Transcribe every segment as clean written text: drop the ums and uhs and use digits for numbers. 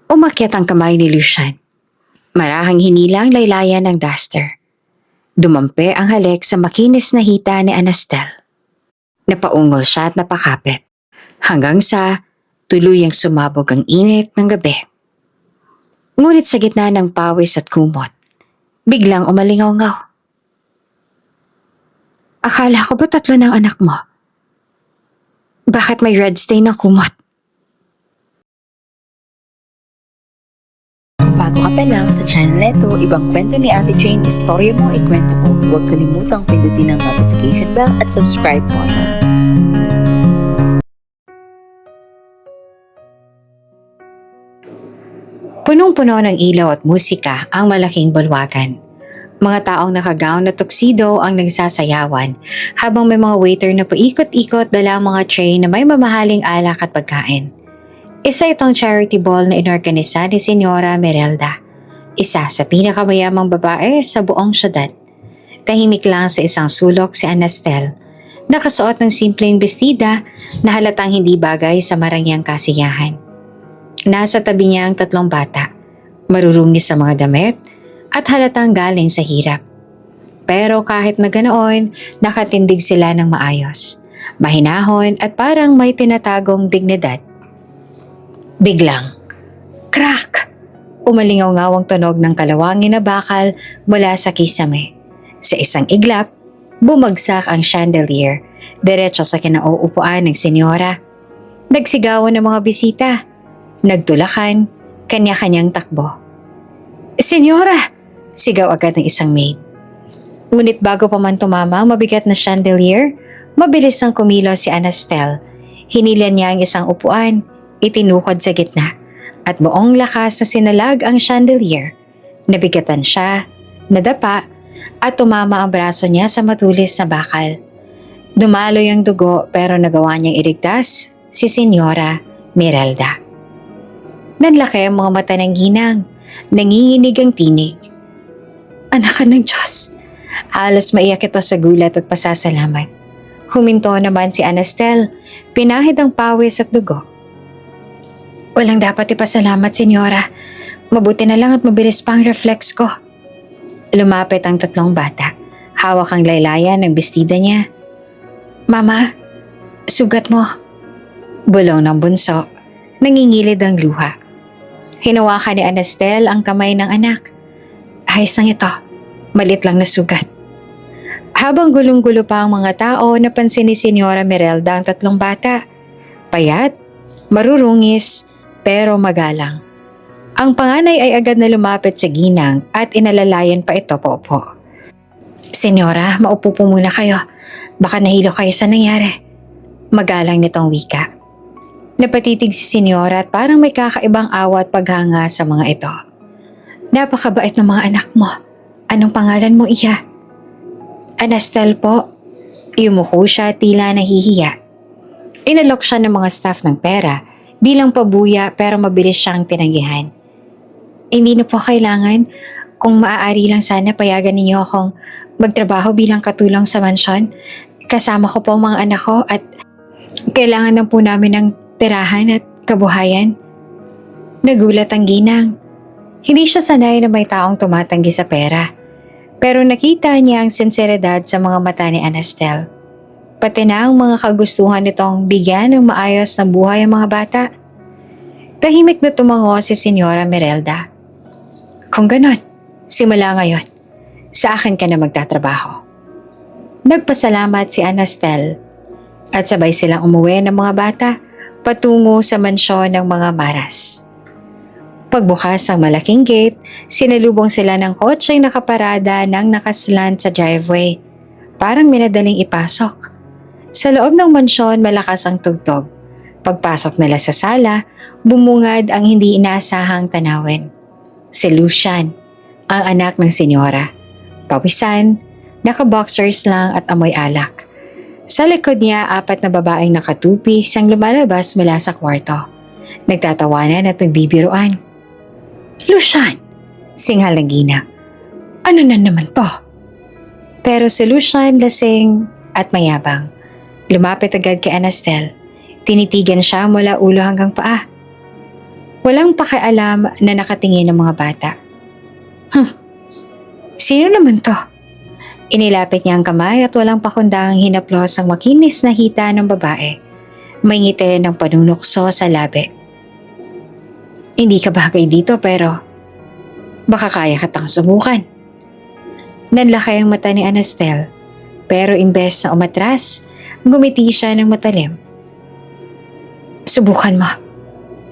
Umakyat ang kamay ni Lucian. Marahang hinilang laylayan ng duster. Dumampi ang halik sa makinis na hita ni Anastel. Napaungol siya at napakapit. Hanggang sa tuluyang sumabog ang init ng gabi. Ngunit sa gitna ng pawis at kumot, biglang umalingaw-ngaw. Akala ko ba 3 ng anak mo? Bakit may red stain ng kumot? Bago ka pa lang sa channel neto, ibang kwento ni Ate Jane, istorya mo, ikwento ko. Huwag kalimutang pindutin ang notification bell at subscribe button. Punong-puno ng ilaw at musika ang malaking bulwagan. Mga taong nakagown na tuxedo ang nagsasayawan habang may mga waiter na paikot-ikot dala ang mga tray na may mamahaling alak at pagkain. Isa itong charity ball na inorganisa ni Senyora Merelda, isa sa pinakamayamang babae sa buong syudad. Tahimik lang sa isang sulok si Anastel, nakasuot ng simpleng bestida na halatang hindi bagay sa marangyang kasiyahan. Nasa tabi niya ang 3 bata, marurungis sa mga damit at halatang galing sa hirap. Pero kahit na ganoon, nakatindig sila ng maayos, mahinahon at parang may tinatagong dignidad. Biglang, crack! Umalingaw-ngaw ang tunog ng kalawangin na bakal mula sa kisame. Sa isang iglap, bumagsak ang chandelier, diretso sa kinauupuan ng senyora. Nagsigawan ng mga bisita. Nagtulakan, kanya-kanyang takbo. Senyora! Sigaw agad ng isang maid. Ngunit bago pa man tumama ang mabigat na chandelier, mabilis ang kumilos si Anastel. Hinilan niya ang isang upuan, itinukod sa gitna, at buong lakas na sinalag ang chandelier. Nabigatan siya, nadapa, at tumama ang braso niya sa matulis na bakal. Dumaloy ang dugo pero nagawa niyang iligtas si Senyora Merelda. Nanlaki ang mga mata ng ginang, nanginginig ang tinig. Anak ka ng Diyos! Halos maiyak ito sa gulat at pasasalamat. Huminto naman si Anastel, pinahid ang pawis at dugo. Walang dapat ipasalamat, senyora. Mabuti na lang at mabilis pa ang reflex ko. Lumapit ang 3 bata. Hawak ang laylayan ng bestida niya. Mama, sugat mo. Bulong ng bunso. Nangingilid ang luha. Hinawakan ni Anastel ang kamay ng anak. Ayos lang ito. Malit lang na sugat. Habang gulong-gulo pa ang mga tao, napansin ni Senyora Merelda ang 3 bata. Payat, marurungis, pero magalang. Ang panganay ay agad na lumapit sa ginang at inalalayan pa ito paupo. Senyora, maupo po muna kayo. Baka nahilo kayo sa nangyari. Magalang nitong wika. Napatitig si Senyora at parang may kakaibang awa at paghanga sa mga ito. Napakabait ng mga anak mo. Anong pangalan mo, iya? Anastel po. Yumuko siya tila nahihiya. Inalok siya ng mga staff ng pera bilang pabuya pero mabilis siyang tinanggihan. Hindi na po kailangan. Kung maaari lang sana payagan ninyo akong magtrabaho bilang katulong sa mansyon. Kasama ko po ang mga anak ko at kailangan lang po namin ng tirahan at kabuhayan. Nagulat ang ginang. Hindi siya sanay na may taong tumatanggi sa pera. Pero nakita niya ang sinseridad sa mga mata ni Anastel. Pati na ang mga kagustuhan nitong bigyan ng maayos na buhay ang mga bata. Tahimik na tumango si Senyora Merelda. Kung ganon, simula ngayon, sa akin ka na magtatrabaho. Nagpasalamat si Anastel at sabay silang umuwi ng mga bata patungo sa mansyon ng mga maras. Pagbukas ng malaking gate, sinalubong sila ng kotseng nakaparada ng nakaslant sa driveway. Parang minadaling ipasok. Sa loob ng mansyon, malakas ang tugtog. Pagpasok nila sa sala, bumungad ang hindi inaasahang tanawin. Si Lucian, ang anak ng senyora. Pawisan, naka-boxers lang at amoy alak. Sa likod niya, 4 na babaeng nakatupis ang lumalabas mula sa kwarto. Nagtatawanan at nagbibiruan. Lucian! Singhal ng ginang. Ano na naman to? Pero si Lucian lasing at mayabang. Lumapit agad kay Anastel. Tinitigan siya mula ulo hanggang paa. Walang pakialam na nakatingin ng mga bata. Sino naman to? Inilapit niya ang kamay at walang pakundangang hinaplos ang makinis na hita ng babae. May ngiti ng panunukso sa labi. Hindi ka bagay dito pero baka kaya katang subukan. Nanlaki ang mata ni Anastel pero imbes na umatras, gumiti siya ng matalim. Subukan mo.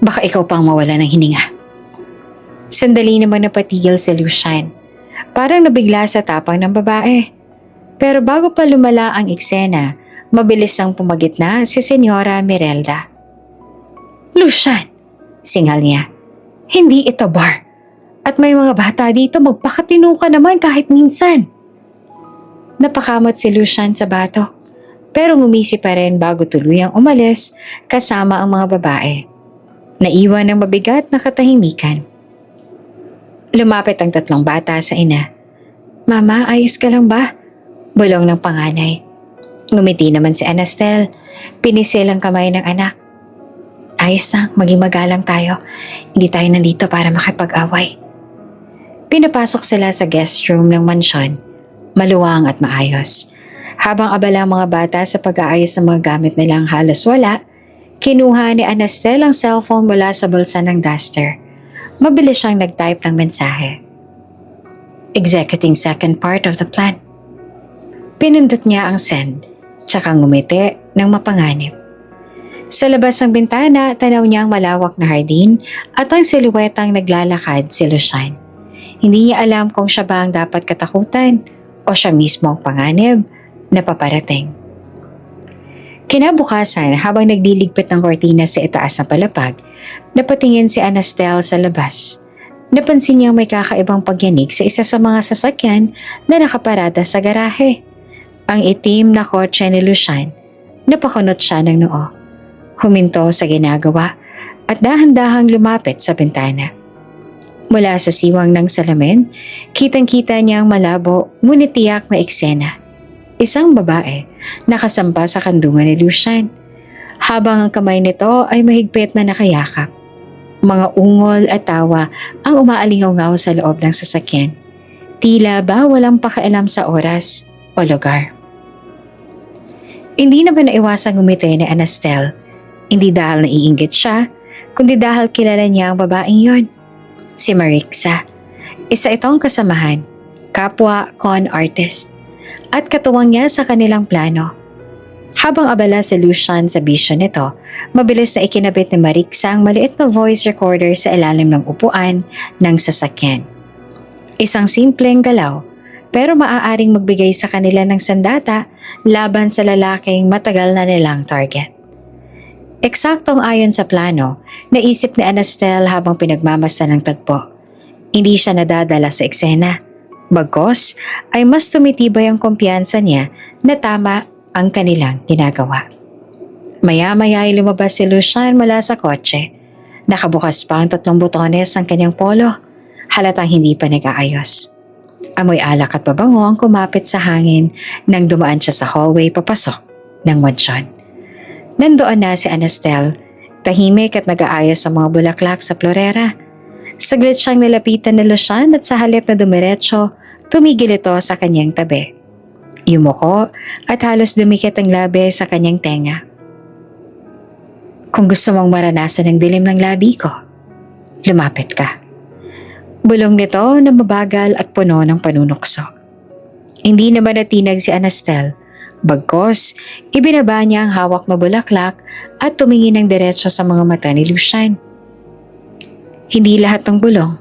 Baka ikaw pang mawala ng hininga. Sandali naman napatigil si Lucian. Parang nabigla sa tapang ng babae. Pero bago pa lumala ang eksena, mabilis ang pumagitna si Senyora Mirelda. Lucian, singal niya. Hindi ito bar. At may mga bata dito, magpakatino ka naman kahit minsan. Napakamot si Lucian sa batok. Pero ngumisi pa rin bago tuluyang umalis kasama ang mga babae. Naiwan ng mabigat na katahimikan. Lumapit ang tatlong bata sa ina. Mama, ayos ka lang ba? Bulong ng panganay. Ngumiti naman si Anastel. Pinisil ang kamay ng anak. Ayos na, maging magalang tayo. Hindi tayo nandito para makipag-away. Pinapasok sila sa guest room ng mansyon. Maluwang at maayos. Habang abala ang mga bata sa pag-aayos ng mga gamit nilang halos wala, kinuha ni Anastel ang cellphone mula sa bulsa ng duster. Mabilis siyang nag-type ng mensahe. Executing second part of the plan. Pinindot niya ang send, tsaka ngumiti ng mapanganib. Sa labas ng bintana, tanaw niya ang malawak na hardin at ang siluwetang naglalakad si Lucian. Hindi niya alam kung siya ba ang dapat katakutan o siya mismo ang panganib na paparating. Kinabukasan, habang nagliligpit ng kortina sa itaas ng palapag, napatingin si Anastel sa labas. Napansin niyang may kakaibang pagyanig sa isa sa mga sasakyan na nakaparada sa garahe. Ang itim na kotse ni Lucian, napakunot siya ng noo. Huminto sa ginagawa at dahan-dahang lumapit sa bintana. Mula sa siwang ng salamin, kitang-kita niya ang malabo ngunit tiyak na eksena. Isang babae, nakasampa sa kandungan ni Lucian. Habang ang kamay nito ay mahigpit na nakayakap. Mga ungol at tawa ang umaalingaw sa loob ng sasakyan. Tila ba walang pakialam sa oras o lugar. Hindi naman naiwasang ngumiti ni Anastel. Hindi dahil naiinggit siya, kundi dahil kilala niya ang babaeng yon. Si Marixa. Isa itong kasamahan, kapwa con artist. At katuwang niya sa kanilang plano. Habang abala si Lucian sa bisyo nito, mabilis na ikinabit ni Marixa ang maliit na voice recorder sa ilalim ng upuan ng sasakyan. Isang simpleng galaw, pero maaaring magbigay sa kanila ng sandata laban sa lalaking matagal na nilang target. Eksaktong ayon sa plano, naisip ni Anastel habang pinagmamasdan ng tagpo. Hindi siya nadadala sa eksena. Bagkos ay mas tumitibay ang kumpiyansa niya na tama ang kanilang ginagawa. Maya-maya ay lumabas si Lucian mula sa kotse. Nakabukas pa ang 3 butones ng kanyang polo. Halatang hindi pa nag-aayos. Amoy alak at pabango ang kumapit sa hangin nang dumaan siya sa hallway papasok ng mansyon. Nandoon na si Anastel, tahimik at nag-aayos sa mga bulaklak sa florera. Saglit siyang nilapitan ni Lucian at sa halip na dumiretso, tumigil ito sa kanyang tabi. Yumuko at halos dumikit ang labi sa kanyang tenga. Kung gusto mong maranasan ang dilim ng labi ko, lumapit ka. Bulong nito na mabagal at puno ng panunukso. Hindi naman natinag si Anastel. Bagkos, ibinaba niya ang hawak na bulaklak at tumingin ng diretso sa mga mata ni Lucian. Hindi lahat ng bulong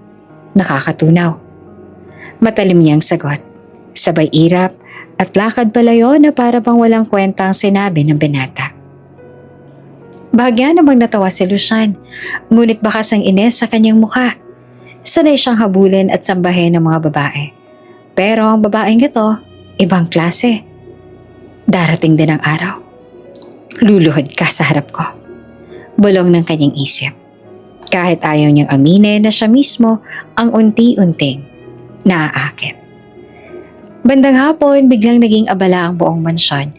nakakatunaw. Matalim niyang sagot, sabay irap at lakad palayo na para bang walang kwentang sinabi ng binata. Bahagya namang natawa si Lucian, ngunit bakas ang ines sa kanyang mukha. Sanay siyang habulin at sambahin ng mga babae. Pero ang babaeng ito, ibang klase. Darating din ang araw. Luluhod ka sa harap ko. Bulong ng kanyang isip. Kahit ayaw niyang aminin na siya mismo ang unti-unting naaakit. Bandang hapon, biglang naging abala ang buong mansyon.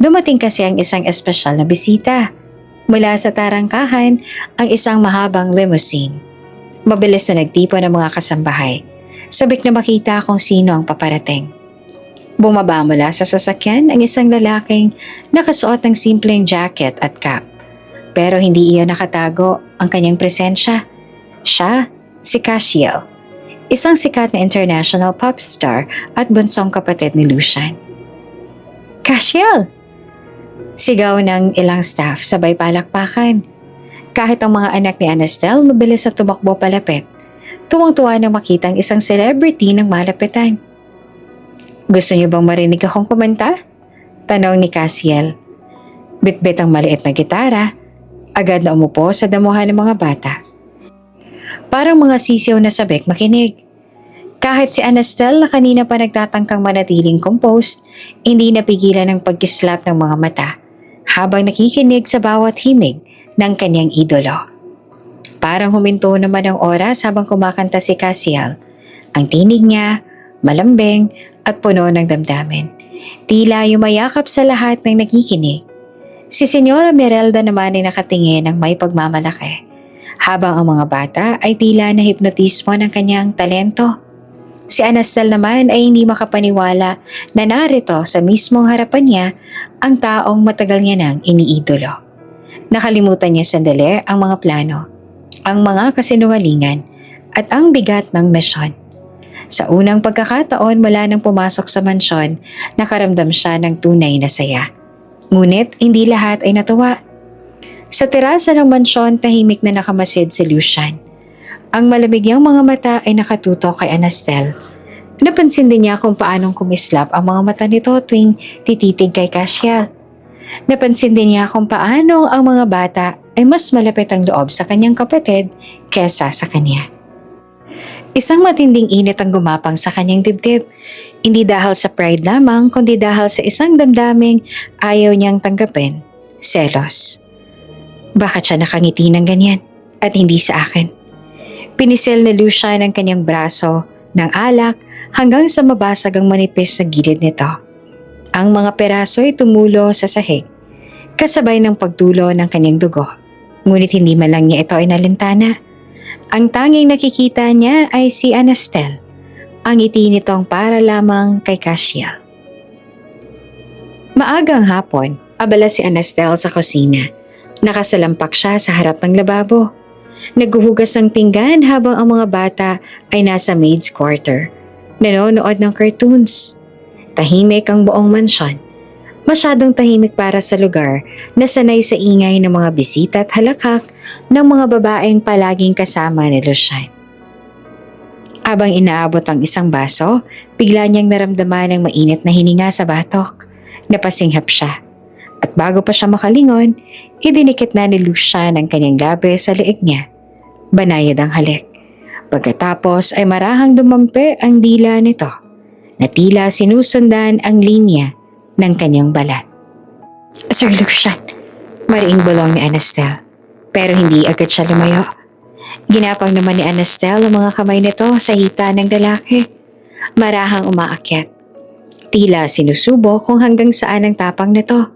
Dumating kasi ang isang espesyal na bisita. Mula sa tarangkahan ang isang mahabang limousine. Mabilis na nagtipo ng mga kasambahay. Sabik na makita kung sino ang paparating. Bumaba mula sa sasakyan ang isang lalaking nakasuot ng simpleng jacket at cap. Pero hindi iyon nakatago ang kanyang presensya. Siya, si Cassiel. Isang sikat na international pop star at bunsong kapatid ni Lucian. Cassiel! Sigaw ng ilang staff sabay palakpakan. Kahit ang mga anak ni Anastel mabilis na tumakbo palapit. Tuwang-tuwa nang makita ang isang celebrity ng malapitan. Gusto niyo bang marinig akong kumanta? Tanong ni Cassiel. Bitbit ang maliit na gitara, agad na umupo sa damuhan ng mga bata. Parang mga sisiw na sabik makinig. Kahit si Anastel na kanina pa nagtatangkang manatiling composed, hindi napigilan ang pagkislap ng mga mata habang nakikinig sa bawat himig ng kanyang idolo. Parang huminto naman ang oras habang kumakanta si Cassiel. Ang tinig niya, malambing at puno ng damdamin. Tila yumayakap sa lahat ng nakikinig. Si Senyora Merelda naman ay nakatingin ng may pagmamalaki, habang ang mga bata ay tila nahipnotismo ng kanyang talento. Si Anastel naman ay hindi makapaniwala na narito sa mismong harapan niya ang taong matagal niya nang iniidolo. Nakalimutan niya sandali ang mga plano, ang mga kasinungalingan at ang bigat ng misyon. Sa unang pagkakataon mula nang pumasok sa mansyon, nakaramdam siya ng tunay na saya. Ngunit hindi lahat ay natuwa. Sa terasa ng mansyon, tahimik na nakamasid si Lucian. Ang malamig niyang mga mata ay nakatutok kay Anastel. Napansin din niya kung paanong kumislap ang mga mata nito tuwing tititig kay Cassiel. Napansin din niya kung paano ang mga bata ay mas malapit ang loob sa kanyang kapatid kesa sa kanya. Isang matinding init ang gumapang sa kanyang dibdib. Hindi dahil sa pride lamang, kundi dahil sa isang damdaming ayaw niyang tanggapin, selos. Bakit siya nakangiti ng ganyan at hindi sa akin? Pinisil ni Lucian ang kanyang braso ng alak hanggang sa mabasag ang manipis na gilid nito. Ang mga peraso ay tumulo sa sahig, kasabay ng pagtulo ng kanyang dugo. Ngunit hindi man lang niya ito ay nalintana. Ang tanging nakikita niya ay si Anastel, ang ngiti nitong para lamang kay Cassiel. Maagang hapon, abala si Anastel sa kusina. Nakasalampak siya sa harap ng lababo. Naghuhugas ng pinggan habang ang mga bata ay nasa maid's quarter. Nanonood ng cartoons. Tahimik ang buong mansyon. Masyadong tahimik para sa lugar na sanay sa ingay ng mga bisita at halakhak ng mga babaeng palaging kasama ni Lucian. Habang inaabot ang isang baso, bigla niyang naramdaman ng mainit na hininga sa batok. Napasinghap siya. At bago pa siya makalingon, idinikit na ni Lucian ang kanyang labi sa leeg niya. Banayad ang halik. Pagkatapos ay marahang dumampi ang dila nito na tila sinusundan ang linya ng kanyang balat. Sir Lucian, mariing bulong ni Anastel, pero hindi agad siya lumayo. Ginapang naman ni Anastel ang mga kamay nito sa hita ng lalaki. Marahang umaakyat. Tila sinusubo kung hanggang saan ang tapang nito.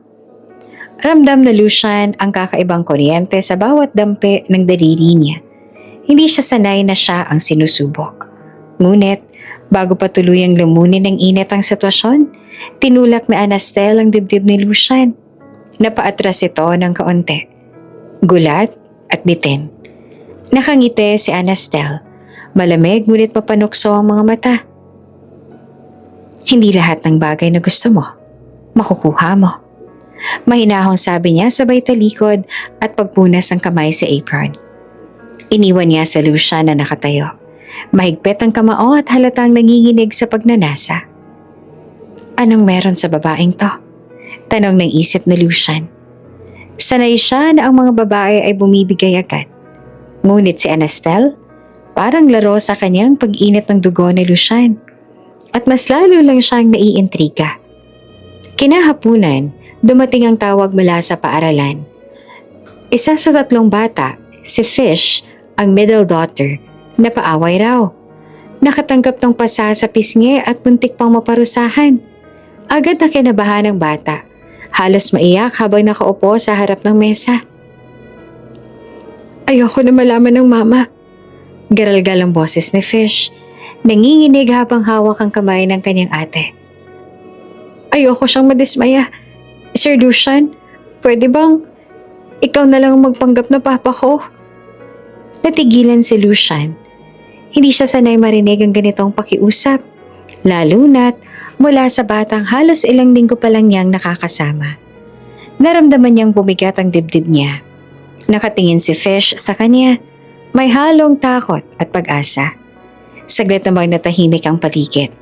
Ramdam na Lucian ang kakaibang kuryente sa bawat dampi ng daliri niya. Hindi siya sanay na siya ang sinusubok. Ngunit, bago pa tuluyang lumunin ng init ang sitwasyon, tinulak na Anastel ang dibdib ni Lucian. Napaatras ito ng kaunti. Gulat at bitin. Nakangiti si Anastel. Malamig ngunit mapanukso ang mga mata. Hindi lahat ng bagay na gusto mo, makukuha mo. Mahinahong sabi niya sabay talikod at pagpunas ng kamay sa apron. Iniwan niya sa Lucian na nakatayo. Mahigpit ang kamao at halatang nanginginig sa pagnanasa. Anong meron sa babaeng to? Tanong ng isip ni Lucian. Sanay siya na ang mga babae ay bumibigay agad. Ngunit si Anastel, parang laro sa kanyang pag-init ng dugo ni Lucian. At mas lalo lang siyang naiintriga. Kinahapunan, dumating ang tawag mula sa paaralan. Isa sa 3 bata, si Fish, ang middle daughter, napaaway raw. Nakatanggap ng pasa sa pisngi at muntik pang maparusahan. Agad na kinabahan ng bata. Halos maiyak habang nakaupo sa harap ng mesa. Ayoko na malaman ng mama. Garalgal ang boses ni Fish. Nanginginig habang hawak ang kamay ng kanyang ate. Ayoko siyang madismaya. Sir Lucian, pwede bang ikaw na lang ang magpanggap na papa ko? Natigilan si Lucian. Hindi siya sanay marinig ang ganitong pakiusap. Lalo na't mula sa batang halos ilang linggo pa lang niyang nakakasama. Naramdaman niyang bumigat ang dibdib niya. Nakatingin si Fish sa kanya. May halong takot at pag-asa. Saglit namang natahimik ang paligid.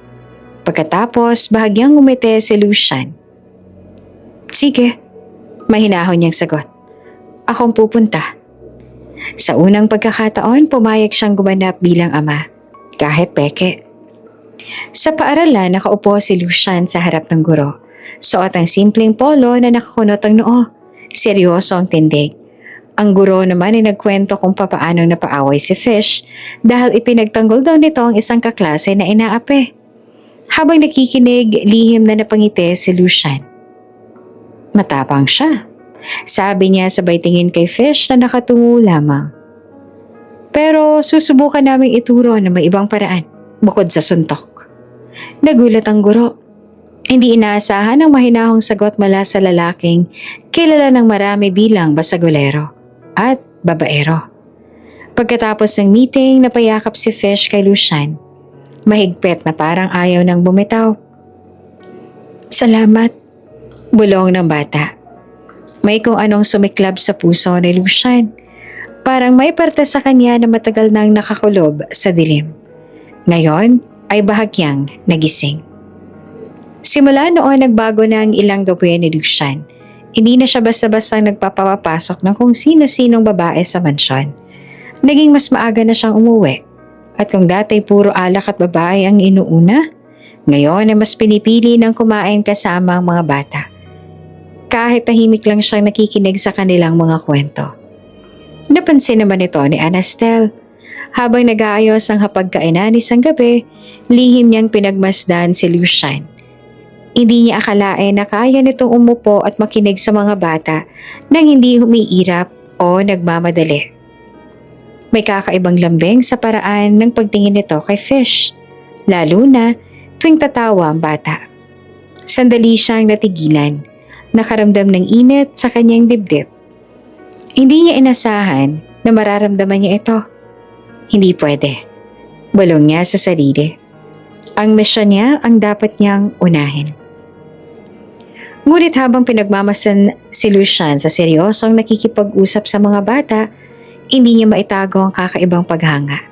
Pagkatapos, bahagyang ngumiti si Lucian. Sige, mahinahon niyang sagot. Akong pupunta. Sa unang pagkakataon, pumayag siyang gumanap bilang ama, kahit peke. Sa paaralan, nakaupo si Lucian sa harap ng guro. Suot ang simpleng polo na nakakunot ang noo. Seryoso ang tindig. Ang guro naman ay nagkwento kung papaano napaaway si Fish dahil ipinagtanggol daw nito ang isang kaklase na inaapi. Habang nakikinig, lihim na napangiti si Lucian. Matapang siya. Sabi niya sabay tingin kay Fish na nakatungo lamang. Pero susubukan naming ituro na may ibang paraan bukod sa suntok. Nagulat ang guro. Hindi inaasahan ang mahinahong sagot mula sa lalaking kilala ng marami bilang basagulero at babaero. Pagkatapos ng meeting, napayakap si Fish kay Lucian. Mahigpit na parang ayaw nang bumitaw. Salamat, bulong ng bata. May kung anong sumiklab sa puso ni Lucian. Parang may parte sa kanya na matagal nang nakakulob sa dilim. Ngayon ay bahagyang nagising. Simula noon nagbago na ang ilang gawin ni Lucian. Hindi na siya basta-basta nagpapapasok ng kung sino-sinong babae sa mansyon. Naging mas maaga na siyang umuwi. At kung dati puro alak at babae ang inuuna, ngayon ay mas pinipili ng kumain kasama ang mga bata. Kahit tahimik lang siyang nakikinig sa kanilang mga kwento. Napansin naman ito ni Anastel. Habang nag-aayos ang hapagkainan isang gabi, lihim niyang pinagmasdan si Lucian. Hindi niya akalain na kaya nitong umupo at makinig sa mga bata nang hindi humiirap o nagmamadali. May kakaibang lambing sa paraan ng pagtingin nito kay Fish, lalo na tuwing tatawa ang bata. Sandali siyang natigilan, nakaramdam ng init sa kanyang dibdib. Hindi niya inasahan na mararamdaman niya ito. Hindi pwede. Bulong niya sa sarili. Ang misyon niya ang dapat niyang unahin. Ngunit habang pinagmamasan si Lucian sa seryosong nakikipag-usap sa mga bata, hindi niya maitago ang kakaibang paghanga.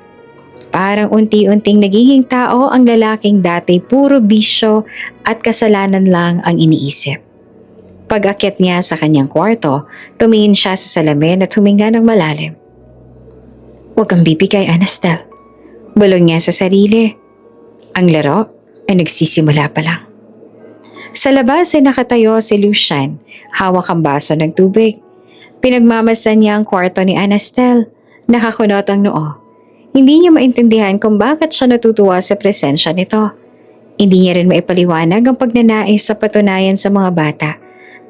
Parang unti-unting nagiging tao ang lalaking dati puro bisyo at kasalanan lang ang iniisip. Pag-akyat niya sa kanyang kwarto, tumingin siya sa salamin at huminga ng malalim. Huwag kang bibigay, Anastel. Bulong niya sa sarili. Ang laro ay nagsisimula pa lang. Sa labas ay nakatayo si Lucian, hawak ang baso ng tubig. Pinagmamasan niya ang kwarto ni Anastel. Nakakunot ang noo. Hindi niya maintindihan kung bakit siya natutuwa sa presensya nito. Hindi niya rin maipaliwanag ang pagnanais sa patunayan sa mga bata.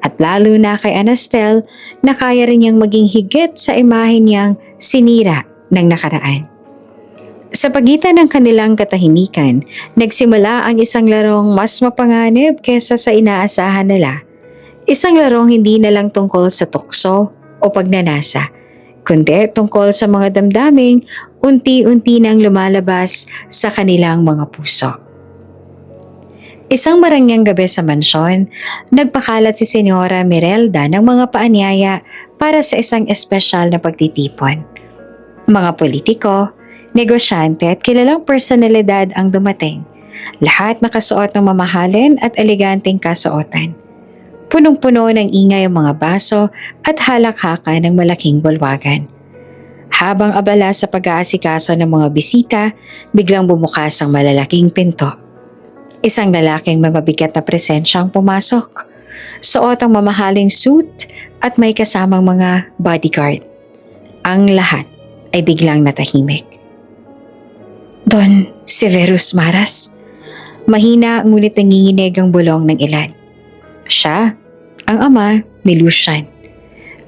At lalo na kay Anastel na kaya rin niyang maging higit sa imahe niyang sinira ng nakaraan. Sa pagitan ng kanilang katahimikan, nagsimula ang isang larong mas mapanganib kesa sa inaasahan nila. Isang larong hindi na lang tungkol sa tukso o pagnanasa, kundi tungkol sa mga damdaming unti-unti nang lumalabas sa kanilang mga puso. Isang marangyang gabi sa mansyon, nagpakalat si Senyora Mirelda ng mga paanyaya para sa isang espesyal na pagtitipon. Mga politiko, negosyante at kilalang personalidad ang dumating. Lahat nakasuot ng mamahalin at eleganteng kasuotan. Punong-puno ng ingay ang mga baso at halakhaka ng malaking bulwagan. Habang abala sa pag-aasikaso ng mga bisita, biglang bumukas ang malalaking pinto. Isang lalaking may mabigat na presensyang pumasok. Suot ang mamahaling suit at may kasamang mga bodyguard. Ang lahat ay biglang natahimik. Don Severus Maras. Mahina ngunit nanginginig ang bulong ng ilan. Siya ang ama ni Lucian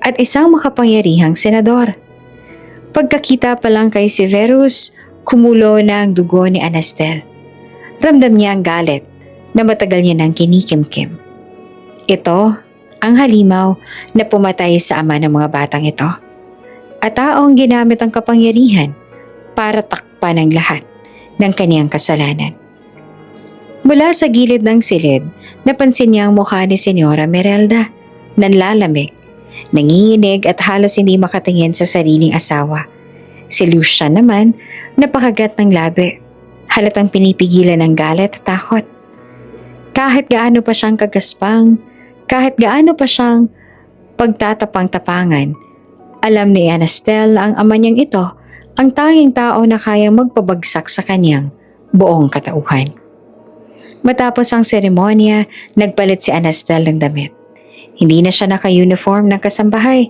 at isang makapangyarihang senador. Pagkakita pa lang kay Severus, kumulo na ang dugo ni Anastel. Ramdam niya ang galit na matagal niya nang kinikimkim. Ito ang halimaw na pumatay sa ama ng mga batang ito. At taong ginamit ang kapangyarihan para takpan ang lahat ng kaniyang kasalanan. Mula sa gilid ng silid, napansin niya ang mukha ni Senyora Merelda, nanlalamig, nanginginig at halos hindi makatingin sa sariling asawa. Si Lucian naman, napakagat ng labi, halatang pinipigilan ng galit at takot. Kahit gaano pa siyang kagaspang, kahit gaano pa siyang pagtatapang-tapangan, alam ni Anastel na ang ama niyang ito ang tanging tao na kayang magpabagsak sa kanyang buong katauhan. Matapos ang seremonya, nagpalit si Anastel ng damit. Hindi na siya naka-uniform ng kasambahay.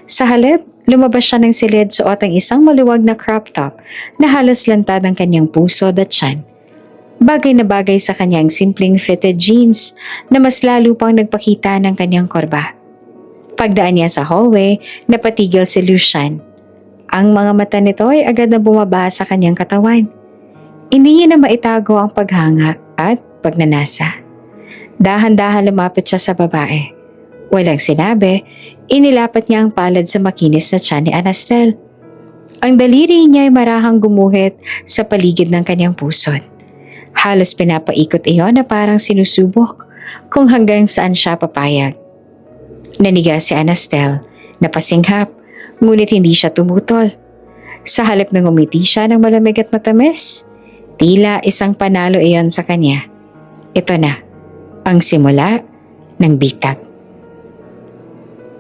Sa halip, lumabas siya ng silid suot ang isang maluwag na crop top na halos lantad ang kanyang puso at tiyan. Bagay na bagay sa kanyang simpleng fitted jeans na mas lalo pang nagpakita ng kanyang korba. Pagdaan niya sa hallway, napatigil si Lucian. Ang mga mata nito ay agad na bumaba sa kanyang katawan. Hindi niya na maitago ang paghanga at pagnanasa. Dahan-dahan lumapit siya sa babae. Walang sinabi, inilapat niya ang palad sa makinis na tiyan ni Anastel. Ang daliri niya ay marahang gumuhit sa paligid ng kanyang pusod. Halos pinapaikot iyon na parang sinusubok kung hanggang saan siya papayag. Naniga si Anastel, napasinghap, ngunit hindi siya tumutol. Sa halip na ngumiti siya ng malamig at matamis, tila isang panalo iyon sa kanya. Ito na, ang simula ng bitag.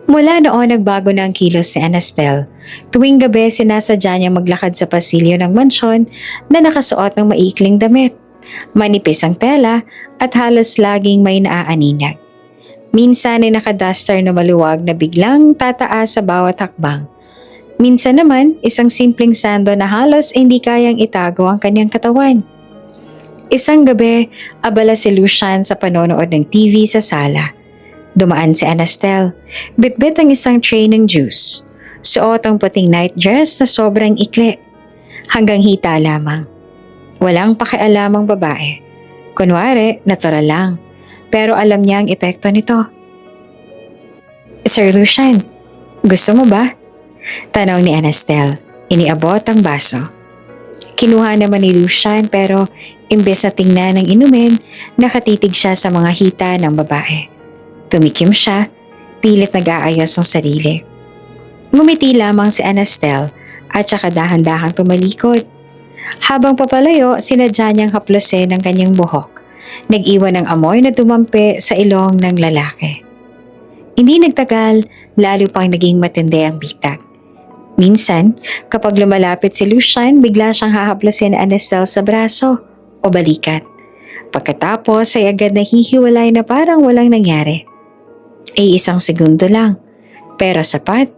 Mula noon nagbago na ang kilos ni Anastel. Tuwing gabi sinasadya niya maglakad sa pasilyo ng mansyon na nakasuot ng maikling damit. Manipis ang tela at halos laging may naaaninag. Minsan ay nakaduster na maluwag na biglang tataas sa bawat hakbang. Minsan naman isang simpleng sando na halos hindi kayang itago ang kanyang katawan. Isang gabi, abala si Lucian sa panonood ng TV sa sala. Dumaan si Anastel, bitbit ang isang tray ng juice. Suot ang puting night dress na sobrang ikli. Hanggang hita lamang. Walang pakialamang babae. Kunwari, natural lang. Pero alam niya ang epekto nito. Sir Lucian, gusto mo ba? Tanong ni Anastel. Iniabot ang baso. Kinuha naman ni Lucian pero imbes na tingnan ng inumin, nakatitig siya sa mga hita ng babae. Tumikim siya, pilit nag-aayos ang sarili. Ngumiti lamang si Anastel at saka dahan-dahang tumalikod. Habang papalayo, sinadya niyang haplosin ang kanyang buhok. Nag-iwan ng amoy na dumampi sa ilong ng lalaki. Hindi nagtagal, lalo pang naging matindi ang bitag. Minsan, kapag lumalapit si Lucian, bigla siyang hahaplasin ni Anastel sa braso o balikat. Pagkatapos ay agad nahihiwalay na parang walang nangyari. Ay isang segundo lang, pero sapat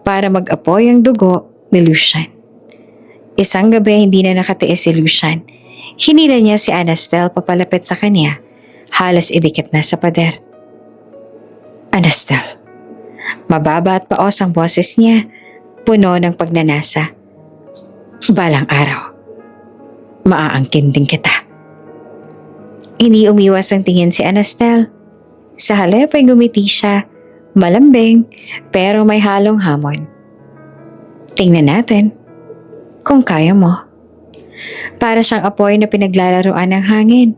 para mag-apoy ang dugo ni Lucian. Isang gabi hindi na nakatiis si Lucian. Hinila niya si Anastel papalapit sa kanya, halos idikit na sa pader. Anastel. Mababa at paos ang boses niya, puno ng pagnanasa. Balang araw, maaangkin din kita. Hindi umiwas ang tingin si Anastel. Sa halip ay gumiti siya, malambing pero may halong hamon. Tingnan natin kung kaya mo. Para siyang apoy na pinaglalaroan ng hangin.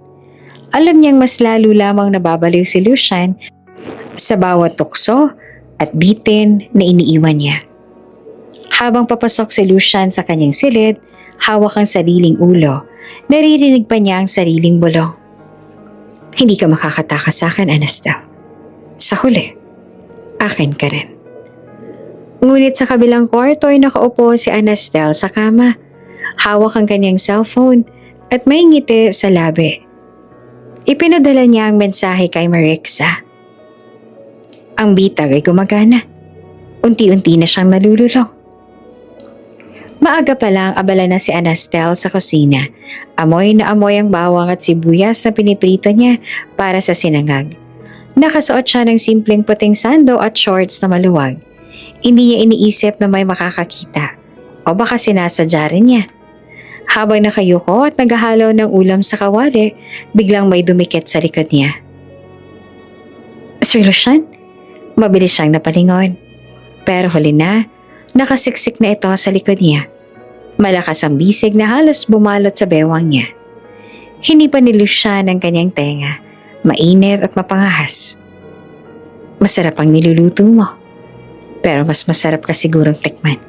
Alam niyang mas lalo lamang nababaliw si Lucian sa bawat tukso at bitin na iniiwan niya. Habang papasok si Lucian sa kanyang silid, hawak ang sariling ulo, naririnig pa niya ang sariling bulong. Hindi ka makakatakas sa akin, Anastel. Sa huli, akin ka rin. Ngunit sa kabilang kwarto ay nakaupo si Anastel sa kama. Hawak ang kanyang cellphone at may ngiti sa labi. Ipinadala niya ang mensahe kay Marixa. Ang bitag ay gumagana. Unti-unti na siyang nalululong. Maaga pa lang abala na si Anastel sa kusina. Amoy na amoy ang bawang at sibuyas na piniprito niya para sa sinangag. Nakasuot siya ng simpleng puting sando at shorts na maluwag. Hindi niya iniisip na may makakakita. O baka sinasadya rin niya. Habang nakayuko at naghahalo ng ulam sa kawali, biglang may dumikit sa likod niya. Sir Lucian? Mabilis siyang napalingon. Pero huli na, nakasiksik na ito sa likod niya. Malakas ang bisig na halos bumalot sa bewang niya. Hinipan ni Lucian ang kanyang tenga, mainit at mapangahas. Masarap ang niluluto mo. Pero mas masarap ka sigurong tikman.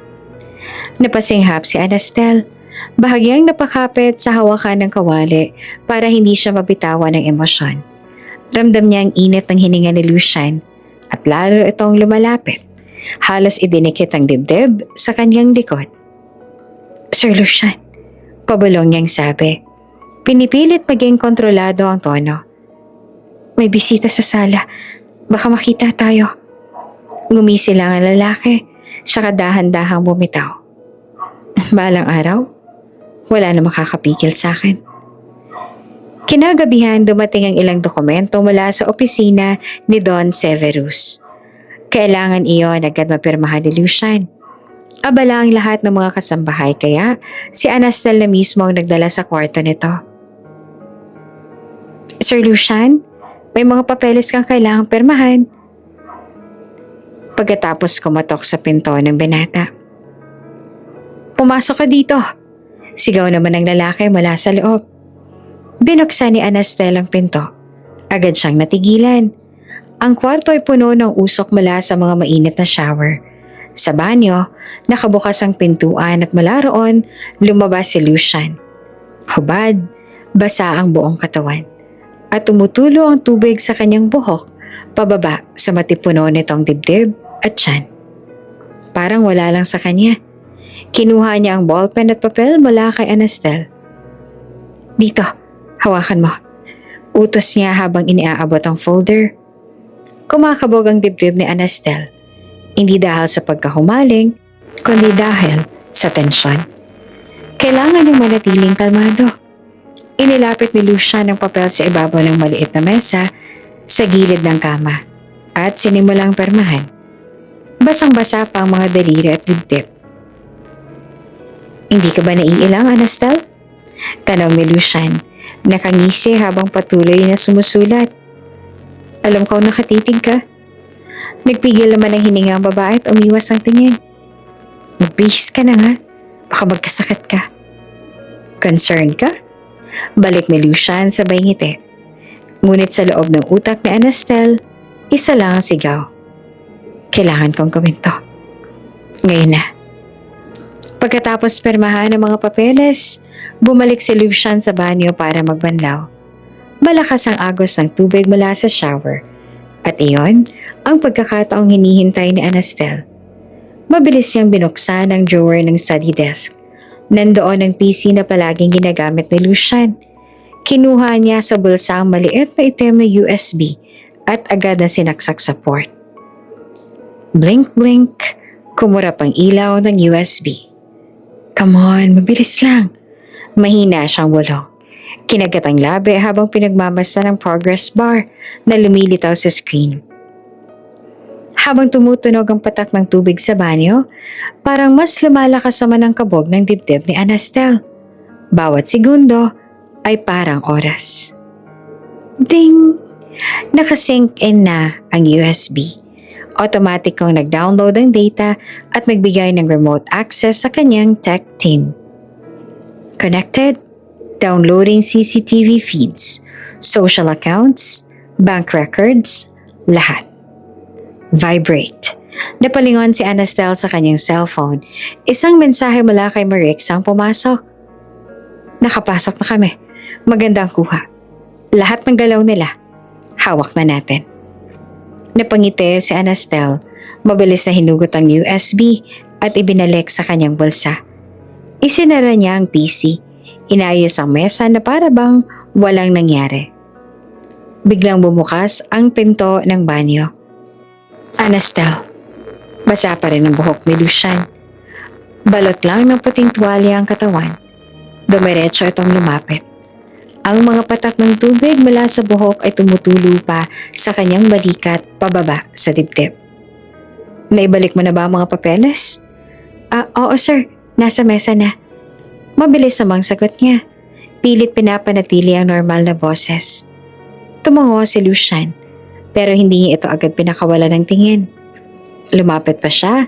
Napasinghap si Anastel. Bahagyang napakapit sa hawakan ng kawali para hindi siya mabitawan ng emosyon. Ramdam niya ang init ng hininga ni Lucian at lalo itong lumalapit. Halos idinikit ang dibdib sa kanyang likod. Sir Lucian, pabulong niyang sabi. Pinipilit maging kontrolado ang tono. May bisita sa sala. Baka makita tayo. Ngumisi lang ang lalaki, saka dahan-dahang bumitaw. Balang araw, wala na makakapigil sa akin. Kinagabihan dumating ang ilang dokumento mula sa opisina ni Don Severus. Kailangan iyon agad mapirmahan ni Lucian. Abala ang lahat ng mga kasambahay kaya si Anastel na mismo ang nagdala sa kwarto nito. Sir Lucian, may mga papeles kang kailangang pirmahan. Pagkatapos kumatok sa pinto ng binata. Pumasok ka dito. Sigaw naman ng lalaki mula sa loob. Binuksan ni Anastel ang pinto. Agad siyang natigilan. Ang kwarto ay puno ng usok mula sa mga mainit na shower. Sa banyo, nakabukas ang pintuan at mula roon, lumabas si Lucian. Hubad, basa ang buong katawan. At tumutulo ang tubig sa kanyang buhok, pababa sa matipuno nitong dibdib at tiyan. Parang wala lang sa kanya. Kinuha niya ang ballpen at papel mula kay Anastel. Dito, hawakan mo. Utos niya habang iniaabot ang folder. Kumakabog ang dibdib ni Anastel. Hindi dahil sa pagkahumaling, kundi dahil sa tensyon. Kailangan niyang manatiling kalmado. Inilapit ni Lucian ang papel sa ibabaw ng maliit na mesa sa gilid ng kama at sinimulang permahan. Basang-basa pa ang mga daliri at dibdib. Hindi ka ba naiilang, Anastel? Tanong ni Lucian, nakangisi habang patuloy na sumusulat. Alam ko nakatitig ka. Nagpigil naman ang hininga ang babae at umiwas ang tingin. Magbihis ka na nga, baka magkasakit ka. Concerned ka? Balik ni Lucian sabay ngiti. Ngunit sa loob ng utak ni Anastel, isa lang ang sigaw. Kailangan kong gawin to. Ngayon na. Pagkatapos permahan ng mga papeles, bumalik si Lucian sa banyo para magbanlaw. Malakas ang agos ng tubig mula sa shower. At iyon ang pagkakataong hinihintay ni Anastel. Mabilis niyang binuksan ang drawer ng study desk. Nandoon ang PC na palaging ginagamit ni Lucian. Kinuha niya sa bulsa ang maliit na itim na USB at agad na sinaksak sa port. Blink-blink, kumurap ang ilaw ng USB. Come on, mabilis lang. Mahina siyang bulong. Kinagat ang labi habang pinagmamasa ng progress bar na lumilitaw sa screen. Habang tumutunog ang patak ng tubig sa banyo, parang mas lumalakas naman ang kabog ng dibdib ni Anastel. Bawat segundo ay parang oras. Ding! Nakasync in na ang USB. Automatic kong nag-download ng data at nagbigay ng remote access sa kanyang tech team. Connected, downloading CCTV feeds, social accounts, bank records, lahat. Vibrate. Napalingon si Anastel sa kanyang cellphone. Isang mensahe mula kay Marix ang pumasok. Nakapasok na kami. Magandang kuha. Lahat ng galaw nila. Hawak na natin. Napangiti si Anastel. Mabilis na hinugot ang USB at ibinalik sa kanyang bulsa. Isinara niya ang PC. Inayos ang mesa na para bang walang nangyari. Biglang bumukas ang pinto ng banyo. Anastel. Basa pa rin ang buhok ni Lucian. Balot lang ng puting tuwalya ang katawan. Dumiretso itong lumapit. Ang mga patak ng tubig mula sa buhok ay tumutulo pa sa kanyang balikat pababa sa dibdib. Naibalik mo na ba ang mga papeles? Oo sir, Nasa mesa na. Mabilis namang sagot niya. Pilit pinapanatili ang normal na boses. Tumango si Lucian, pero hindi niya ito agad pinakawala ng tingin. Lumapit pa siya.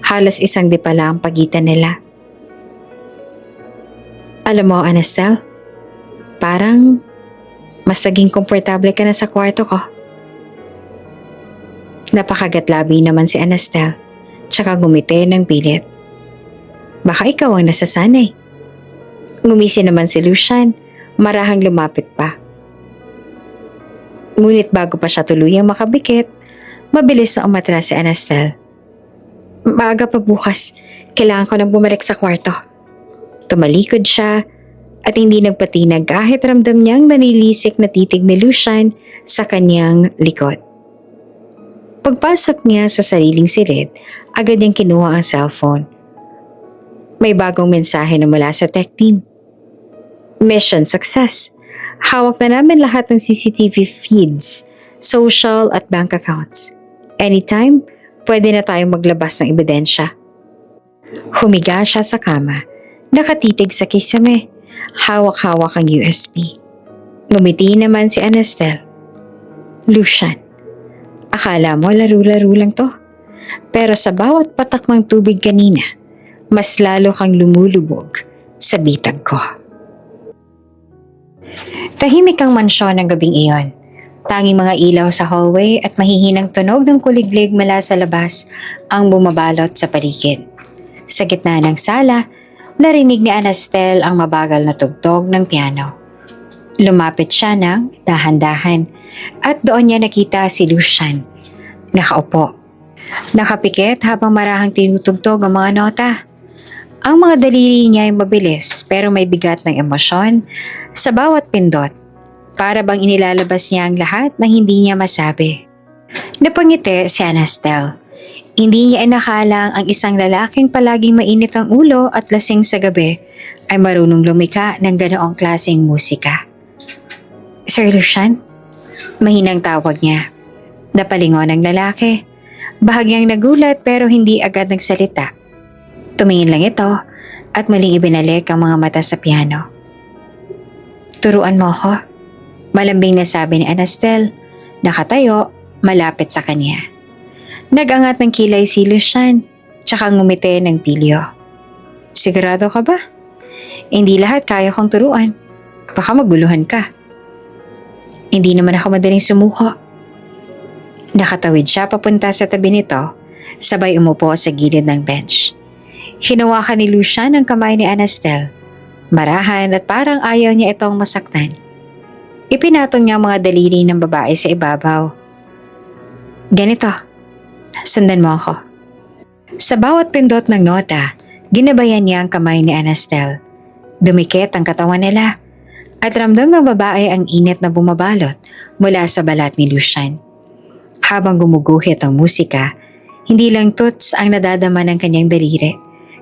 Halos isang dipa lang ang pagitan nila. Alam mo, Anastel, parang mas naging komportable ka na sa kwarto ko. Napakagatlabi naman si Anastel, tsaka gumiti ng pilit. Baka ikaw ang nasasanay. Ngumisi naman si Lucian, marahang lumapit pa. Ngunit bago pa siya tuluyang makabikit, mabilis na umatras si Anastel. Maaga pa bukas, kailangan ko nang bumalik sa kwarto. Tumalikod siya at hindi nagpatinag kahit ramdam niyang nanilisik na titig ni Lucian sa kanyang likod. Pagpasok niya sa sariling silid, agad niyang kinuha ang cellphone. May bagong mensahe na mula sa tech team. Mission success. Hawak na namin lahat ng CCTV feeds, social at bank accounts. Anytime, pwede na tayong maglabas ng ebidensya. Humiga siya sa kama, nakatitig sa kisame, hawak-hawak ang USB. Ngumiti naman si Anastel. Lucian, akala mo laro-laro lang to. Pero sa bawat patak ng tubig kanina, mas lalo kang lumulubog sa bitag ko. Tahimik ang mansyon ng gabing iyon. Tanging mga ilaw sa hallway at mahihinang tunog ng kuliglig mula sa labas ang bumabalot sa paligid. Sa gitna ng sala, narinig ni Anastel ang mabagal na tugtog ng piano. Lumapit siya ng dahan-dahan at doon niya nakita si Lucian. Nakaupo. Nakapikit habang marahang tinutugtog ang mga nota. Ang mga daliri niya ay mabilis pero may bigat ng emosyon sa bawat pindot. Para bang inilalabas niya ang lahat ng hindi niya masabi. Napangiti si Anastel. Hindi niya inakalang ang isang lalaking palaging mainit ang ulo at lasing sa gabi ay marunong lumika ng ganoong klaseng musika. Sir Lucian? Mahinang tawag niya. Napalingon ang lalaki. Bahagyang nagulat pero hindi agad nagsalita. Tumingin lang ito at muling ibinalik ang mga mata sa piano. Turuan mo ako. Malambing na sabi ni Anastel, nakatayo, malapit sa kanya. Nagangat ng kilay si Lucian, tsaka ngumiti ng pilyo. Sigurado ka ba? Hindi lahat kaya kong turuan. Baka maguluhan ka. Hindi naman ako madaling sumuko. Nakatawid siya papunta sa tabi nito, sabay umupo sa gilid ng bench. Hinawakan ni Lucian ang kamay ni Anastel. Marahan at parang ayaw niya itong masaktan. Ipinatong niya ang mga daliri ng babae sa ibabaw. Ganito, sundan mo ako. Sa bawat pindot ng nota, ginabayan niya ang kamay ni Anastel. Dumikit ang katawan nila at ramdam ng babae ang init na bumabalot mula sa balat ni Lucian. Habang gumuguhit ang musika, hindi lang tuts ang nadadama ng kanyang daliri,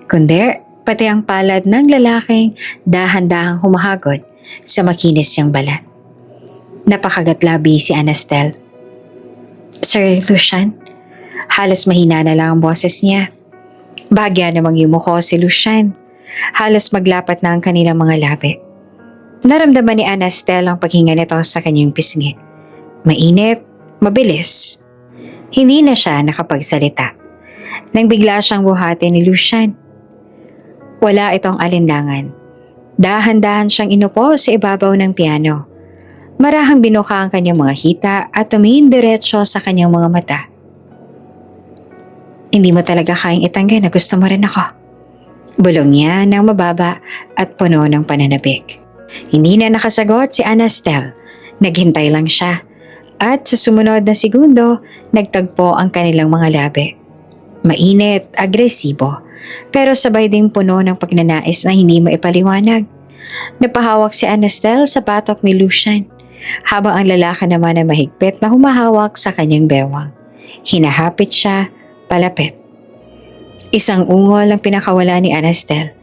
kundi pati ang palad ng lalaking dahan-dahang humahagod sa makinis niyang balat. Napakagatlabi si Anastel. Sir Lucian, halos mahina na lang ang boses niya. Bahagya namang yumuko si Lucian. Halos maglapat na ang kanilang mga labi. Naramdaman ni Anastel ang paghinga nito sa kanyang pisngi. Mainit, mabilis. Hindi na siya nakapagsalita. Nang bigla siyang buhatin ni Lucian. Wala itong alinlangan. Dahan-dahan siyang inupo sa ibabaw ng piano. Marahang binuka ang kanyang mga hita at tumingin diretso sa kanyang mga mata. Hindi mo talaga kayang itanggi na gusto mo rin ako. Bulong niya ng mababa at puno ng pananabik. Hindi na nakasagot si Anastel. Naghintay lang siya. At sa sumunod na segundo, nagtagpo ang kanilang mga labi. Mainit, agresibo, pero sabay ding puno ng pagnanais na hindi maipaliwanag. Napahawak si Anastel sa batok ni Lucian, habang ang lalaki naman ay mahigpit na humahawak sa kanyang bewang. Hinahapit siya, palapit. Isang ungol ang pinakawala ni Anastel.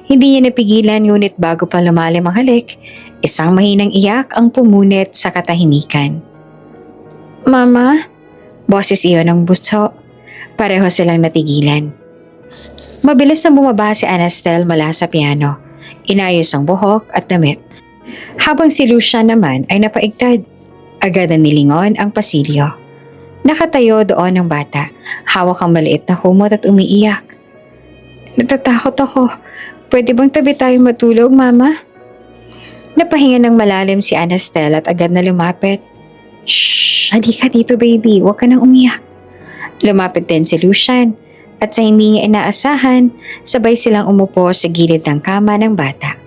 Hindi niya napigilan ngunit bago pa lumalim ang halik, isang mahinang iyak ang pumunit sa katahimikan. Mama? Boses iyon ng busto. Pareho silang natigilan. Mabilis na bumaba si Anastel mula sa piano. Inayos ang buhok at damit. Habang si Lucian naman ay napaigtad. Agad na nilingon ang pasilyo. Nakatayo doon ang bata. Hawak ang maliit na kumot at umiiyak. Natatakot ako. Pwede bang tabi tayo matulog, Mama? Napahinga ng malalim si Anastel at agad na lumapit. Shh! Halika dito, baby. Huwag ka nang umiyak. Lumapit din si Lucian at sa hindi niya inaasahan, sabay silang umupo sa gilid ng kama ng bata.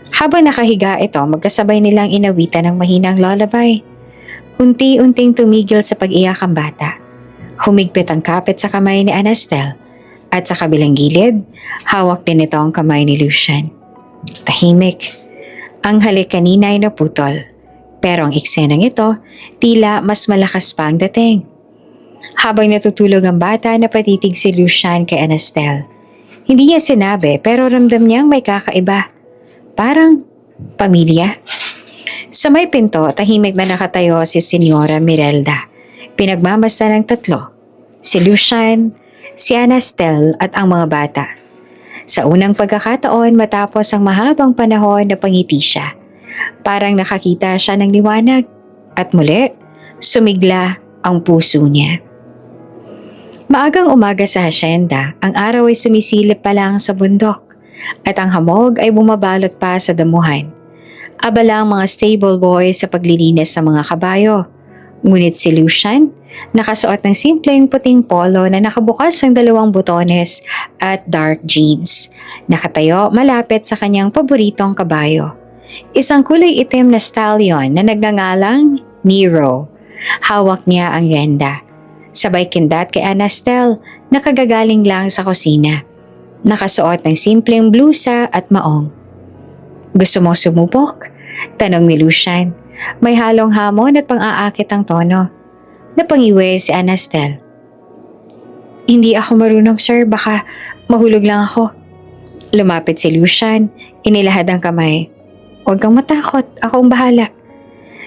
Habang nakahiga ito, magkasabay nilang inawitan ng mahinang lullaby. Unti-unting tumigil sa pag-iyak ang bata. Humigpit ang kapit sa kamay ni Anastel at sa kabilang gilid, hawak din ito ang kamay ni Lucian. Tahimik. Ang halik kanina ay naputol. Pero ang eksenang ito, tila mas malakas pa ang dating. Habang natutulog ang bata, napatitig si Lucian kay Anastel. Hindi niya sinabi pero ramdam niyang may kakaiba. Parang pamilya. Sa may pinto, tahimik na nakatayo si Senyora Mirelda. Pinagmamasta ng tatlo. Si Lucian, si Anastel at ang mga bata. Sa unang pagkakataon matapos ang mahabang panahon na pangiti siya. Parang nakakita siya ng liwanag at muli, sumigla ang puso niya. Maagang umaga sa hasyenda, ang araw ay sumisilip pa lang sa bundok at ang hamog ay bumabalot pa sa damuhan. Abala ang mga stable boys sa paglilinis ng mga kabayo. Ngunit si Lucian, nakasuot ng simpleng puting polo na nakabukas ang 2 butones at dark jeans. Nakatayo malapit sa kanyang paboritong kabayo. Isang kulay itim na stallion na nagngangalang Nero. Hawak niya ang renda. Sabay kindat kay Anastel na kagagaling lang sa kusina. Nakasuot ng simpleng blusa at maong. Gusto mo sumubok? Tanong ni Lucian. May halong hamon at pang-aakit ang tono. Napangiwi si Anastel. Hindi ako marunong, sir. Baka mahulog lang ako. Lumapit si Lucian. Inilahad ang kamay. Huwag kang matakot. Ako ang bahala.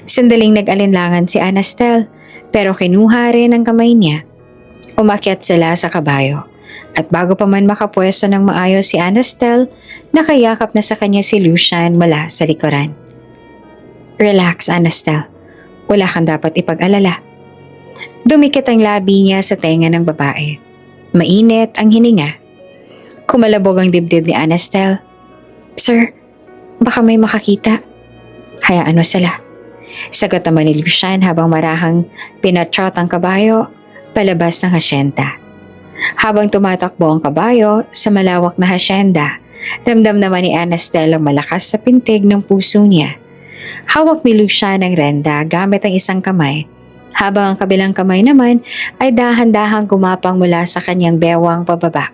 Sandaling nag-alinlangan si Anastel pero kinuha rin ang kamay niya. Umakyat sila sa kabayo. At bago pa man makapwesto ng maayos si Anastel, nakayakap na sa kanya si Lucian mula sa likuran. Relax, Anastel. Wala kang dapat ipag-alala. Dumikit ang labi niya sa tenga ng babae. Mainit ang hininga. Kumalabog ang dibdib ni Anastel. Sir, baka may makakita. Hayaan mo sila. Sagot naman ni Lucian habang marahang pinatrot ang kabayo palabas ng hasyenda. Habang tumatakbo ang kabayo sa malawak na hasyenda, ramdam naman ni Anastel ang malakas sa pintig ng puso niya. Hawak ni Lucian ang renda gamit ang isang kamay, habang ang kabilang kamay naman ay dahan-dahang gumapang mula sa kanyang bewang pababa.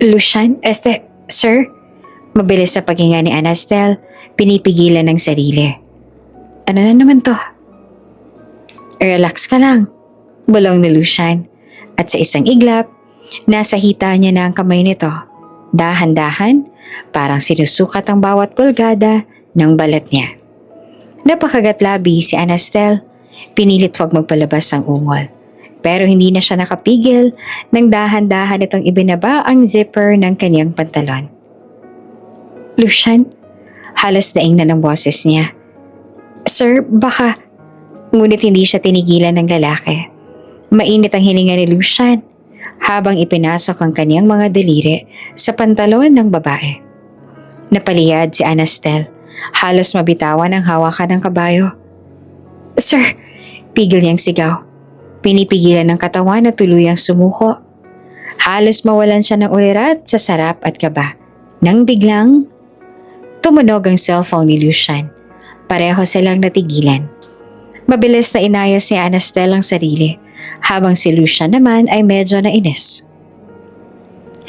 Lucian, sir? Mabilis sa paghinga ni Anastel, pinipigilan ng sarili. Ano na naman to? Relax ka lang, bulong ni Lucian. At sa isang iglap, nasa hita niya na ang kamay nito. Dahan-dahan, parang sinusukat ang bawat pulgada ng balat niya. Napakagat-labi si Anastel. Pinilit wag magpalabas ang ungol. Pero hindi na siya nakapigil nang dahan-dahan itong ibinaba ang zipper ng kanyang pantalon. Lucian, halos daing na ng boses niya. Sir, baka... Ngunit hindi siya tinigilan ng lalaki. Mainit ang hininga ni Lucian habang ipinasok ang kanyang mga daliri sa pantalon ng babae. Napaliyad si Anastel. Halos mabitawan ang hawakan ng kabayo. Sir, pigil niyang sigaw. Pinipigilan ng katawan na tuluyang sumuko. Halos mawalan siya ng ulirat sa sarap at kaba. Nang biglang, tumunog ang cellphone ni Lucian. Pareho silang natigilan. Mabilis na inayos ni Anastel ang sarili, habang si Lucian naman ay medyo nainis.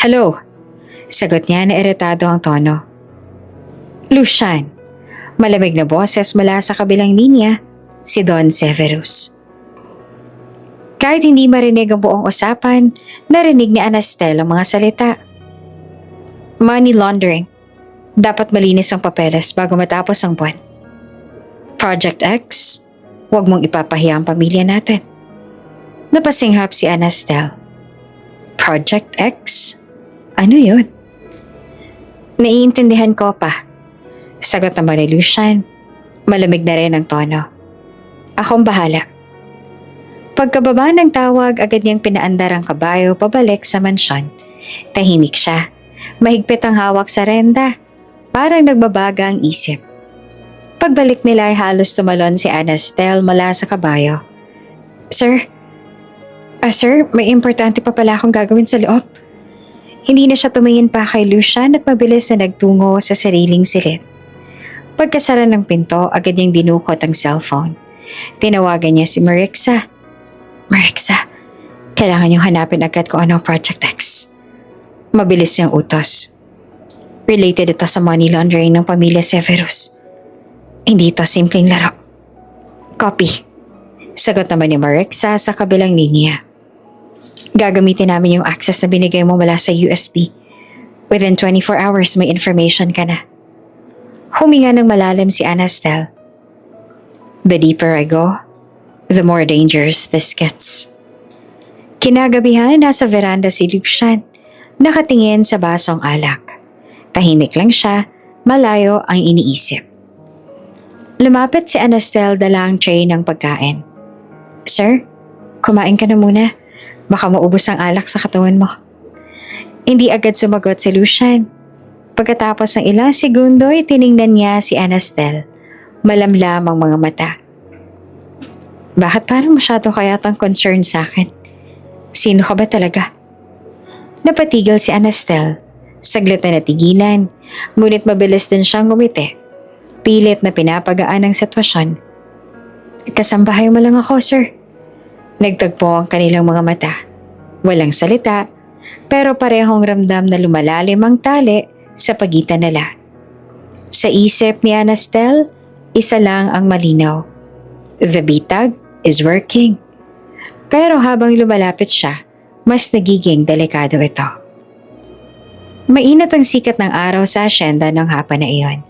Hello, sagot niya na iritado ang tono. Lucian, malamig na boses mula sa kabilang linya, si Don Severus. Kahit hindi marinig ang buong usapan, narinig ni Anastel ang mga salita. Money laundering. Dapat malinis ang papeles bago matapos ang buwan. Project X, huwag mong ipapahiya ang pamilya natin. Napasinghap si Anastel. Project X? Ano yun? Naiintindihan ko pa. Sagot naman ni Lucian. Malamig na rin ang tono. Akong bahala. Pagkababa ng tawag, agad niyang pinaandar ang kabayo pabalik sa mansyon. Tahimik siya. Mahigpit ang hawak sa renda. Parang nagbabaga ang isip. Pagbalik nila ay halos tumalon si Anastel mula sa kabayo. Sir? Sir, may importante pa pala akong gagawin sa loob. Hindi na siya tumingin pa kay Lucian at mabilis na nagtungo sa sariling silid. Pagkasara ng pinto, agad niyang dinukot ang cellphone. Tinawagan niya si Marixa. Marixa, kailangan niyong hanapin agad kung ano ang Project X. Mabilis niyang utos. Related ito sa money laundering ng pamilya Severus. Hindi ito simpleng laro. Copy. Sagot naman ni Marixa sa kabilang linya. Gagamitin namin yung access na binigay mo mula sa USB. Within 24 hours may information ka na. Huminga ng malalim si Anastel. The deeper I go, the more dangerous this gets. Kinagabihan, nasa veranda si Lucian, nakatingin sa basong alak. Tahimik lang siya, malayo ang iniisip. Lumapit si Anastel dala ang tray ng pagkain. Sir, kumain ka na muna. Baka maubos ang alak sa katawan mo. Hindi agad sumagot si Lucian. Pagkatapos ng ilang segundo ay tiningnan niya si Anastel. Malamlam ang mga mata. Bakit parang masyado kayatang concern sa akin? Sino ka ba talaga? Napatigil si Anastel. Saglit na natigilan, ngunit mabilis din siyang ngumiti. Pilit na pinapagaan ang sitwasyon. Kasambahay mo lang ako, sir. Nagtagpo ang kanilang mga mata. Walang salita, pero parehong ramdam na lumalalim ang tali sa pagitan nila. Sa isip ni Anastel, isa lang ang malinaw. The bitag is working. Pero habang lumalapit siya, mas nagiging delikado ito. Mainat ang sikat ng araw sa asyenda ng hapon na iyon.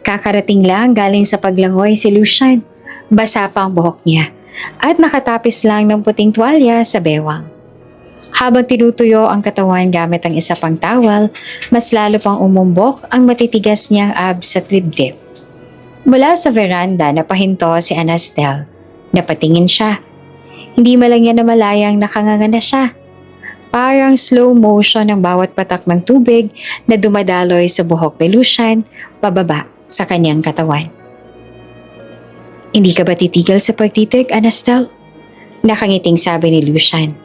Kakarating lang galing sa paglangoy si Lucian. Basa pa ang buhok niya at nakatapis lang ng puting tuwalya sa bewang. Habang tinutuyo ang katawan gamit ang isa pang towel, mas lalo pang umumbok ang matitigas niyang abs sa dibdib. Mula sa veranda napahinto si Anastel. Napatingin siya. Hindi man lang niya namalayang nakanganga na siya. Parang slow motion ang bawat patak ng tubig na dumadaloy sa buhok ni Lucian pababa sa kanyang katawan. Hindi ka ba titigil sa pagtitig, Anastel? Nakangiting sabi ni Lucian.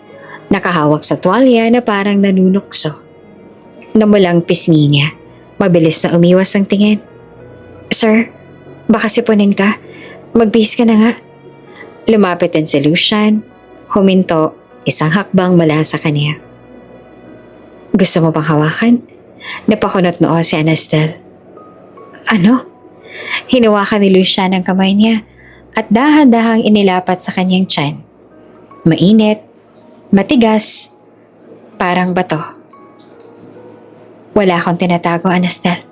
Nakahawak sa tuwalya na parang nanunukso. Namulang pisngi niya. Mabilis na umiwas ang tingin. Sir, baka sipunin ka? Magbihis ka na nga. Lumapit din si Lucian. Huminto, isang hakbang mula sa kanya. Gusto mo bang hawakan? Napakunot noo si Anastel. Ano? Hinawakan ni Lucian ang kamay niya at dahan-dahang inilapat sa kanyang tiyan. Mainit, matigas, parang bato. Wala akong tinatago, Anastel.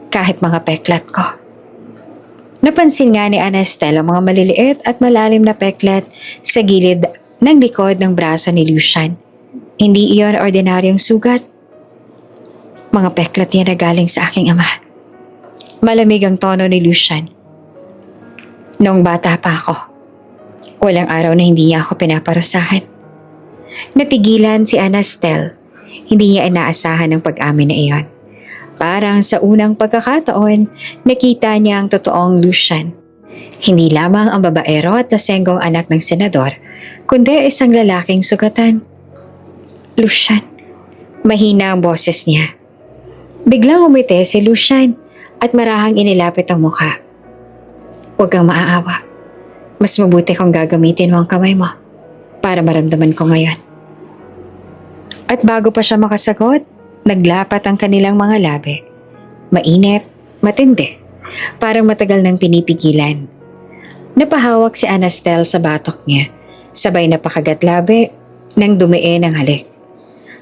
Kahit mga peklat ko. Napansin nga ni Anastel ang mga maliliit at malalim na peklat sa gilid ng likod ng braso ni Lucian. Hindi iyon ordinaryong sugat. Mga peklat yan na galing sa aking ama. Malamig ang tono ni Lucian. Noong bata pa ako, walang araw na hindi niya ako pinaparusahan. Natigilan si Anastel. Hindi niya inaasahan ang pag-amin na iyon. Parang sa unang pagkakataon, nakita niya ang totoong Lucian. Hindi lamang ang babaero at lasenggong anak ng senador, kundi isang lalaking sugatan. Lucian. Mahina ang boses niya. Biglang umiti si Lucian at marahang inilapit ang mukha. Huwag kang maaawa. Mas mabuti kung gagamitin mo ang kamay mo para maramdaman ko ngayon. At bago pa siya makasagot, naglapat ang kanilang mga labi. Mainit, matindi, parang matagal nang pinipigilan. Napahawak si Anastel sa batok niya, sabay na pakagat labi nang dumiin ang halik.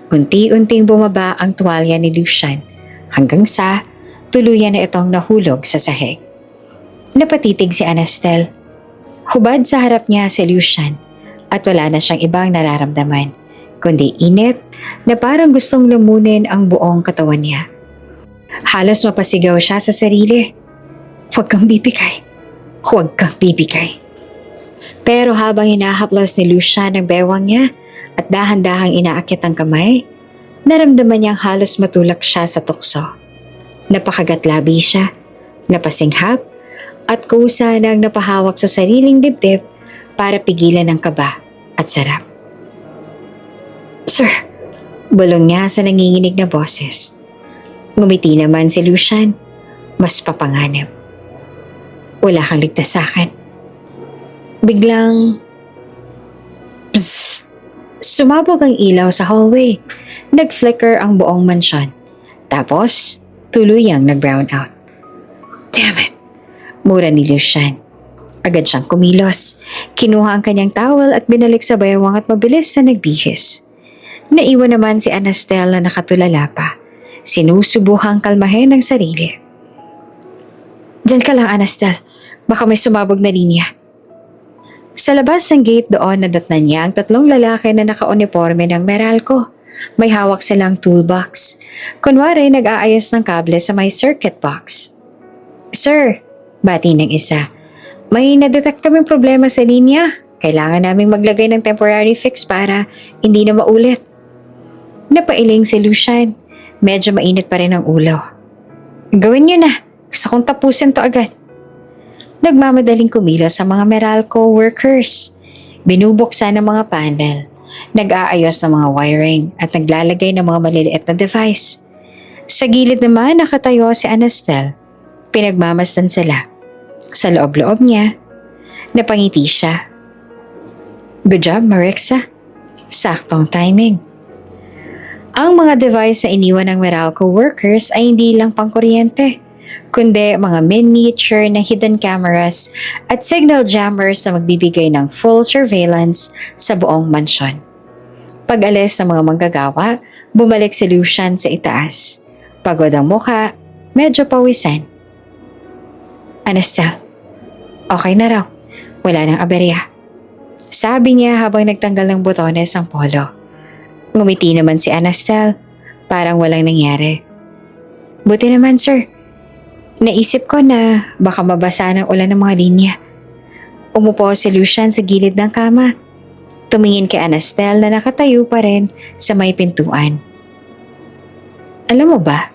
Unti-unting bumaba ang tuwalya ni Lucian hanggang sa tuluyan na itong nahulog sa sahig. Napatitig si Anastel. Hubad sa harap niya si Lucian at wala na siyang ibang nararamdaman kundi init na parang gustong lumunin ang buong katawan niya. Halos mapasigaw siya sa sarili. Huwag kang bibigay. Huwag kang bibigay. Pero habang hinahaplos ni Lucian ang bewang niya at dahan-dahang inaakit ang kamay, naramdaman niyang halos matulak siya sa tukso. Napakagatlabi siya, napasinghap, at kusa nang napahawak sa sariling dibdib para pigilan ang kaba at sarap. Sir, bulong niya sa nanginginig na boses. Ngumiti naman si Lucian, mas papanganib. Wala kang ligtas sa akin. Biglang, psst! Sumabog ang ilaw sa hallway. Nag-flicker ang buong mansyon. Tapos, tuluyang nag-brown out. Damn it! Mura ni Lucian. Agad siyang kumilos. Kinuha ang kanyang towel at binalik sa baywang at mabilis na nagbihis. Naiwan naman si Anastel na nakatulala pa. Sinusubukang kalmahin ang sarili. Diyan ka lang, Anastel. Baka may sumabog na linya. Sa labas ng gate doon nadatnan niya ang tatlong lalaki na naka-uniforme ng Meralco. May hawak silang toolbox. Kunwari nag-aayos ng kable sa may circuit box. Sir, bati ng isa. May nadetect kaming problema sa linya. Kailangan naming maglagay ng temporary fix para hindi na maulit. Napailing si Lucian. Medyo mainit pa rin ang ulo. Gawin niyo na. Gusto kong tapusin to agad. Nagmamadaling kumilos sa mga Meralco workers. Binubuksan ang mga panel. Nag-aayos ng mga wiring at naglalagay ng mga maliliit na device. Sa gilid naman nakatayo si Anastel. Pinagmamasdan sila. Sa loob-loob niya, napangiti siya. Good job, Marixa. Saktong timing. Ang mga device na iniwan ng Meralco workers ay hindi lang pangkuryente, kundi mga miniature na hidden cameras at signal jammers na magbibigay ng full surveillance sa buong mansyon. Pag-alis ng mga manggagawa, bumalik si Lucian sa itaas. Pagod ang mukha, medyo pawisan. Anastel, okay na raw. Wala nang aberya. Sabi niya habang nagtanggal ng botones ang polo. Ngumiti naman si Anastel, parang walang nangyari. Buti naman, sir. Naisip ko na baka mabasa ng ulan ng mga linya. Umupo si Lucian sa gilid ng kama. Tumingin kay Anastel na nakatayo pa rin sa may pintuan. Alam mo ba,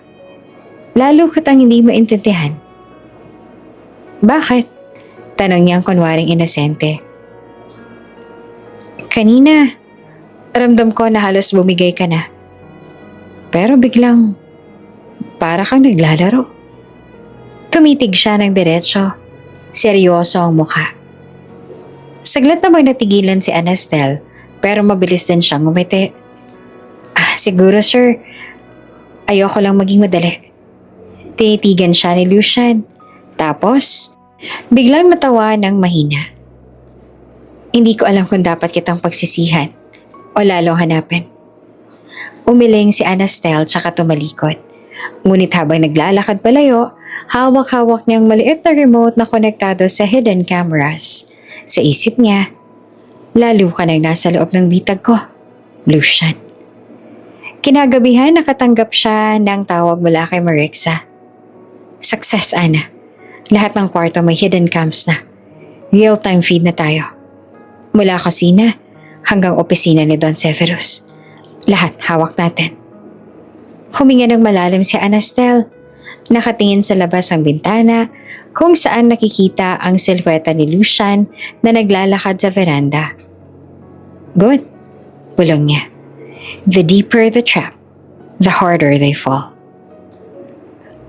lalo kitang hindi maintindihan. Bakit? Tanong niyang kunwaring inosente. Kanina, ramdam ko na halos bumigay ka na. Pero biglang, para kang naglalaro. Tumitig siya ng diretso. Seryoso ang mukha. Saglit namang natigilan si Anastel, pero mabilis din siyang ngumiti. Siguro sir, ayoko lang maging madali. Tinitigan siya ni Lucian. Tapos, biglang natawa ng mahina. Hindi ko alam kung dapat kitang pagsisihan o lalong hanapin. Umiling si Anastel tsaka tumalikod. Ngunit habang naglalakad palayo, hawak-hawak niyang maliit na remote na konektado sa hidden cameras. Sa isip niya, lalo ka nang nasa loob ng bitag ko, Lucian. Kinagabihan nakatanggap siya ng tawag mula kay Marixa. Success, Ana. Lahat ng kwarto may hidden cams na. Real-time feed na tayo. Mula kusina hanggang opisina ni Don Severus. Lahat hawak natin. Huminga ng malalim si Anastel. Nakatingin sa labas ng bintana kung saan nakikita ang silhweta ni Lucian na naglalakad sa veranda. Good, bulong niya. The deeper the trap, the harder they fall.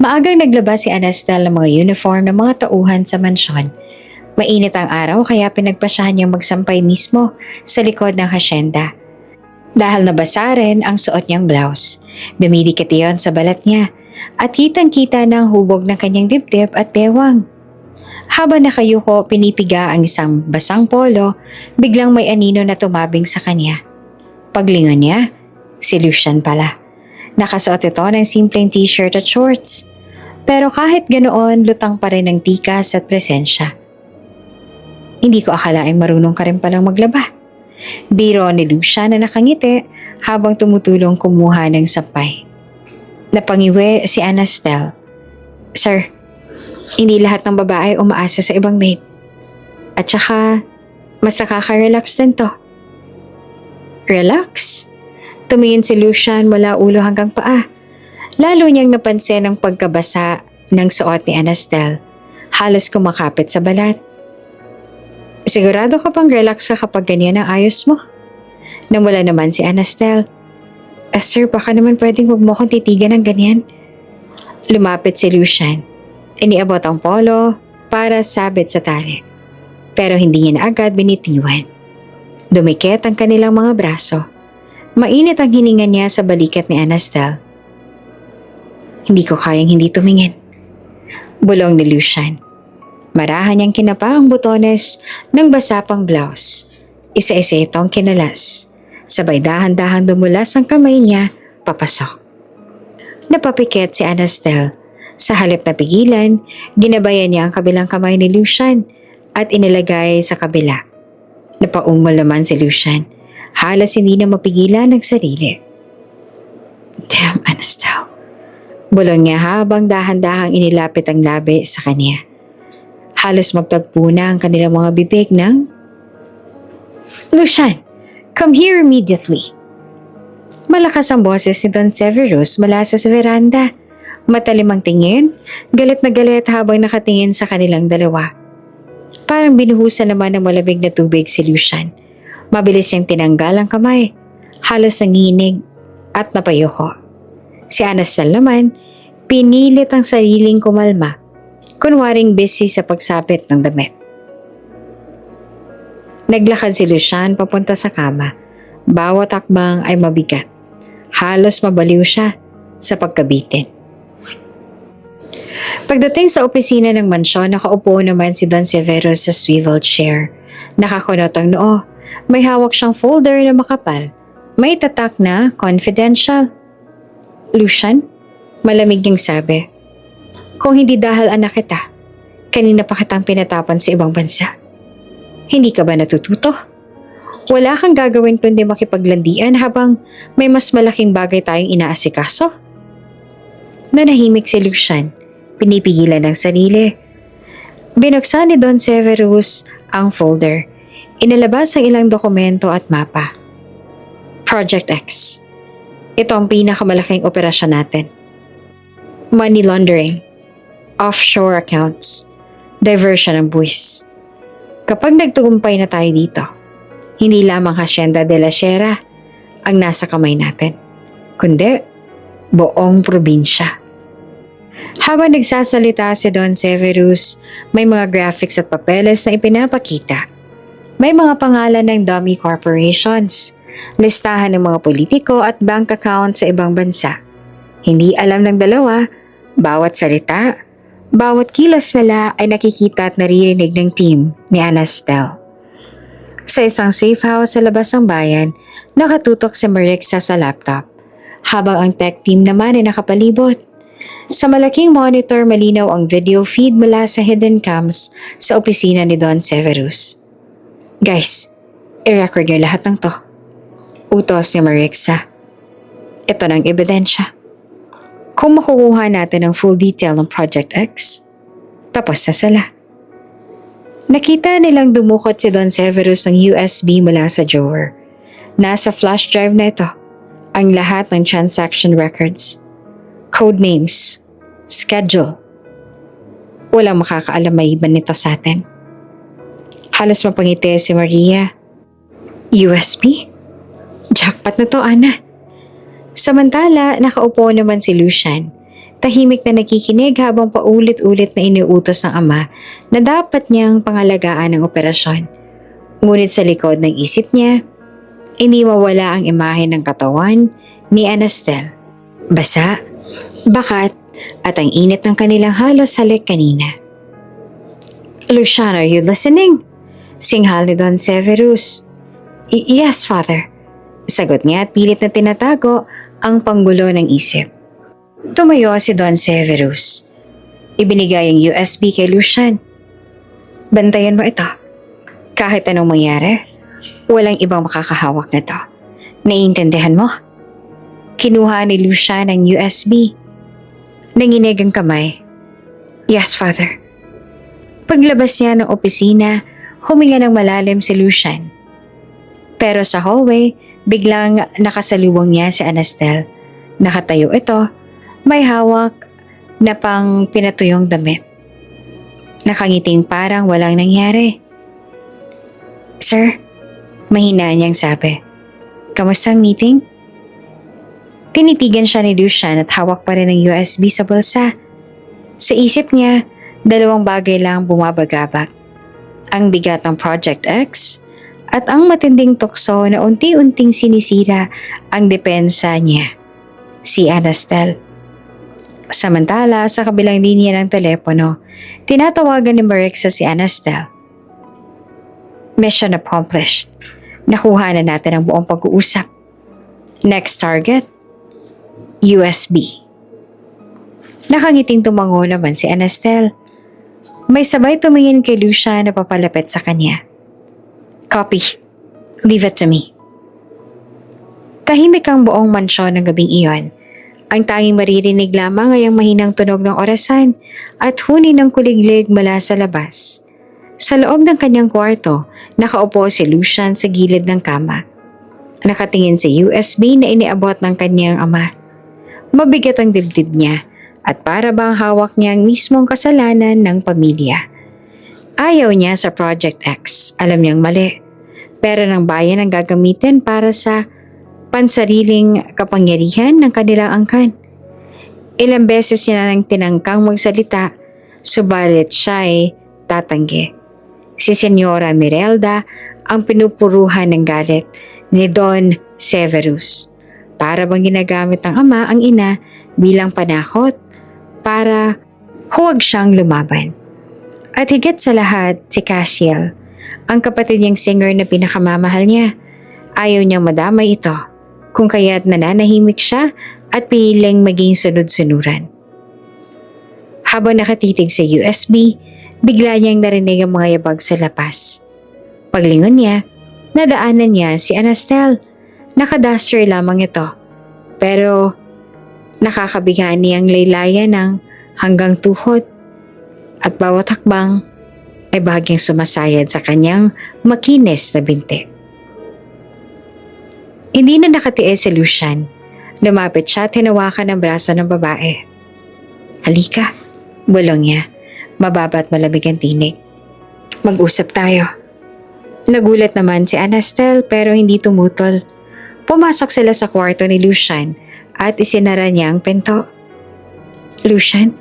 Maagang naglabas si Anastel ng mga uniform ng mga tauhan sa mansyon. Mainit ang araw kaya pinagpasyahan niyang magsampay mismo sa likod ng hasyenda. Dahil nabasa rin ang suot niyang blouse, dumidikit iyon sa balat niya at kitang-kita ng hubog ng kanyang dibdib at bewang. Habang nakayuko pinipiga ang isang basang polo, biglang may anino na tumabing sa kanya. Paglingon niya, si Lucian pala. Nakasuot ito ng simpleng t-shirt at shorts. Pero kahit ganoon, lutang pa rin ang tikas at presensya. Hindi ko akalaing marunong ka rin palang maglaba. Biro ni Lucian na nakangiti habang tumutulong kumuha ng sampay. Napangiwi si Anastel. Sir, hindi lahat ng babae umaasa sa ibang maid. At saka, mas nakaka-relax din to. Relax? Tumingin si Lucian mula ulo hanggang paa. Lalo niyang napansin ang pagkabasa ng suot ni Anastel. Halos kumakapit sa balat. Sigurado ka bang relax ka kapag ganyan ang ayos mo? Namula naman si Anastel. Sir, baka naman pwedeng huwag mo akong titigan ng ganyan. Lumapit si Lucian. Iniabot ang polo para sabit sa tali. Pero hindi niya na agad binitiwan. Dumikit ang kanilang mga braso. Mainit ang hininga niya sa balikat ni Anastel. Hindi ko kayang hindi tumingin. Bulong ni Lucian. Marahan niyang kinapa ang butones ng basa pang blouse. Isa-isa itong kinalas. Sabay dahan-dahan dumulas ang kamay niya papasok. Napapikit si Anastel. Sa halip na pigilan, ginabayan niya ang kabilang kamay ni Lucian at inilagay sa kabila. Napaungol naman si Lucian. Halos hindi na mapigilan ang sarili. Damn, Anastel. Bulong niya habang dahan-dahang inilapit ang labi sa kanya. Halos magtagpo na ang kanilang mga bibig ng Lucian, come here immediately. Malakas ang boses ni Don Severus mula sa veranda. Matalim ang tingin, galit na galit habang nakatingin sa kanilang dalawa. Parang binuhusan naman ng malamig na tubig si Lucian. Mabilis niyang tinanggal ang kamay. Halos nanginig at napayoko. Si Anastel naman, pinilit ang sariling kumalma. Kunwaring busy sa pagsapit ng damit. Naglakad si Lucian papunta sa kama. Bawat akbang ay mabigat. Halos mabaliw siya sa pagkabitin. Pagdating sa opisina ng mansyon, nakaupo naman si Don Severus sa swivel chair. Nakakunot ang noo. May hawak siyang folder na makapal. May tatak na confidential. Lucian, malamig niyang sabi. Kung hindi dahil anak kita, kanina pa kitang pinatapan sa ibang bansa. Hindi ka ba natututo? Wala kang gagawin kundi makipaglandian habang may mas malaking bagay tayong inaasikaso? Nanahimik si Lucian, pinipigilan ng sarili. Binuksan ni Don Severus ang folder. Inalabas ang ilang dokumento at mapa. Project X. Ito ang pinakamalaking operasyon natin. Money laundering. Offshore accounts, diversion ng buwis. Kapag nagtugumpay na tayo dito, hindi lamang Hacienda de la Sierra ang nasa kamay natin, kundi buong probinsya. Habang nagsasalita si Don Severus, may mga graphics at papeles na ipinapakita. May mga pangalan ng dummy corporations, listahan ng mga politiko at bank account sa ibang bansa. Hindi alam ng dalawa, bawat salita, bawat kilos nila ay nakikita at naririnig ng team ni Anastel. Sa isang safe house sa labas ng bayan, nakatutok si Marixa sa laptop, habang ang tech team naman ay nakapalibot. Sa malaking monitor, malinaw ang video feed mula sa hidden cams sa opisina ni Don Severus. Guys, i-record niyo lahat ng to. Utos ni Marixa. Ito ng ebidensya. Kung makukuha natin ang full detail ng Project X, tapos na sila. Nakita nilang dumukot si Don Severus ng USB mula sa drawer. Nasa flash drive na ito ang lahat ng transaction records, code names, schedule. Walang makakaalam maiban nito sa atin. Halos mapangiti si Maria. USB? Jackpot na to, Ana. Samantala, nakaupo naman si Lucian. Tahimik na nakikinig habang paulit-ulit na iniutos ng ama na dapat niyang pangalagaan ang operasyon. Ngunit sa likod ng isip niya, hindi mawala ang imahe ng katawan ni Anastel. Basa, bakat, at ang init ng kanilang halos halik kanina. Lucian, are you listening? Singhal ni Don Severus. Yes, Father. Sagot niya at pilit na tinatago ang panggulo ng isip. Tumayo si Don Severus. Ibinigay ang USB kay Lucian. Bantayan mo ito. Kahit anong mangyari, walang ibang makakahawak na to. Naiintindihan mo? Kinuha ni Lucian ang USB. Nanginig ang kamay. Yes, Father. Paglabas niya ng opisina, huminga ng malalim si Lucian. Pero sa hallway, biglang nakasalubong niya si Anastel. Nakatayo ito, may hawak na pang pinatuyong damit. Nakangiting parang walang nangyari. Sir, mahina niyang sabi. Kamusta ang meeting? Tinitigan siya ni Lucian at hawak pa rin ang USB sa bulsa. Sa isip niya, dalawang bagay lang bumabagabag. Ang bigat ng Project X at ang matinding tukso na unti-unting sinisira ang depensa niya, si Anastel. Samantala, sa kabilang linya ng telepono, tinatawagan ni Marixa si Anastel. Mission accomplished. Nakuha na natin ang buong pag-uusap. Next target, USB. Nakangiting tumango naman si Anastel. May sabay tumingin kay Lucia na papalapit sa kanya. Copy. Leave it to me. Tahimik ang buong mansyon ng gabing iyon. Ang tanging maririnig lamang ay ang mahinang tunog ng orasan at huni ng kuliglig mula sa labas. Sa loob ng kanyang kwarto, nakaupo si Lucian sa gilid ng kama. Nakatingin sa USB na iniabot ng kanyang ama. Mabigat ang dibdib niya at para bang hawak niya ang mismong kasalanan ng pamilya. Ayaw niya sa Project X, alam niyang mali. Pero ng bayan ang gagamitin para sa pansariling kapangyarihan ng kanilang angkan. Ilang beses niya nang tinangkang magsalita, subalit siya ay tatanggi. Si Senyora Mirelda ang pinupuruhan ng galit ni Don Severus. Para bang ginagamit ng ama ang ina bilang panakot para huwag siyang lumaban. At higit sa lahat, si Castiel, ang kapatid niyang singer na pinakamamahal niya. Ayaw niyang madamay ito, kung kaya't nananahimik siya at piniling maging sunod-sunuran. Habang nakatitig sa USB, bigla niyang narinig ang mga yabag sa lapas. Paglingon niya, nadaanan niya si Anastel. Nakadaster lamang ito, pero nakakabigani ang laylayan ng hanggang tuhod at bawat hakbang ay bahagyang sumasayad sa kanyang makinis na binti. Hindi na nakatiis si Lucian. Lumapit siya at hinawakan ang braso ng babae. Halika, bulong niya. Mababa at malamig ang tinig. Mag-usap tayo. Nagulat naman si Anastel pero hindi tumutol. Pumasok sila sa kwarto ni Lucian at isinara niya ang pinto. Lucian?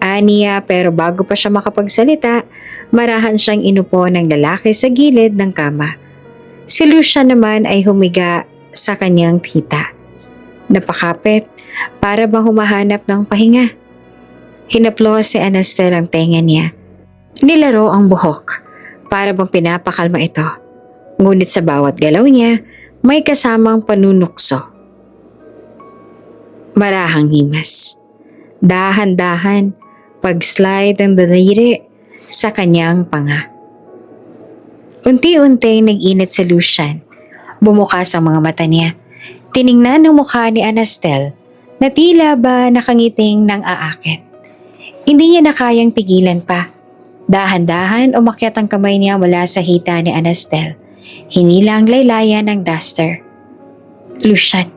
Aniya pero bago pa siya makapagsalita, marahan siyang inupo ng lalaki sa gilid ng kama. Si Lucian naman ay humiga sa kanyang tita. Napakapit para bang humahanap ng pahinga. Hinaplos si Anastel ang tenga niya. Nilaro ang buhok para bang pinapakalma ito. Ngunit sa bawat galaw niya, may kasamang panunukso. Marahang himas. Dahan-dahan, pag-slide ang daliri sa kanyang panga. Unti-unti nag-init si Lucian. Bumukas ang mga mata niya. Tiningnan ang mukha ni Anastel na tila ba nakangiting ng aakit. Hindi niya na kayang pigilan pa. Dahan-dahan umakyat ang kamay niya mula sa hita ni Anastel. Hinila ang laylayan ng duster. Lucian.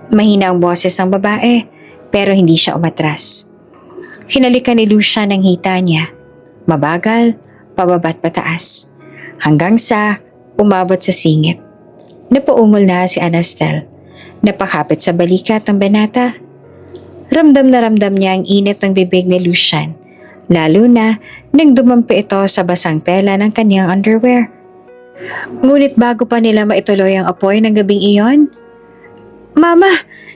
Mahina ang boses ng babae pero hindi siya umatras. Hinalikan ni Lucian ang hita niya. Mabagal, pababa't pataas. Hanggang sa umabot sa singit. Napaumol na si Anastel. Napakapit sa balikat ng banata. Ramdam na ramdam niya ang init ng bibig ni Lucian. Lalo na nang dumampi ito sa basang tela ng kanyang underwear. Ngunit bago pa nila maituloy ang apoy ng gabing iyon, Mama!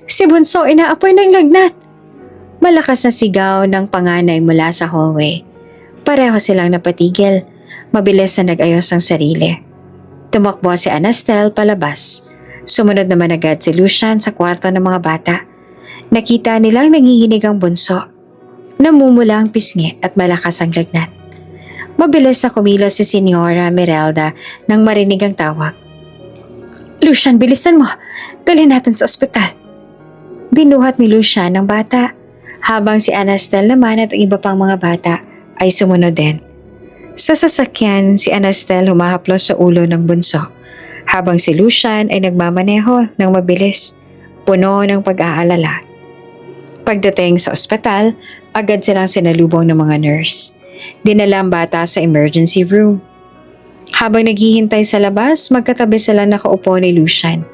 Si Bunso inaapoy ng lagnat! Malakas na sigaw ng panganay mula sa hallway. Pareho silang napatigil. Mabilis na nag-ayos ang sarili. Tumakbo si Anastel palabas. Sumunod naman agad si Lucian sa kwarto ng mga bata. Nakita nilang nanginginig ang Bunso. Namumula ang pisngi at malakas ang lagnat. Mabilis na kumilos si Senyora Mirelda nang marinig ang tawag. Lucian, bilisan mo. Dalhin natin sa ospital. Binuhat ni Lucian ang bata, habang si Anastel naman at ang iba pang mga bata ay sumunod din. Sa sasakyan, si Anastel humahaplos sa ulo ng bunso, habang si Lucian ay nagmamaneho ng mabilis, puno ng pag-aalala. Pagdating sa ospital, agad silang sinalubong ng mga nurse. Dinala ang bata sa emergency room. Habang naghihintay sa labas, magkatabi sila nakaupo ni Lucian.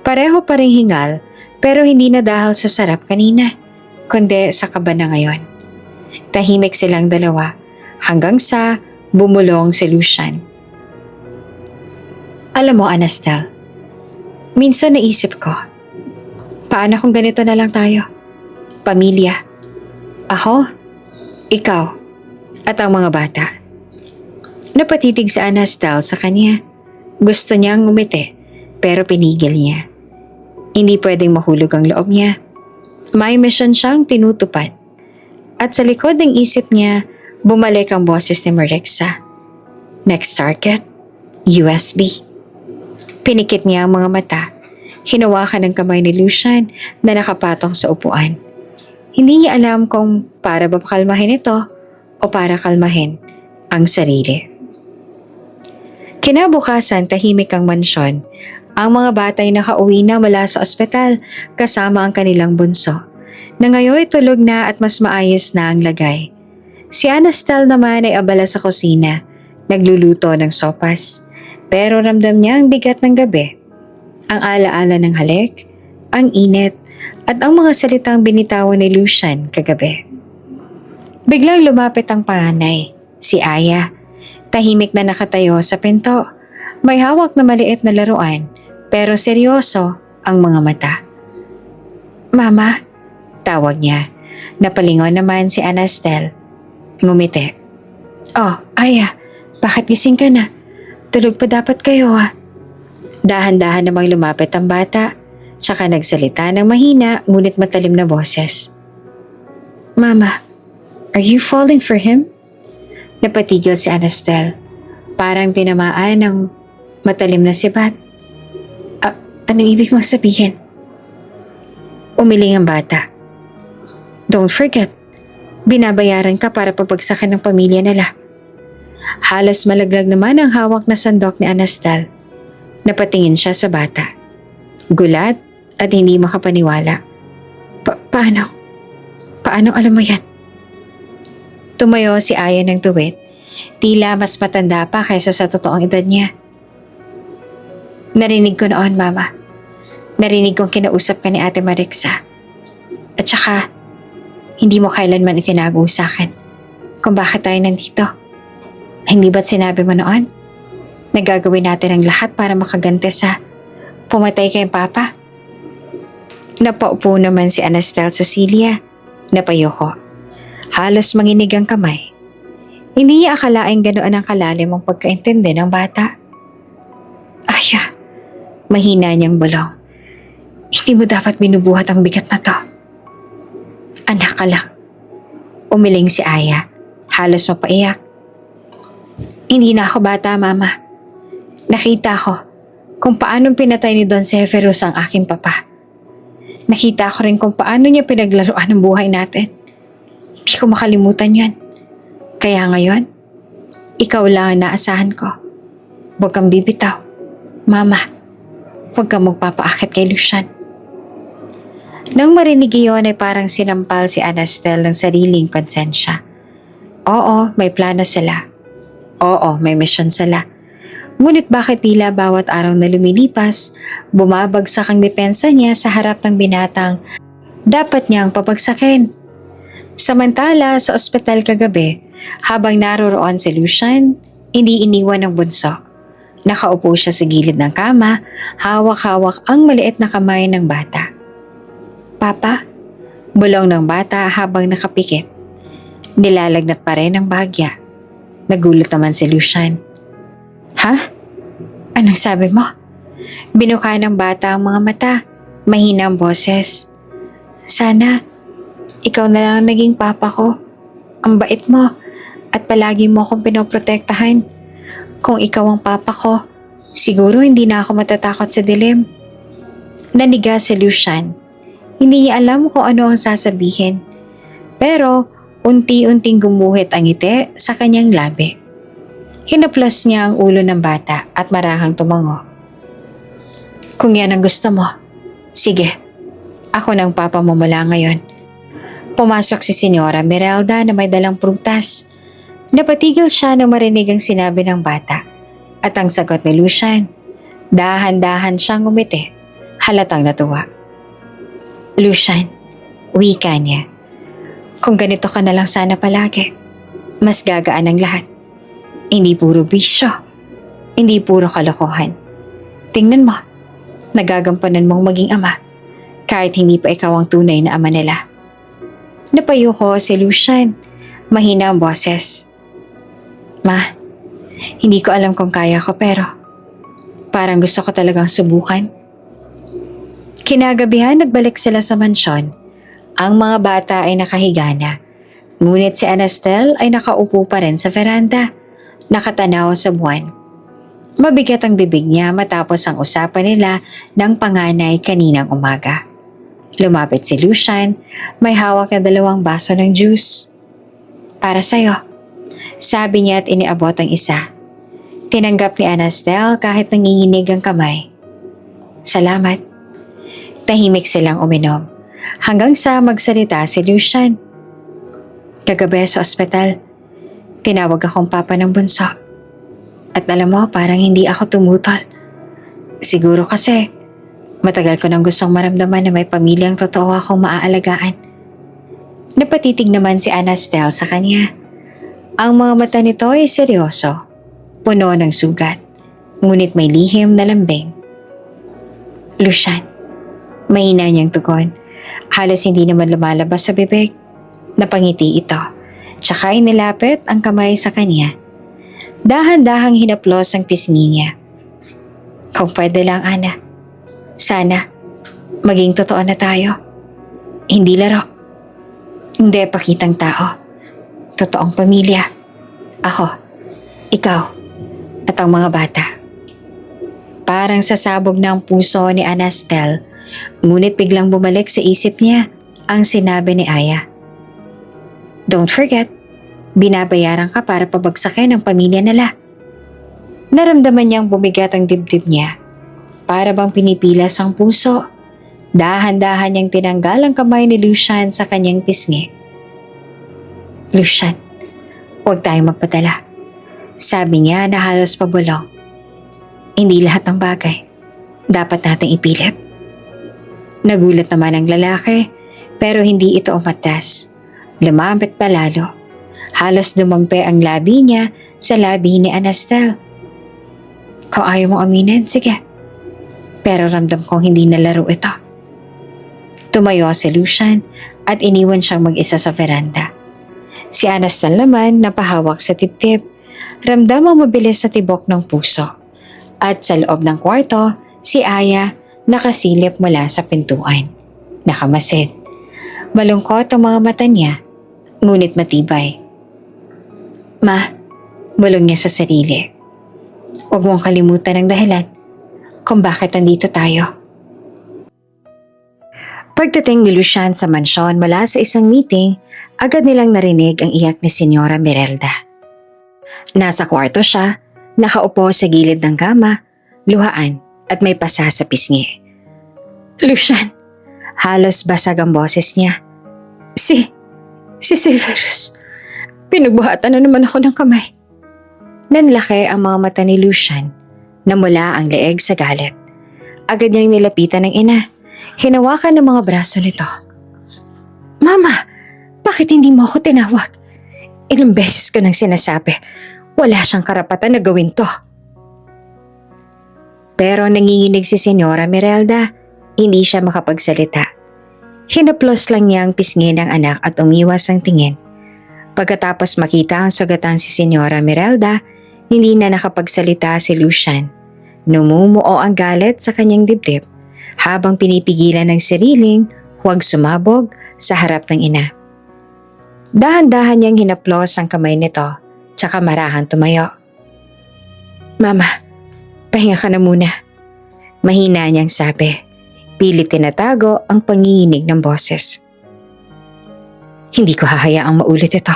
Pareho pa ring hingal, pero hindi na dahil sa sarap kanina, kundi sa kaba na ngayon. Tahimik silang dalawa, hanggang sa bumulong si Lucian. Alam mo, Anastel, minsan naisip ko, paano kung ganito na lang tayo? Pamilya. Ako, ikaw, at ang mga bata. Napatitig si Anastel sa kanya. Gusto niyang ngumiti, pero pinigil niya. Hindi pwedeng mahulog ang loob niya. May mission siyang tinutupad. At sa likod ng isip niya, bumalik ang boses ni Marixa. Next target, USB. Pinikit niya ang mga mata. Hinawakan ng kamay ni Lucian na nakapatong sa upuan. Hindi niya alam kung para ba kalmahin ito o para kalmahin ang sarili. Kinabukasan, tahimik ang mansyon. Ang mga bata ay nakauwi na mula sa ospital kasama ang kanilang bunso, na ngayon tulog na at mas maayos na ang lagay. Si Anastel naman ay abala sa kusina, nagluluto ng sopas, pero ramdam niya ang bigat ng gabi. Ang alaala ng halik, ang init, at ang mga salitang binitawan ni Lucian kagabi. Biglang lumapit ang panganay, si Aya. Tahimik na nakatayo sa pinto. May hawak na maliit na laruan, pero seryoso ang mga mata. Mama, tawag niya. Napalingon naman si Anastel. Ngumiti. Oh, Aya, bakit gising ka na? Tulog pa dapat kayo ah. Dahan-dahan namang lumapit ang bata, tsaka nagsalita ng mahina ngunit matalim na boses. Mama, are you falling for him? Napatigil si Anastel. Parang tinamaan ng matalim na sibat. Anong ibig mong sabihin? Umiling ang bata. Don't forget, binabayaran ka para pabagsakan ng pamilya nila. Halos malaglag naman ang hawak na sandok ni Anastel. Napatingin siya sa bata. Gulat at hindi makapaniwala. Paano? Paano alam mo yan? Tumayo si Aya ng tuwid. Tila mas matanda pa kaysa sa totoong edad niya. Narinig ko noon, Mama. Narinig kong kinausap ka ni Ate Marixa. At saka, hindi mo kailanman itinago sa akin kung bakit tayo nandito. Hindi ba't sinabi mo noon? Nagagawin natin ang lahat para makaganti sa pumatay kay Papa. Napaupo naman si Anastel Cecilia. Napayoko. Halos manginig ang kamay. Hindi niya akalaing ganoon ang kalalim ang pagkaintindi ng bata. Aya, mahina niyang bulong. Hindi mo dapat binubuhat ang bigat na to. Anak ka lang. Umiling si Aya, halos mapaiyak. Hindi na ako bata, Mama. Nakita ko kung paanong pinatay ni Don Severus ang aking papa. Nakita ko rin kung paano niya pinaglaruan ang buhay natin. Hindi ko makalimutan yan. Kaya ngayon, ikaw lang ang naasahan ko. Huwag kang bibitaw. Mama, huwag kang magpapaakit kay Lucian. Nang marinig iyon ay parang sinampal si Anastel ng sariling konsensya. Oo, may plano sila. Oo, may misyon sila. Ngunit bakit tila bawat araw na lumilipas, bumabagsak ang depensa niya sa harap ng binatang dapat niyang papagsakin. Samantala sa ospital kagabi, habang naroroon si Lucian, hindi iniwan ng bunso. Nakaupo siya sa gilid ng kama, hawak-hawak ang maliit na kamay ng bata. Papa, bulong ng bata habang nakapikit. Nilalagnat pa rin ang bagya. Nagulat naman si Lucian. Ha? Anong sabi mo? Binuka ng bata ang mga mata, mahina ang boses. Sana, ikaw na lang ang naging papa ko. Ang bait mo at palagi mo akong pinoprotektahan. Kung ikaw ang papa ko, Siguro hindi na ako matatakot sa dilim. Naniga si Lucian. Hindi niya alam kung ano ang sasabihin. Pero unti-unting gumuhit ang ngiti sa kanyang labi. Hinaplos niya ang ulo ng bata at marahang tumango. Kung yan ang gusto mo, sige, ako nang papamumula ngayon. Pumasok si Senyora Merelda na may dalang prutas. Napatigil siya nang marinig ang sinabi ng bata. At ang sagot ni Lucian, dahan-dahan siyang ngumiti, halatang natuwa. Lucian, wika niya. Kung ganito ka na lang sana palagi, mas gagaan ang lahat. Hindi puro bisyo, hindi puro kalokohan. Tingnan mo, nagagampanan mong maging ama, kahit hindi pa ikaw ang tunay na ama nila. Napayuko si Lucian, mahina ang boses. Ma, hindi ko alam kung kaya ko pero parang gusto ko talagang subukan. Kinagabihan nagbalik sila sa mansyon. Ang mga bata ay nakahiga na, ngunit si Anastel ay nakaupo pa rin sa veranda, nakatanaw sa buwan. Mabigat ang bibig niya matapos ang usapan nila ng panganay kaninang umaga. Lumapit si Lucian, may hawak na 2 baso ng juice. Para sa'yo, sabi niya at iniabot ang isa. Tinanggap ni Anastel kahit nanginginig ang kamay. Salamat. Tahimik silang uminom, hanggang sa magsalita si Lucian. Kagabi sa ospital, tinawag akong papa ng bunso. At alam mo, parang hindi ako tumutol. Siguro kasi, matagal ko nang gustong maramdaman na may pamilyang totoo akong maaalagaan. Napatitig naman si Anastel sa kanya. Ang mga mata nito ay seryoso, puno ng sugat, ngunit may lihim na lambing. Lucian, mahina niyang tugon. Halos hindi naman lumalabas sa bibig. Napangiti ito, tsaka inilapit ang kamay sa kanya. Dahan-dahang hinaplos ang pisngi niya. Kung pwede lang, Ana. Sana, maging totoo na tayo. Hindi laro. Hindi pakitang tao. Totoong pamilya. Ako, ikaw, at ang mga bata. Parang sasabog na ang puso ni Anastel, ngunit biglang bumalik sa isip niya ang sinabi ni Aya. Don't forget, binabayaran ka para pabagsakin ang pamilya nila. Naramdaman niyang bumigat ang dibdib niya. Para bang pinipilas ang puso. Dahan-dahan niyang tinanggal ang kamay ni Lucian sa kanyang pisngi. Lucian, huwag tayong magpadala. Sabi niya na halos pabulong. Hindi lahat ng bagay dapat nating ipilit. Nagulat naman ang lalaki, pero hindi ito umatras. Lumapit pa lalo. Halos dumampi ang labi niya sa labi ni Anastel. Kung ayaw mong aminin, sige. Pero ramdam kong hindi nalaro ito. Tumayo si Lucian at iniwan siyang mag-isa sa veranda. Si Anastel naman napahawak sa tip-tip. Ramdam ang mabilis sa tibok ng puso. At sa loob ng kwarto, si Aya nakasilip mula sa pintuan. Nakamasid. Malungkot ang mga mata niya, ngunit matibay. Ma, bulong niya sa sarili. Huwag mong kalimutan ang dahilan kung bakit nandito tayo. Pagdating ni Lucian sa mansyon mula sa isang meeting, agad nilang narinig ang iyak ni Senyora Merelda. Nasa kwarto siya, nakaupo sa gilid ng kama, luhaan at may pasa sa pisngi. Lucian, halos basag ang boses niya. Si Severus, pinagbuhatan na naman ako ng kamay. Nanlaki ang mga mata ni Lucian, namula ang leeg sa galit. Agad niyang nilapitan ng ina, hinawakan ng mga braso nito. Mama, bakit hindi mo ako tinawag? Ilang beses ko nang sinasabi, wala siyang karapatan na gawin to. Pero nanginginig si Senyora Merelda, hindi siya makapagsalita. Hinaplos lang niya ang pisngi ng anak at umiwas ang tingin. Pagkatapos makita ang sugatan si Senyora Merelda, hindi na nakapagsalita si Lucian. Numumuo ang galit sa kanyang dibdib habang pinipigilan ng sariling huwag sumabog sa harap ng ina. Dahan-dahan niyang hinaplos ang kamay nito, tsaka marahan tumayo. Mama, Pahinga ka na muna. Mahina niyang sabi. Pilit tinatago ang panginginig ng boses. Hindi ko hahayaang maulit ito.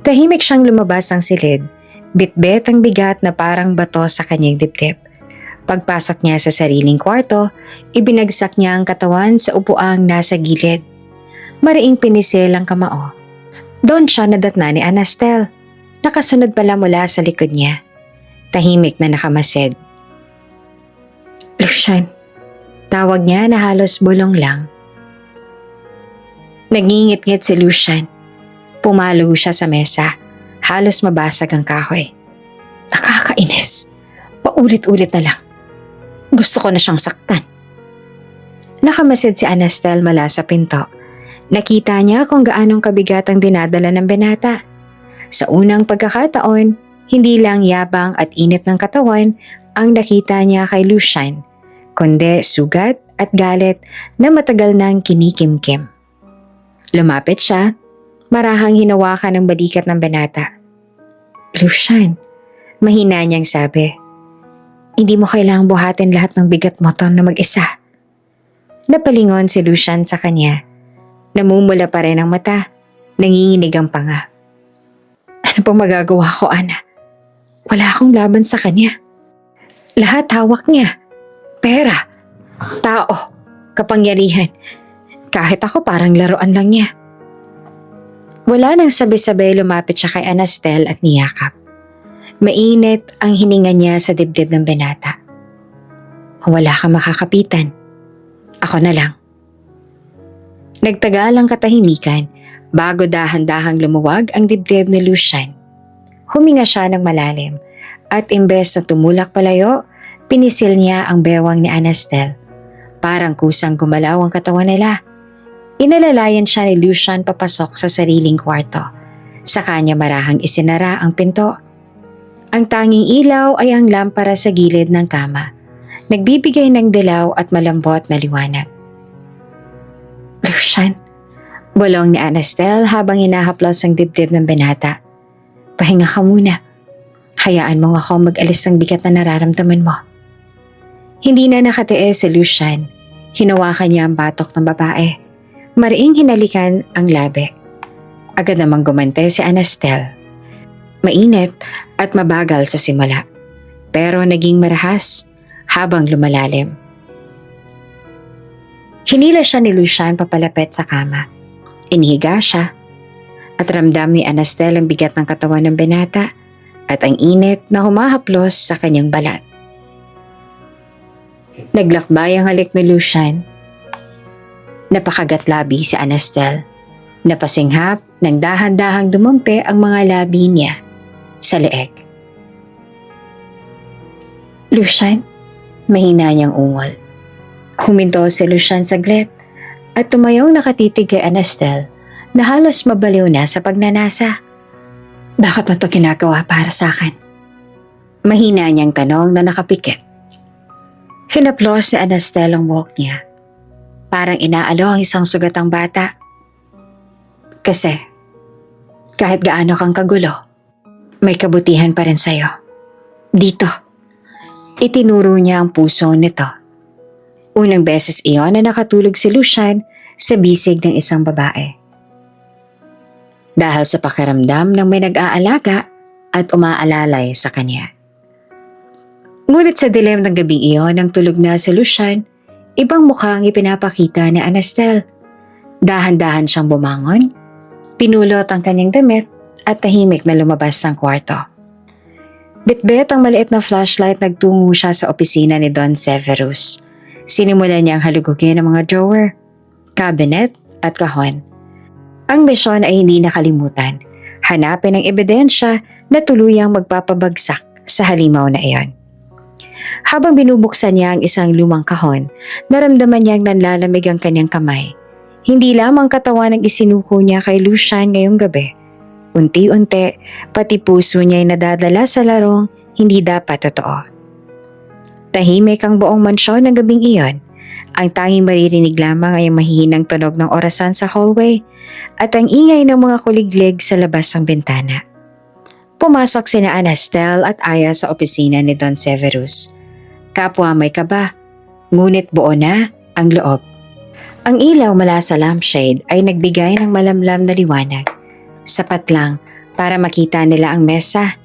Tahimik siyang lumabas ang silid. Bitbit ang bigat na parang bato sa kanyang dibdib. Pagpasok niya sa sariling kwarto, ibinagsak niya ang katawan sa upuang nasa gilid. Mariing pinisil ang kamao. Doon siya nadatna ni Anastel. Nakasunod pala mula sa likod niya. Tahimik na nakamasid. Lucian, tawag niya na halos bulong lang. Nagingit-ngit si Lucian. Pumalo siya sa mesa. Halos mabasag ang kahoy. Nakakainis. Paulit-ulit na lang. Gusto ko na siyang saktan. Nakamasid si Anastel mula sa pinto. Nakita niya kung gaanong kabigat ang dinadala ng binata. Sa unang pagkakataon, hindi lang yabang at init ng katawan ang nakita niya kay Lucian, kundi sugat at galit na matagal nang kinikimkim. Lumapit siya, marahang hinawakan ng balikat ng binata. Lucian, mahina niyang sabi, hindi mo kailangang buhatin lahat ng bigat mo to na mag-isa. Napalingon si Lucian sa kanya. Namumula pa rin ang mata, nanginginig ang panga. Ano pong magagawa ko, Ana? Wala akong laban sa kanya. Lahat hawak niya. Pera, tao, kapangyarihan. Kahit ako parang laruan lang niya. Wala nang sabay-sabay lumapit siya kay Anastel at niyakap. Mainit ang hininga niya sa dibdib ng binata. Kung wala kang makakapitan, ako na lang. Nagtagal ang katahimikan bago dahan-dahang lumuwag ang dibdib ni Lucian. Huminga siya ng malalim at imbes na tumulak palayo, pinisil niya ang bewang ni Anastel. Parang kusang gumalaw ang katawan nila. Inalalayan siya ni Lucian papasok sa sariling kwarto. Sa kanya marahang isinara ang pinto. Ang tanging ilaw ay ang lampara sa gilid ng kama. Nagbibigay ng dilaw at malambot na liwanag. Lucian, bulong ni Anastel habang hinahaplos ang dibdib ng binata. Pahinga ka muna. Hayaan mo ako mag-alis ng bigat na nararamdaman mo. Hindi na nakatiis si Lucian. Hinawakan niya ang batok ng babae. Mariing hinalikan ang labi. Agad namang gumante si Anastel. Mainit at mabagal sa simula, pero naging marahas habang lumalalim. Hinila siya ni Lucian papalapit sa kama. Inihiga siya at ramdam ni Anastel ang bigat ng katawan ng binata at ang init na humahaplos sa kanyang balat. Naglakbay ang halik ni Lucian. Napakagat-labi si Anastel. Napasinghap nang dahan-dahang dumampi ang mga labi niya sa leeg. Lucian, mahina niyang ungol. Huminto si Lucian saglit at tumayong nakatitig kay Anastel na halos mabaliw na sa pagnanasa. Bakit mo ito ginagawa para sa akin? Mahina niyang tanong na nakapikit. Hinaplos ni Anastel ang buhok niya. Parang inaalo ang isang sugatang bata. Kasi, kahit gaano kang kagulo, may kabutihan pa rin sa'yo. Dito. Itinuro niya ang puso nito. Unang beses iyon na nakatulog si Lucian sa bisig ng isang babae. Dahil sa pakiramdam ng may nag-aalaga at umaalalay sa kanya. Ngunit sa dilim ng gabing iyon nang tulog na si Lucian, ibang mukha ang ipinapakita ni Anastel. Dahan-dahan siyang bumangon, pinulot ang kanyang damit at tahimik na lumabas ng kwarto. Bitbit ang maliit na flashlight, nagtungo siya sa opisina ni Don Severus. Sinimulan niyang halugugin ang mga drawer, cabinet at kahon. Ang misyon ay hindi nakalimutan. Hanapin ang ebidensya na tuluyang magpapabagsak sa halimaw na iyon. Habang binubuksan niya ang isang lumang kahon, naramdaman niyang nanlalamig ang kanyang kamay. Hindi lamang katawan ang isinuko niya kay Lucian ngayong gabi. Unti-unti, pati puso niya ay nadadala sa larong hindi dapat totoo. Tahimik ang buong mansyon ng gabing iyon. Ang tanging maririnig lamang ay ang mahihinang tunog ng orasan sa hallway at ang ingay ng mga kuliglig sa labas ng bintana. Pumasok sina Anastel at Aya sa opisina ni Don Severus. Kapwa may kaba, ngunit buo na ang loob. Ang ilaw mula sa lampshade ay nagbigay ng malamlam na liwanag. Sapat lang para makita nila ang mesa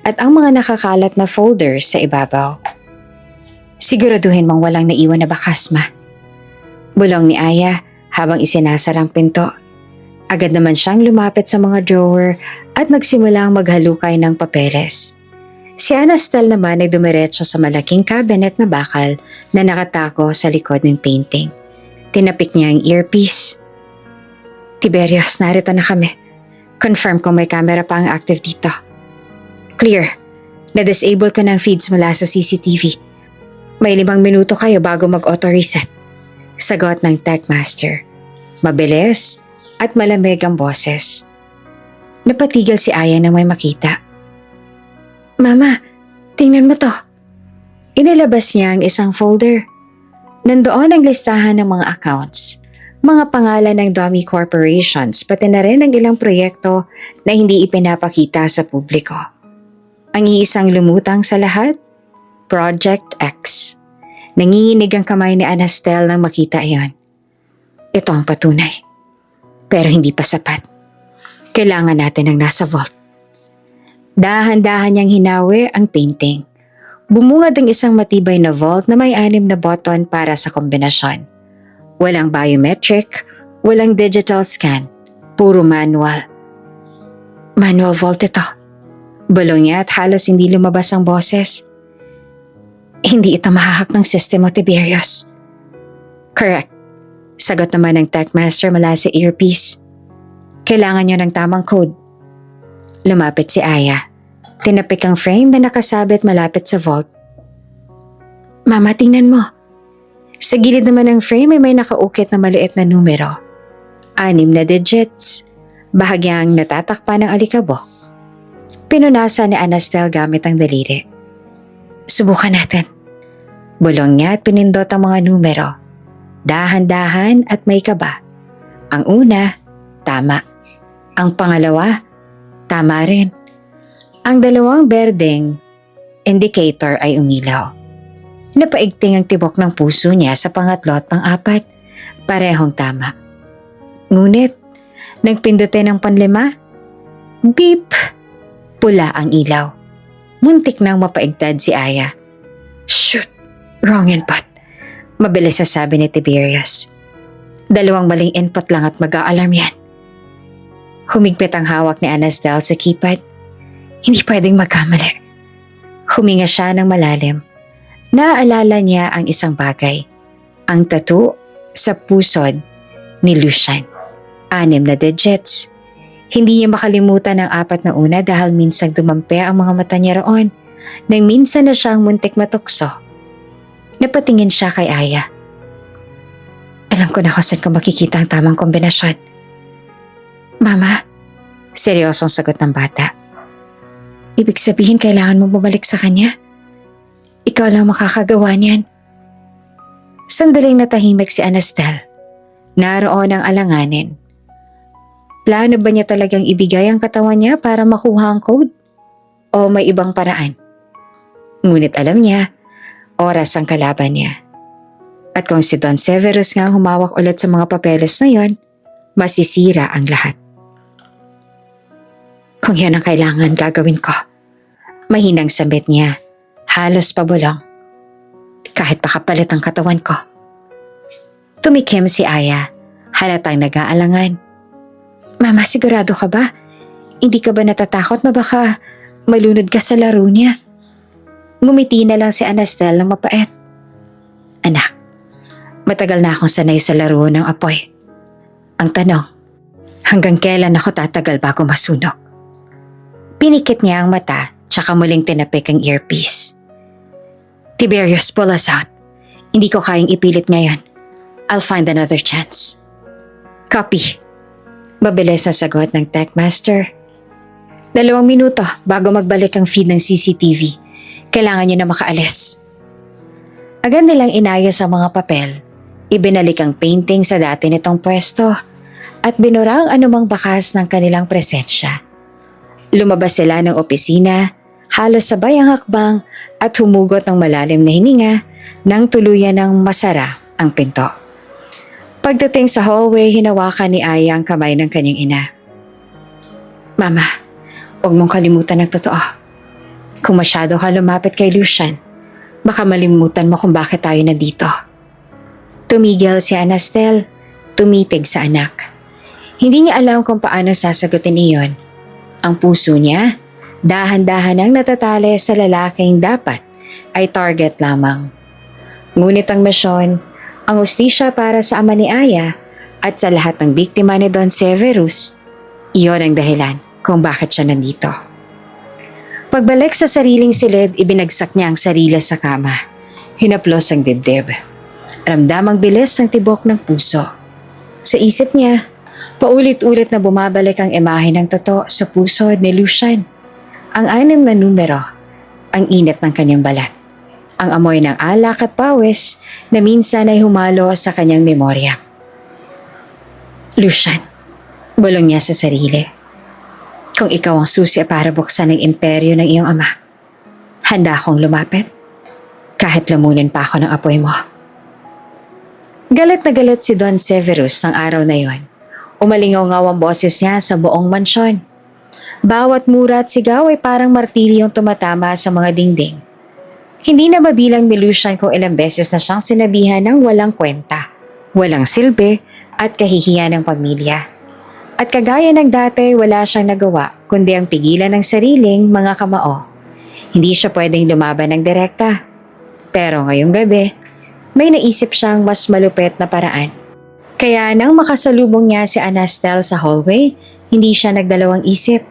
at ang mga nakakalat na folders sa ibabaw. Siguraduhin mong walang naiwan na bakas, ma. Bulong ni Aya habang isinasara ang pinto. Agad naman siyang lumapit sa mga drawer at nagsimulang maghalukay ng papeles. Si Anastel naman ay dumiretso sa malaking cabinet na bakal na nakatako sa likod ng painting. Tinapik niya ang earpiece. Tiberius, narito na kami. Confirm kung may camera pa ang active dito. Clear. Na-disable ko ng feeds mula sa CCTV. May 5 minuto kayo bago mag-auto-reset. Sagot ng Techmaster. Mabilis at malamig ang boses. Napatigil si Aya nang may makita. Mama, tingnan mo to. Inilabas niya ang isang folder. Nandoon ang listahan ng mga accounts, mga pangalan ng dummy corporations, pati na rin ang ilang proyekto na hindi ipinapakita sa publiko. Ang iisang lumutang sa lahat, Project X. Nanginginig ang kamay ni Anastel nang makita iyon. Ito ang patunay. Pero hindi pa sapat. Kailangan natin ang nasa vault. Dahan-dahan niyang hinawi ang painting. Bumungad ang isang matibay na vault na may 6 na button para sa kombinasyon. Walang biometric, walang digital scan, puro manual. Manual vault ito. Bulong niya at halos hindi lumabas ang boses. Hindi ito mahahak ng sistema, Tiberius. Correct. Sagot naman ng Techmaster mula sa earpiece. Kailangan niyo ng tamang code. Lumapit si Aya. Tinapik ang frame na nakasabit malapit sa vault. Mama, tingnan mo. Sa gilid naman ng frame ay may nakaukit na maliit na numero. 6 na digits. Bahagyang natatakpan ng alikabok. Pinunasan ni Anastel gamit ang daliri. Subukan natin. Bulong niya at pinindot ang mga numero. Dahan-dahan at may kaba. Ang una, tama. Ang pangalawa, tama rin. Ang 2 berdeng indicator ay umilaw. Napaigting ang tibok ng puso niya sa pangatlo at pang-4. Parehong tama. Ngunit, nang pindutin ang panlima, beep! Pula ang ilaw. Muntik nang mapaigtad si Aya. Shoot! Wrong input. Mabilis sabi ni Tiberius. 2 maling input lang at mag-a-alarm yan. Humigpit ang hawak ni Anastel sa keypad. Hindi pwedeng magkamali. Huminga siya ng malalim. Naaalala niya ang isang bagay. Ang tattoo sa pusod ni Lucian. 6 na digits. Hindi niya makalimutan ang 4 na una dahil minsang dumampi ang mga mata niya roon. Nang minsan na siyang muntik matukso. Napatingin siya kay Aya. Alam ko na kung saan ko makikita ang tamang kombinasyon. Mama, seryosong sagot ng bata. Ibig sabihin kailangan mo bumalik sa kanya? Ikaw lang makakagawa niyan. Sandaling natahimik si Anastel. Naroon ang alanganin. Plano ba niya talagang ibigay ang katawan niya para makuha ang code? O may ibang paraan? Ngunit alam niya, oras ang kalaban niya. At kung si Don Severus nga humawak ulit sa mga papeles na yon, masisira ang lahat. Kung yan ang kailangan gagawin ko. Mahinang sambit niya, halos pabulong. Kahit pakapalit ang katawan ko. Tumikim si Aya, halatang nag-aalangan. Mama, sigurado ka ba? Hindi ka ba natatakot na baka malunod ka sa laro niya? Ngumiti na lang si Anastel na mapait. Anak, matagal na akong sanay sa laro ng apoy. Ang tanong, hanggang kailan ako tatagal bago masunog? Pinikit niya ang mata tsaka muling tinapik ang earpiece. Tiberius, pull us out. Hindi ko kayang ipilit ngayon. I'll find another chance. Copy. Mabilis na sagot ng Techmaster. 2 minuto bago magbalik ang feed ng CCTV. Kailangan niyo na makaalis. Agad nilang inayos ang mga papel. Ibinalik ang painting sa dati nitong pwesto at binura ang anumang bakas ng kanilang presensya. Lumabas sila ng opisina, halos sabay ang hakbang at humugot ng malalim na hininga nang tuluyan ng masara ang pinto. Pagdating sa hallway, hinawakan ni Aya ang kamay ng kanyang ina. Mama, huwag mong kalimutan ang totoo. Kung masyado ka lumapit kay Lucian, baka malimutan mo kung bakit tayo nandito. Tumigil si Anastel, tumitig sa anak. Hindi niya alam kung paano sasagutin iyon. Ang puso niya, dahan-dahan ang natatali sa lalaking dapat ay target lamang. Ngunit ang misyon, ang hustisya para sa ama ni Aya at sa lahat ng biktima ni Don Severus, iyon ang dahilan kung bakit siya nandito. Pagbalik sa sariling silid, ibinagsak niya ang sarili sa kama. Hinaplos ang dibdib. Ramdam ang bilis ng tibok ng puso. Sa isip niya, paulit-ulit na bumabalik ang imahe ng tato sa puso ni Lucian. Ang 6 na numero, ang init ng kanyang balat. Ang amoy ng alak at pawis na minsan ay humalo sa kanyang memorya. Lucian, bulong niya sa sarili. Kung ikaw ang susi para buksan ang imperyo ng iyong ama, handa akong lumapit kahit lamunin pa ako ng apoy mo. Galit na galit si Don Severus ng araw na yon. Umalingaw-ngaw ang boses niya sa buong mansyon. Bawat mura at sigaw ay parang martilyong tumatama sa mga dingding. Hindi na mabilang ni Lucian kung ilang beses na siyang sinabihan ng walang kwenta, walang silbi at kahihiyan ng pamilya. At kagaya ng dati, wala siyang nagawa kundi ang pigilan ng sariling mga kamao. Hindi siya pwedeng lumaban ng direkta. Pero ngayong gabi, may naisip siyang mas malupit na paraan. Kaya nang makasalubong niya si Anastel sa hallway, hindi siya nagdalawang isip.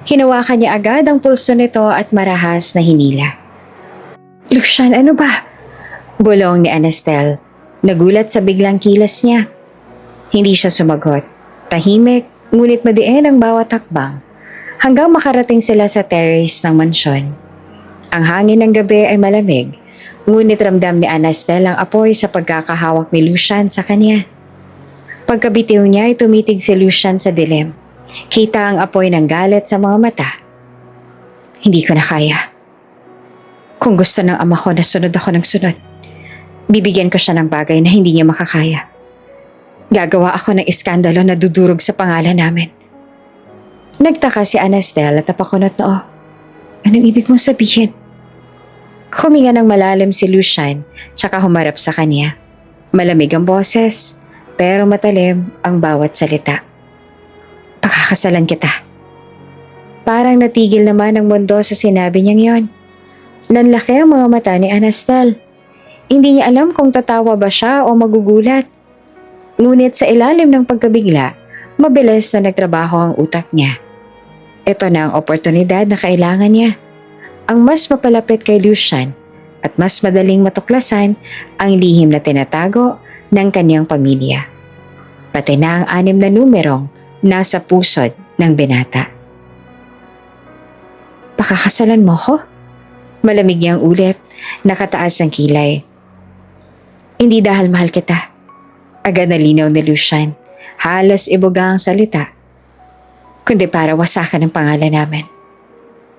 Hinawakan niya agad ang pulso nito at marahas na hinila. Lucian, ano ba? Bulong ni Anastel. Nagulat sa biglang kilos niya. Hindi siya sumagot. Tahimik, ngunit madiin ang bawat hakbang hanggang makarating sila sa terrace ng mansyon. Ang hangin ng gabi ay malamig, ngunit ramdam ni Anastel ang apoy sa pagkakahawak ni Lucian sa kanya. Pagkabitiw niya ay tumitig si Lucian sa dilim. Kita ang apoy ng galit sa mga mata. Hindi ko na kaya. Kung gusto ng ama ko na sunod ako ng sunod, bibigyan ko siya ng bagay na hindi niya makakaya. Gagawa ako ng iskandalo na dudurog sa pangalan namin. Nagtaka si Anastel at napakunot na anong ibig mong sabihin? Huminga ng malalim si Lucian tsaka humarap sa kanya. Malamig ang boses pero matalim ang bawat salita. Pakakasalan kita. Parang natigil naman ang mundo sa sinabi niyang yon. Nanlaki ang mga mata ni Anastel. Hindi niya alam kung tatawa ba siya o magugulat. Ngunit sa ilalim ng pagkabigla, mabilis na nagtrabaho ang utak niya. Ito na ang oportunidad na kailangan niya. Ang mas mapalapit kay Lucian at mas madaling matuklasan ang lihim na tinatago ng kanyang pamilya. Pati na ang 6 na numerong nasa pusod ng binata. Pakakasalan mo ko? Malamig niyang ulit, nakataas ang kilay. Hindi dahil mahal kita. Agad na linaw ni Lucian, halos ibuga ang salita. Kundi para wasakan ang pangalan namin.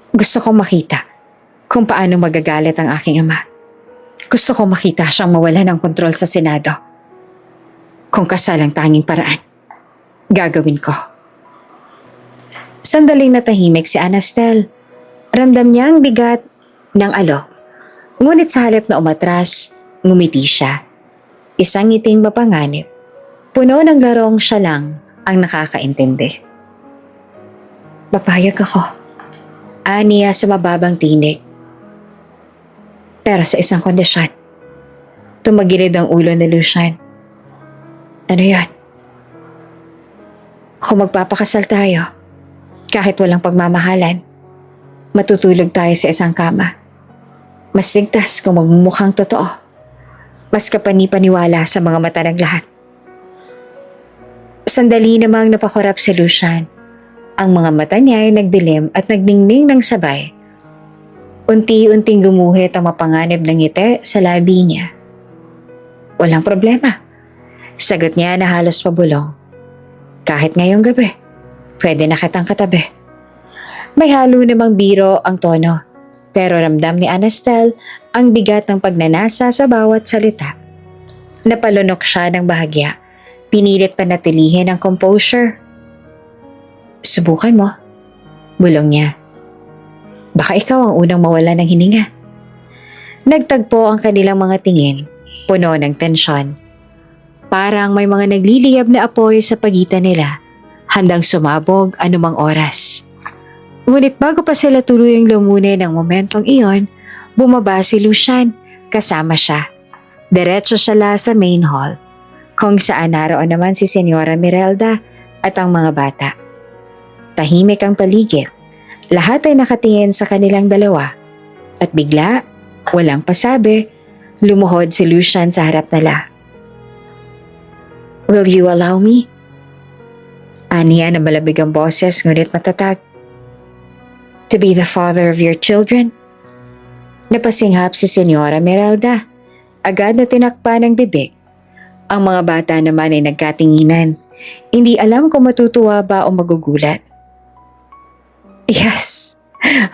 Gusto kong makita kung paano magagalit ang aking ama. Gusto kong makita siyang mawala ng kontrol sa Senado. Kung kasal ang tanging paraan, gagawin ko. Sandaling natahimik si Anastel. Ramdam niya ang bigat ng alok. Ngunit sa halip na umatras, ngumiti siya. Isang ngiting mapanganib, puno ng larong siya lang ang nakakaintindi. Papayag ako, aniya sa mababang tinig. Pero sa isang kondisyon, tumagilid ang ulo ni Lucian. Ano yan? Kung magpapakasal tayo, kahit walang pagmamahalan, matutulog tayo sa isang kama. Mas ligtas kung magmumukhang totoo. Mas kapani-paniwala sa mga mata ng lahat. Sandali namang napakurap si Lucian. Ang mga mata niya ay nagdilim at nagdingning ng sabay. Unti-unting gumuhit ang mapanganib ng ngiti sa labi niya. Walang problema. Sagot niya na halos pabulong. Kahit ngayong gabi, pwede na kitang katabi. May halo namang biro ang tono, pero ramdam ni Anastel ang bigat ng pagnanasa sa bawat salita. Napalunok siya ng bahagya. Pinilit panatilihin ang composure. Subukan mo, bulong niya. Baka ikaw ang unang mawala ng hininga. Nagtagpo ang kanilang mga tingin, puno ng tensyon. Parang may mga nagliliyab na apoy sa pagitan nila, handang sumabog anumang oras. Ngunit bago pa sila tuluyang lumunin ng momentong iyon, bumaba si Lucian, kasama siya. Diretso siya sa main hall, kung saan naroon naman si Senyora Mirelda at ang mga bata. Tahimik ang paligid, lahat ay nakatingin sa kanilang dalawa. At bigla, walang pasabi, lumuhod si Lucian sa harap nila. Will you allow me? Aniya na malamig ang boses ngunit matatag. To be the father of your children? Napasinghap si Senyora Mirelda. Agad na tinakpan ng bibig. Ang mga bata naman ay nagkatinginan. Hindi alam kung matutuwa ba o magugulat. Yes.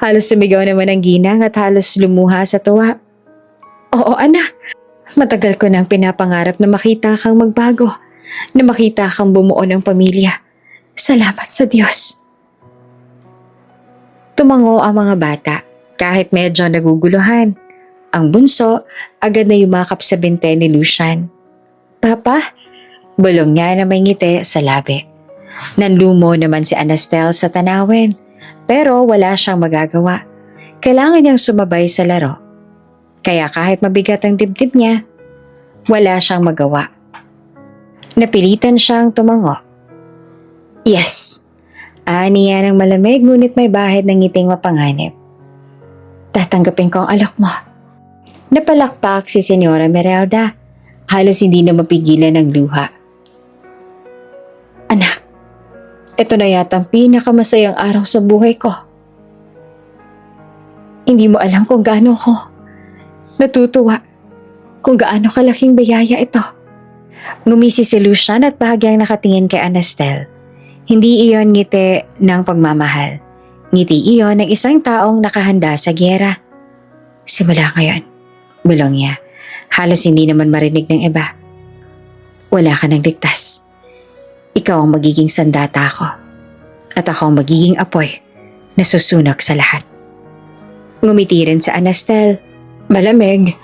Halos sumigaw naman ang ginang at halos lumuha sa tuwa. Oo anak, matagal ko nang pinapangarap na makita kang magbago, na makita kang bumuo ng pamilya. Salamat sa Diyos. Tumango ang mga bata kahit medyo naguguluhan. Ang bunso agad na yumakap sa binte ni Lucian. Papa, bulong niya na may ngiti sa labi. Nanlumo naman si Anastel sa tanawin, pero wala siyang magagawa. Kailangan niyang sumabay sa laro. Kaya kahit mabigat ang dibdib niya, wala siyang magawa. Napilitan siyang tumango. Yes, ani niya ng malamig ngunit may bahid ng ngiting mapanganib. Tatanggapin ko ang alok mo. Napalakpak si Senyora Mirelda. Halos hindi na mapigilan ng luha. Anak, ito na yata ang pinakamasayang araw sa buhay ko. Hindi mo alam kung gaano ko natutuwa, kung gaano kalaking biyaya ito. Ngumisi si Lucian at bahagyang nakatingin kay Anastel. Hindi iyon ngiti ng pagmamahal. Ngiti iyon ng isang taong nakahanda sa gyera. Simula ngayon, bulong niya. Halos hindi naman marinig ng iba. Wala ka nang ligtas. Ikaw ang magiging sandata ko. At ako ang magiging apoy na susunog sa lahat. Ngumiti rin sa Anastel. Malamig,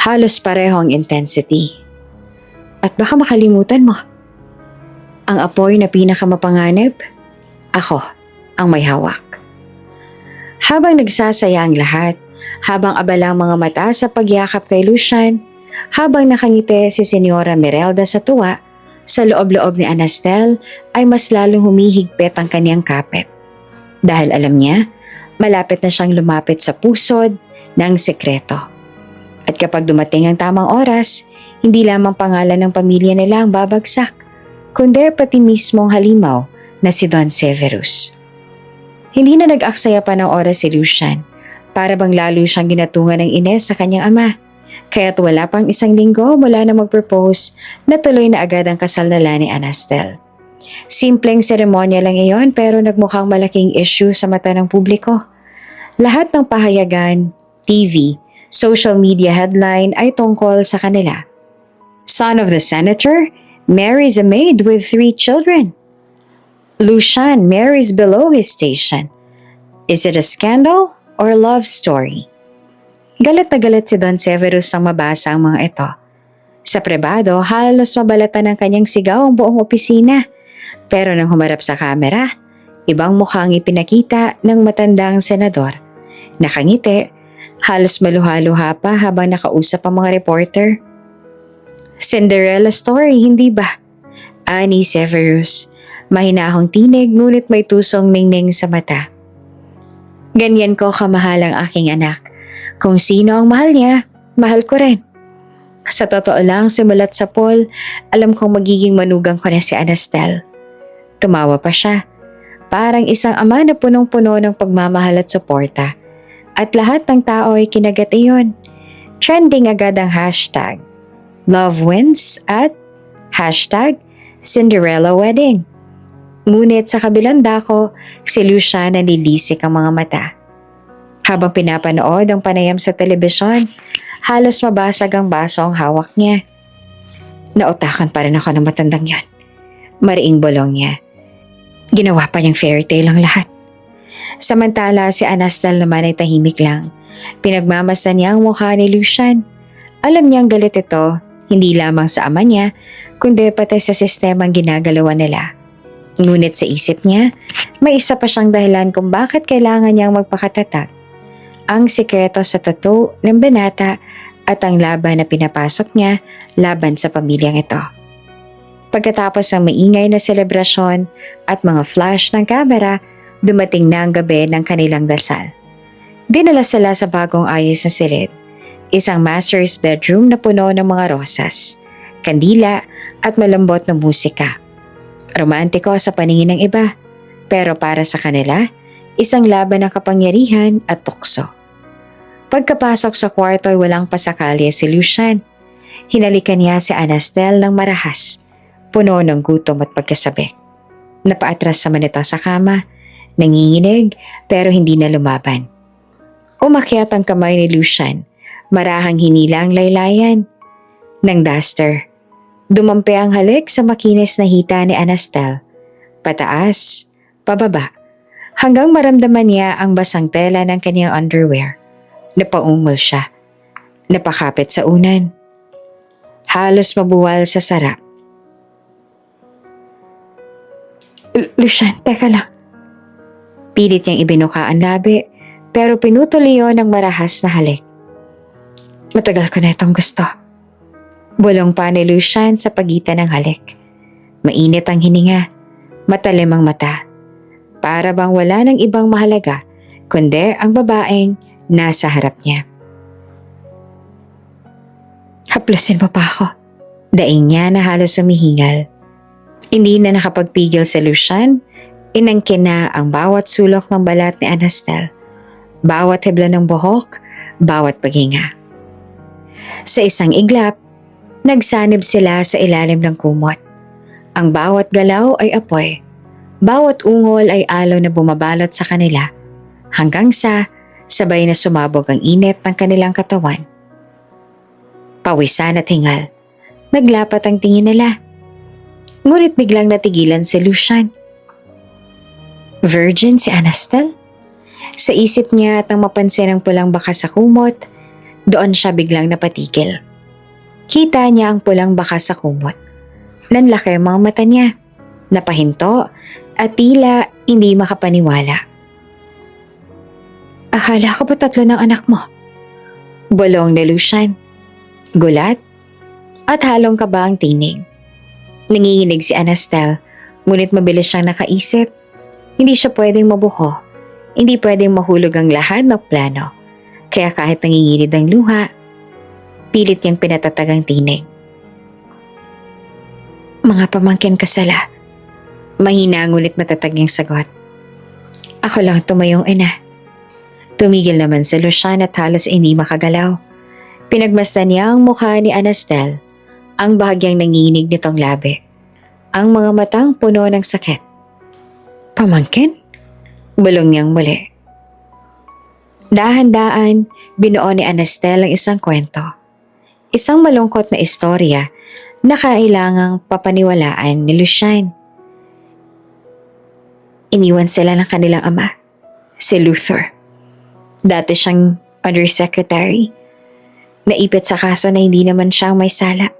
halos pareho ang intensity. At baka makalimutan mo. Ang apoy na pinakamapanganib, ako ang may hawak. Habang nagsasaya ang lahat, habang abala ang mga mata sa pagyakap kay Lucian, habang nakangiti si Senyora Mirelda sa tuwa, sa loob-loob ni Anastel ay mas lalong humihigpit ang kaniyang kapit. Dahil alam niya, malapit na siyang lumapit sa pusod ng sekreto. At kapag dumating ang tamang oras, hindi lamang pangalan ng pamilya nila ang babagsak, kundi pati mismong halimaw na si Don Severus. Hindi na nag-aksaya pa ng oras si Lucian, para bang lalo siyang ginatungan ng Ines sa kanyang ama. Kaya't wala pang isang linggo mula na mag-propose na tuloy na agad ang kasal nila ni Anastel. Simpleng seremonya lang iyon pero nagmukhang malaking issue sa mata ng publiko. Lahat ng pahayagan, TV, social media headline ay tungkol sa kanila. Son of the senator, marries a maid with 3 children. Lucian marries below his station. Is it a scandal or love story? Galit na galit si Don Severus nang mabasa ang mga ito. Sa pribado, halos mabalatan ng kanyang sigaw ang buong opisina. Pero nang humarap sa kamera, ibang mukha ang ipinakita ng matandang senador. Nakangiti, halos maluha-luha pa habang nakausap ang mga reporter. Cinderella story, hindi ba? Ani Severus, mahinahong tinig ngunit may tusong ningning sa mata. Ganyan ko kamahal ang aking anak. Kung sino ang mahal niya, mahal ko rin. Sa totoo lang, simulat sa poll, alam kong magiging manugang ko na si Anastel. Tumawa pa siya. Parang isang ama na punong-puno ng pagmamahal at suporta. At lahat ng tao ay kinagat iyon. Trending agad ang hashtag Love Wins at hashtag Cinderella Wedding. Ngunit sa kabilang dako, si Lucian nalilisik ang mga mata. Habang pinapanood ang panayam sa telebisyon, halos mabasag ang baso ang hawak niya. Nautakan pa rin ako ng matandang yan. Mariing bolong niya. Ginawa pa niyang fairy tale ang lahat. Samantala si Anastal naman ay tahimik lang. Pinagmamasdan niya ang mukha ni Lucian. Alam niyang galit ito, hindi lamang sa ama niya, kundi pati sa sistemang ginagalawan nila. Ngunit sa isip niya, may isa pa siyang dahilan kung bakit kailangan niyang magpakatatag. Ang sikreto sa tattoo ng binata at ang laban na pinapasok niya laban sa pamilyang ito. Pagkatapos ng maingay na selebrasyon at mga flash ng kamera, dumating na ang gabi ng kanilang dasal. Dinala sila sa bagong ayos na silid, isang master's bedroom na puno ng mga rosas, kandila at malambot na musika. Romantiko sa paningin ng iba, pero para sa kanila, isang laban ng kapangyarihan at tukso. Pagkapasok sa kwarto ay walang pasakali si Lucian. Hinalikan niya si Anastel ng marahas, puno ng gutom at pagkasabik. Napaatras naman ito sa kama, nanginginig pero hindi na lumaban. Umakyat ang kamay ni Lucian, marahang hinila ang laylayan ng duster. Dumampi ang halik sa makinis na hita ni Anastel. Pataas, pababa, hanggang maramdaman niya ang basang tela ng kanyang underwear. Napaungol siya. Napakapit sa unan. Halos mabuwal sa sarap. Lucian, teka lang. Pilit niyang ibinuka ang labi, pero pinutol iyon ng marahas na halik. Matagal ko na itong gusto. Bulong pa ni Lucian sa pagitan ng halik. Mainit ang hininga, matalim ang mata. Para bang wala ng ibang mahalaga, kundi ang babaeng nasa harap niya. Haplusin mo pa ako. Daing niya na halos humihingal. Hindi na nakapagpigil si Lucian, inangkin na ang bawat sulok ng balat ni Anastel, bawat hebla ng buhok, bawat paghinga. Sa isang iglap, nagsanib sila sa ilalim ng kumot. Ang bawat galaw ay apoy, bawat ungol ay alo na bumabalot sa kanila, hanggang sa sabay na sumabog ang init ng kanilang katawan. Pawisan at hingal, naglapat ang tingin nila. Ngunit biglang natigilan si Lucian. Virgin si Anastel? Sa isip niya at nang mapansin ang pulang bakas sa kumot, doon siya biglang napatigil. Kita niya ang pulang bakas sa kumot. Nanlaki ang mga mata niya, napahinto at tila hindi makapaniwala. Akala ko ba 3 ng anak mo? Bulong ni Lucian. Gulat at halong kaba ang tinig. Nanginginig si Anastel, ngunit mabilis siyang nakaisip. Hindi siya pwedeng mabuko. Hindi pwedeng mahulog ang lahat ng plano. Kaya kahit nangingilid ang luha, pilit niyang pinatatag ang tinig. Mga pamangkin kasala. Mahina ngunit matatag niyang sagot. Ako lang tumayong ina. Tumigil naman si Lucian at halos hindi makagalaw. Pinagmasdan niya ang mukha ni Anastel, ang bahagyang nanginginig nitong labi. Ang mga matang puno ng sakit. Pamangkin? Bulong niyang muli. Dahan-daan, binuo ni Anastel ang isang kwento. Isang malungkot na istorya na kailangang papaniwalaan ni Lucian. Iniwan sila ng kanilang ama, si Luther. Dati siyang undersecretary. Naipit sa kaso na hindi naman siyang may sala.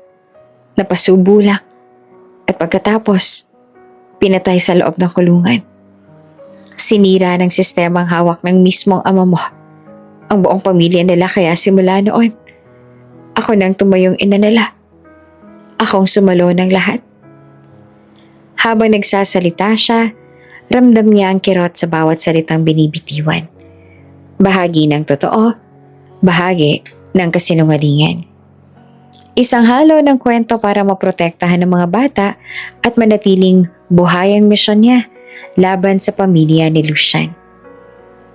Napasubo lang. At pagkatapos, pinatay sa loob ng kulungan. Sinira ng sistemang hawak ng mismong ama mo. Ang buong pamilya nila kaya simula noon. Ako nang tumayong ina nila. Akong sumalo ng lahat. Habang nagsasalita siya, ramdam niya ang kirot sa bawat salitang binibitiwan. Bahagi ng totoo, bahagi ng kasinungalingan. Isang halo ng kwento para maprotektahan ng mga bata at manatiling buhay ang misyon niya laban sa pamilya ni Lucian.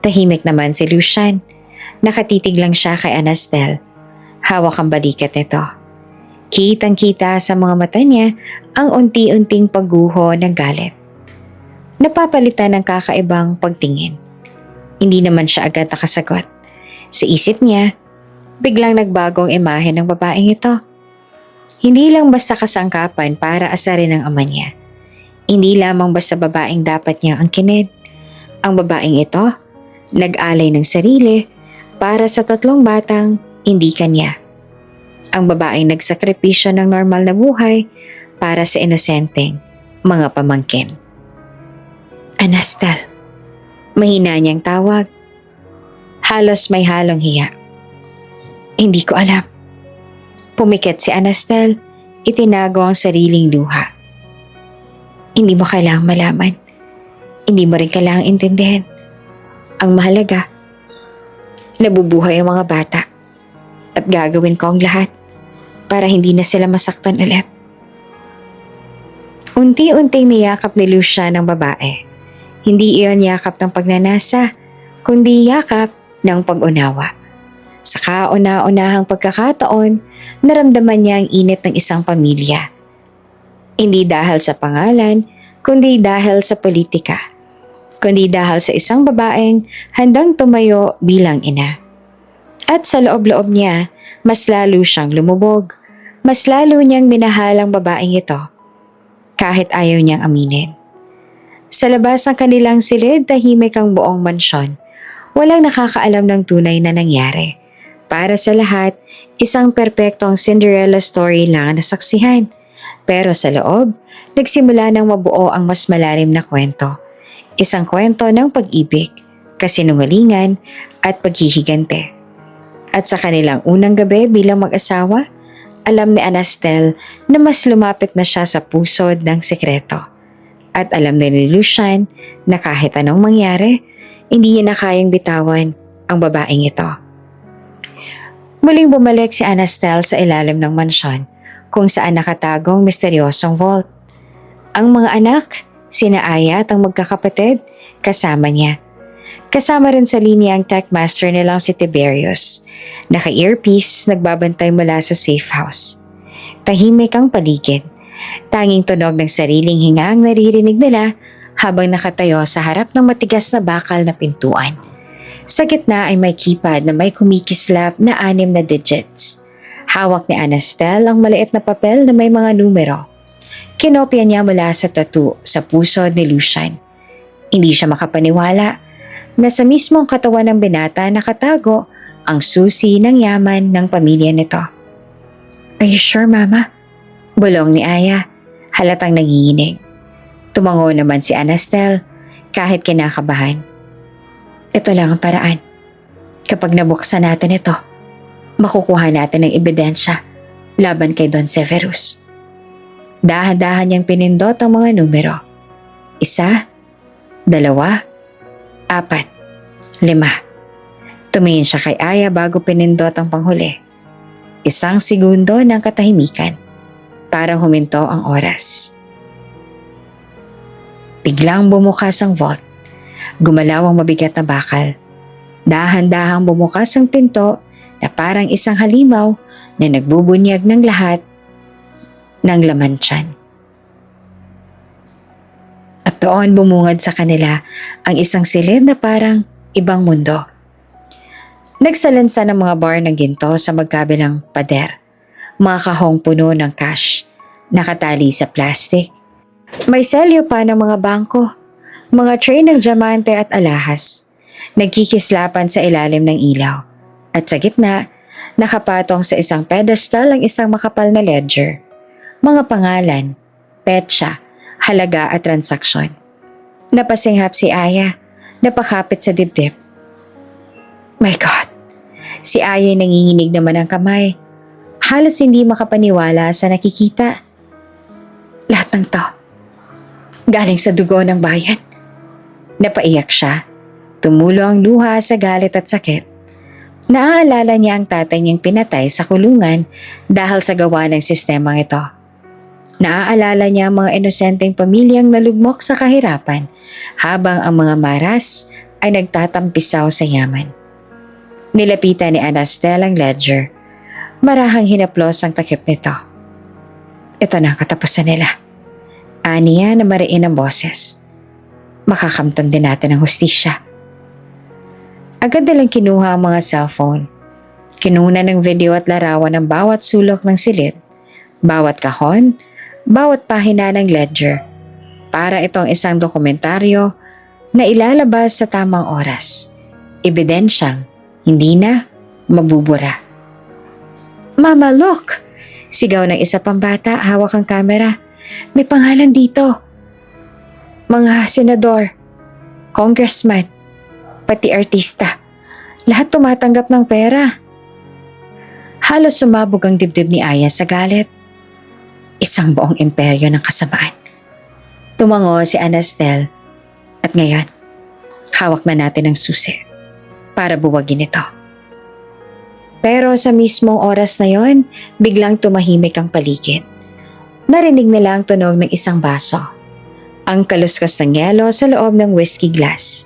Tahimik naman si Lucian. Nakatitig lang siya kay Anastel. Hawak ang balikat nito. Kitang-kita sa mga mata niya ang unti-unting pagguho ng galit. napapalitan ng kakaibang pagtingin. Hindi naman siya agad nakasagot. Sa isip niya, biglang nagbagong imahe ng babaeng ito. Hindi lang basta kasangkapan para asarin ng ama niya. Hindi lamang basta babaeng dapat niyang angkinin. Ang babaeng ito, nag-alay ng sarili para sa 3 batang hindi kanya. Ang babaeng nagsakripisyo ng normal na buhay para sa inosenteng mga pamangkin. Anastel. Mahina niyang tawag. Halos may halong hiya. Hindi ko alam. Pumikit si Anastel, itinago ang sariling luha. Hindi mo kailangang malaman. Hindi mo rin kailangang intindihin. Ang mahalaga, nabubuhay ang mga bata at gagawin ko ang lahat para hindi na sila masaktan ulit. Unti-unting niyakap ni Lucia ng babae. Hindi iyon yakap ng pagnanasa, kundi yakap ng pag-unawa. Sa kauna-unahang pagkakataon, naramdaman niya ang init ng isang pamilya. Hindi dahil sa pangalan, kundi dahil sa politika. Kundi dahil sa isang babaeng handang tumayo bilang ina. At sa loob-loob niya, mas lalo siyang lumubog. Mas lalo niyang minahal ang babaeng ito. Kahit ayaw niyang aminin. Sa labas ng kanilang silid, tahimik ang buong mansyon. Walang nakakaalam ng tunay na nangyari. Para sa lahat, isang perpektong Cinderella story lang ang nasaksihan. Pero sa loob, nagsimula ng mabuo ang mas malalim na kwento. Isang kwento ng pag-ibig, kasinungalingan at paghihigante. At sa kanilang unang gabi bilang mag-asawa, alam ni Anastel na mas lumapit na siya sa pusod ng sekreto. At alam din ni Lucian na kahit anong mangyari, hindi niya na kayang bitawan ang babaeng ito. Muling bumalik si Anastel sa ilalim ng mansyon kung saan nakatagong misteryosong vault. Ang mga anak, sina Aya at ang magkakapatid, kasama niya. Kasama rin sa linya ang tech master nilang si Tiberius. Naka-earpiece, nagbabantay mula sa safe house. Tahimik ang paligid. Tanging tunog ng sariling hinga ang naririnig nila habang nakatayo sa harap ng matigas na bakal na pintuan. Sa gitna ay may keypad na may kumikislap na 6 na digits. Hawak ni Anastel ang maliit na papel na may mga numero. Kinopya niya mula sa tattoo sa puso ni Lucian. Hindi siya makapaniwala na sa mismong katawan ng binata nakatago ang susi ng yaman ng pamilya nito. Are you sure, Mama? Bulong ni Aya, halatang nanginginig. Tumango naman si Anastel kahit kinakabahan. Ito lang ang paraan. Kapag nabuksan natin ito, makukuha natin ng ebidensya laban kay Don Severus. Dahan-dahan niyang pinindot ang mga numero. 1, 2, 4, 5. Tumingin siya kay Aya bago pinindot ang panghuli. 1 segundo ng katahimikan. Parang huminto ang oras. Biglang bumukas ang vault. Gumalaw ang mabigat na bakal. Dahan-dahang bumukas ang pinto na parang isang halimaw na nagbubunyag ng lahat ng laman tiyan. At doon bumungad sa kanila ang isang silid na parang ibang mundo. Nagsalansa ng mga bar ng ginto sa magkabilang pader. Mga kahong puno ng cash, nakatali sa plastic. May selyo pa ng mga bangko, mga tray ng diamante at alahas. Nagkikislapan sa ilalim ng ilaw. At sa gitna, nakapatong sa isang pedestal ang isang makapal na ledger. Mga pangalan, petsa, halaga at transaksyon. Napasinghap si Aya, napakapit sa dibdib. My God! Si Aya nanginginig naman ang kamay. Halos hindi makapaniwala sa nakikita. Lahat ng to, galing sa dugo ng bayan. Napaiyak siya. Tumulo ang luha sa galit at sakit. Naaalala niya ang tatay niyang pinatay sa kulungan dahil sa gawa ng sistemang ito. Naaalala niya ang mga inosenteng pamilyang nalugmok sa kahirapan habang ang mga maras ay nagtatampisaw sa yaman. Nilapitan ni Anastel ang ledger. Marahang hinaplos ang takip nito. Ito na ang katapusan nila. Aniya na mariin ang boses. Makakamtan din natin ang hustisya. Agad nilang kinuha ang mga cellphone. Kinuna ng video at larawan ng bawat sulok ng silid, bawat kahon, bawat pahina ng ledger, para itong isang dokumentaryo na ilalabas sa tamang oras. Ebidensyang hindi na mabubura. "Mama, look!" Sigaw ng isa pang bata, hawak ang kamera. "May pangalan dito. Mga senador, congressman, pati artista. Lahat tumatanggap ng pera." Halos sumabog ang dibdib ni Aya sa galit. Isang buong imperyo ng kasamaan. Tumango si Anastel at ngayon, hawak na natin ang susi para buwagin ito. Pero sa mismong oras na yon, biglang tumahimik ang paligid. Narinig nila ang tunog ng isang baso. Ang kaluskas ng yelo sa loob ng whiskey glass.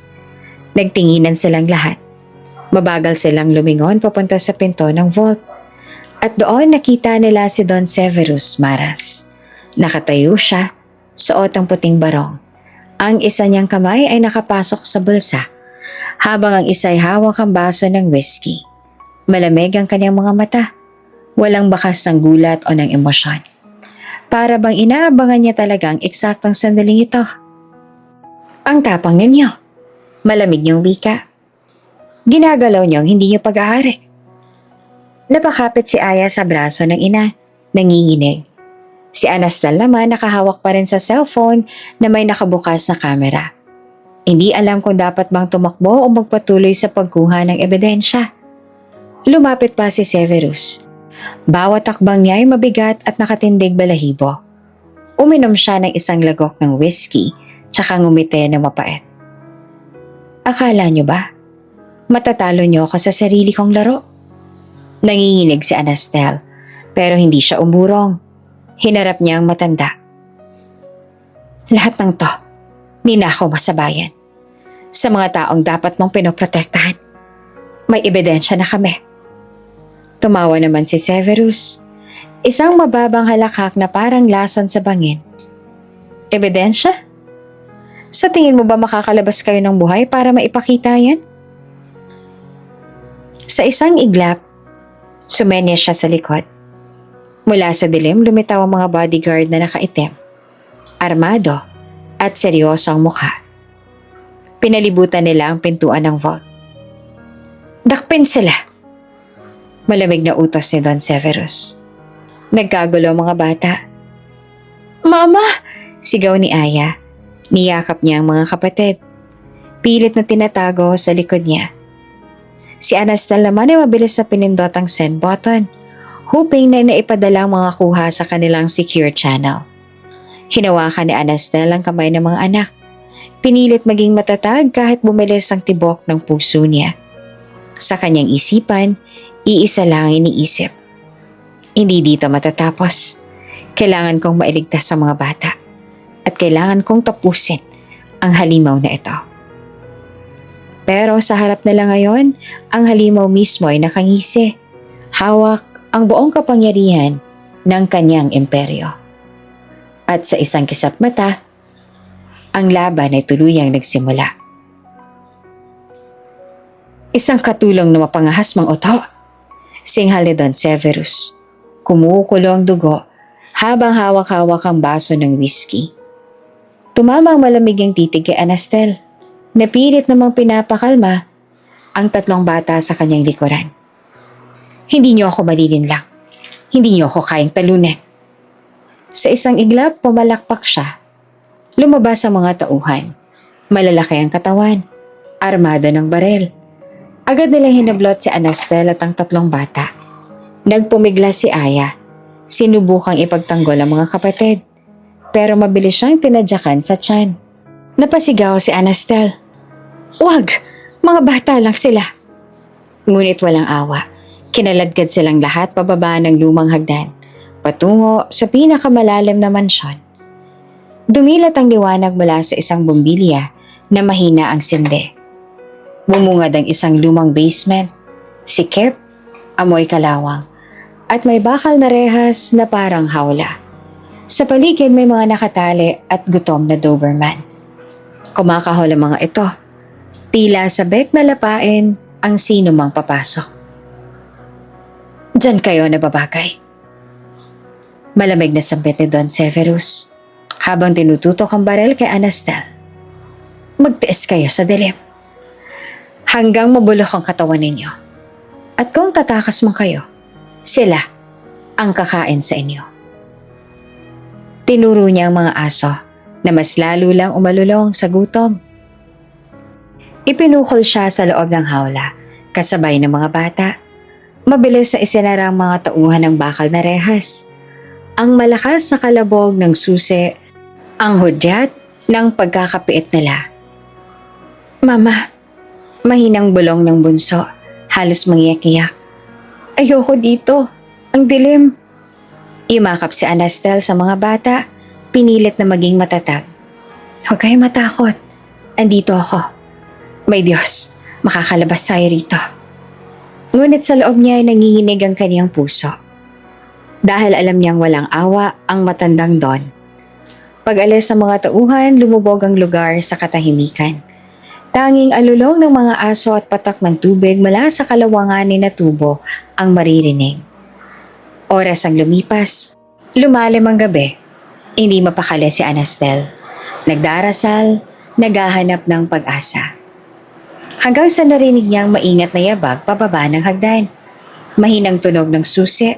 Nagtinginan silang lahat. Mabagal silang lumingon papunta sa pinto ng vault. At doon nakita nila si Don Severus Maras. Nakatayo siya, suot ang puting barong. Ang isa niyang kamay ay nakapasok sa bulsa, habang ang isa ay hawak ang baso ng whiskey. Malamig ang kanyang mga mata. Walang bakas ng gulat o ng emosyon. Para bang inaabangan niya talaga ang eksaktong sandaling ito. "Ang tapang ninyo," malamig niyong wika. "Ginagalaw niyong hindi niyo pag-aari." Napakapit si Aya sa braso ng ina, nanginginig. Si Anastal naman nakahawak pa rin sa cellphone na may nakabukas na kamera. Hindi alam kung dapat bang tumakbo o magpatuloy sa pagkuha ng ebidensya. Lumapit pa si Severus. Bawat takbang niya ay mabigat at nakatindig balahibo. Uminom siya ng isang lagok ng whiskey tsaka ngumiti na mapait. "Akala niyo ba? Matatalo niyo ako sa sarili kong laro?" Nanginginig si Anastel, pero hindi siya umurong. Hinarap niya ang matanda. "Lahat ng to, ninakaw mo sa bayan. Sa mga taong dapat mong pinoprotektahan. May ebidensya na kami." Tumawa naman si Severus. Isang mababang halakhak na parang lason sa bangin. "Ebidensya? Sa tingin mo ba makakalabas kayo ng buhay para maipakita yan?" Sa isang iglap, sumenya siya sa likod. Mula sa dilim, lumitaw ang mga bodyguard na nakaitim, armado at seryoso ang mukha. Pinalibutan nila ang pintuan ng vault. "Dakpin sila!" Malamig na utos ni Don Severus. Nagkagulo ang mga bata. "Mama!" Sigaw ni Aya. Niyakap niya ang mga kapatid. Pilit na tinatago sa likod niya. Si Anastal naman ay mabilis na pinindot ang send button, hoping na naipadala ang mga kuha sa kanilang secure channel. Hinawakan ni Anastal ang kamay ng mga anak. Pinilit maging matatag kahit bumilis ang tibok ng puso niya. Sa kanyang isipan, iisa lang ang iniisip. Hindi dito matatapos. Kailangan kong mailigtas sa mga bata. At kailangan kong tapusin ang halimaw na ito. Pero sa harap nila ngayon, ang halimaw mismo ay nakangisi. Hawak ang buong kapangyarihan ng kanyang imperyo. At sa isang kisap mata, ang laban ay tuluyang nagsimula. "Isang katulong na mapangahas mang uto," singhal ni Don Severus. Kumukulo ang dugo habang hawak-hawak ang baso ng whiskey. Tumama ang malamig ang titig kay Anastel. Napilit namang pinapakalma ang tatlong bata sa kanyang likuran. "Hindi niyo ako malilinlang. Hindi niyo ako kayang talunin." Sa isang iglap, pumalakpak siya. Lumabas ang mga tauhan. Malalaki ang katawan. Armado ng barel. Agad nilang hinablot si Anastel at ang tatlong bata. Nagpumigla si Aya. Sinubukang ipagtanggol ang mga kapatid. Pero mabilis siyang tinadyakan sa tiyan. Napasigaw si Anastel. "Wag! Mga bata lang sila!" Ngunit walang awa. Kinaladkad silang lahat pababa ng lumang hagdan, patungo sa pinakamalalim na mansyon. Dumilat ang liwanag mula sa isang bombilya na mahina ang sinde. Bumungad ang isang lumang basement, sikip, amoy kalawang, at may bakal na rehas na parang hawla. Sa paligid may mga nakatali at gutom na Doberman. Kumakahol ang mga ito. Tila sabik na lapain ang sino mang papasok. Diyan kayo nababagay. Malamig na sampit ni Don Severus habang tinututok ang barel kay Anastel. Magtiis kayo sa dilim. Hanggang mabulok ang katawan ninyo. At kung tatakas man kayo, sila ang kakain sa inyo. Tinuro niya ang mga aso na mas lalo lang umalulong sa gutom. Ipinukol siya sa loob ng hawla kasabay ng mga bata. Mabilis na isinara ang mga tauhan ng bakal na rehas. Ang malakas na kalabog ng susi, ang hudyat ng pagkakapiit nila. Mama, mahinang bulong ng bunso, halos mangiyak-iyak. Ayoko dito, ang dilim. Imakap si Anastel sa mga bata, pinilit na maging matatag. Huwag kayong matakot, andito ako. May Diyos, makakalabas tayo rito. Ngunit sa loob niya ay nanginginig ang kaniyang puso. Dahil alam niyang walang awa ang matandang Don. Pag-alis sa mga tauhan, lumubog ang lugar sa katahimikan. Tanging alulong ng mga aso at patak ng tubig mula sa kalawanganin na tubo ang maririnig. Oras ang lumipas. Lumalim ang gabi. Hindi mapakali si Anastel. Nagdarasal, naghahanap ng pag-asa. Hanggang sa narinig niyang maingat na yabag pababa ng hagdan. Mahinang tunog ng susi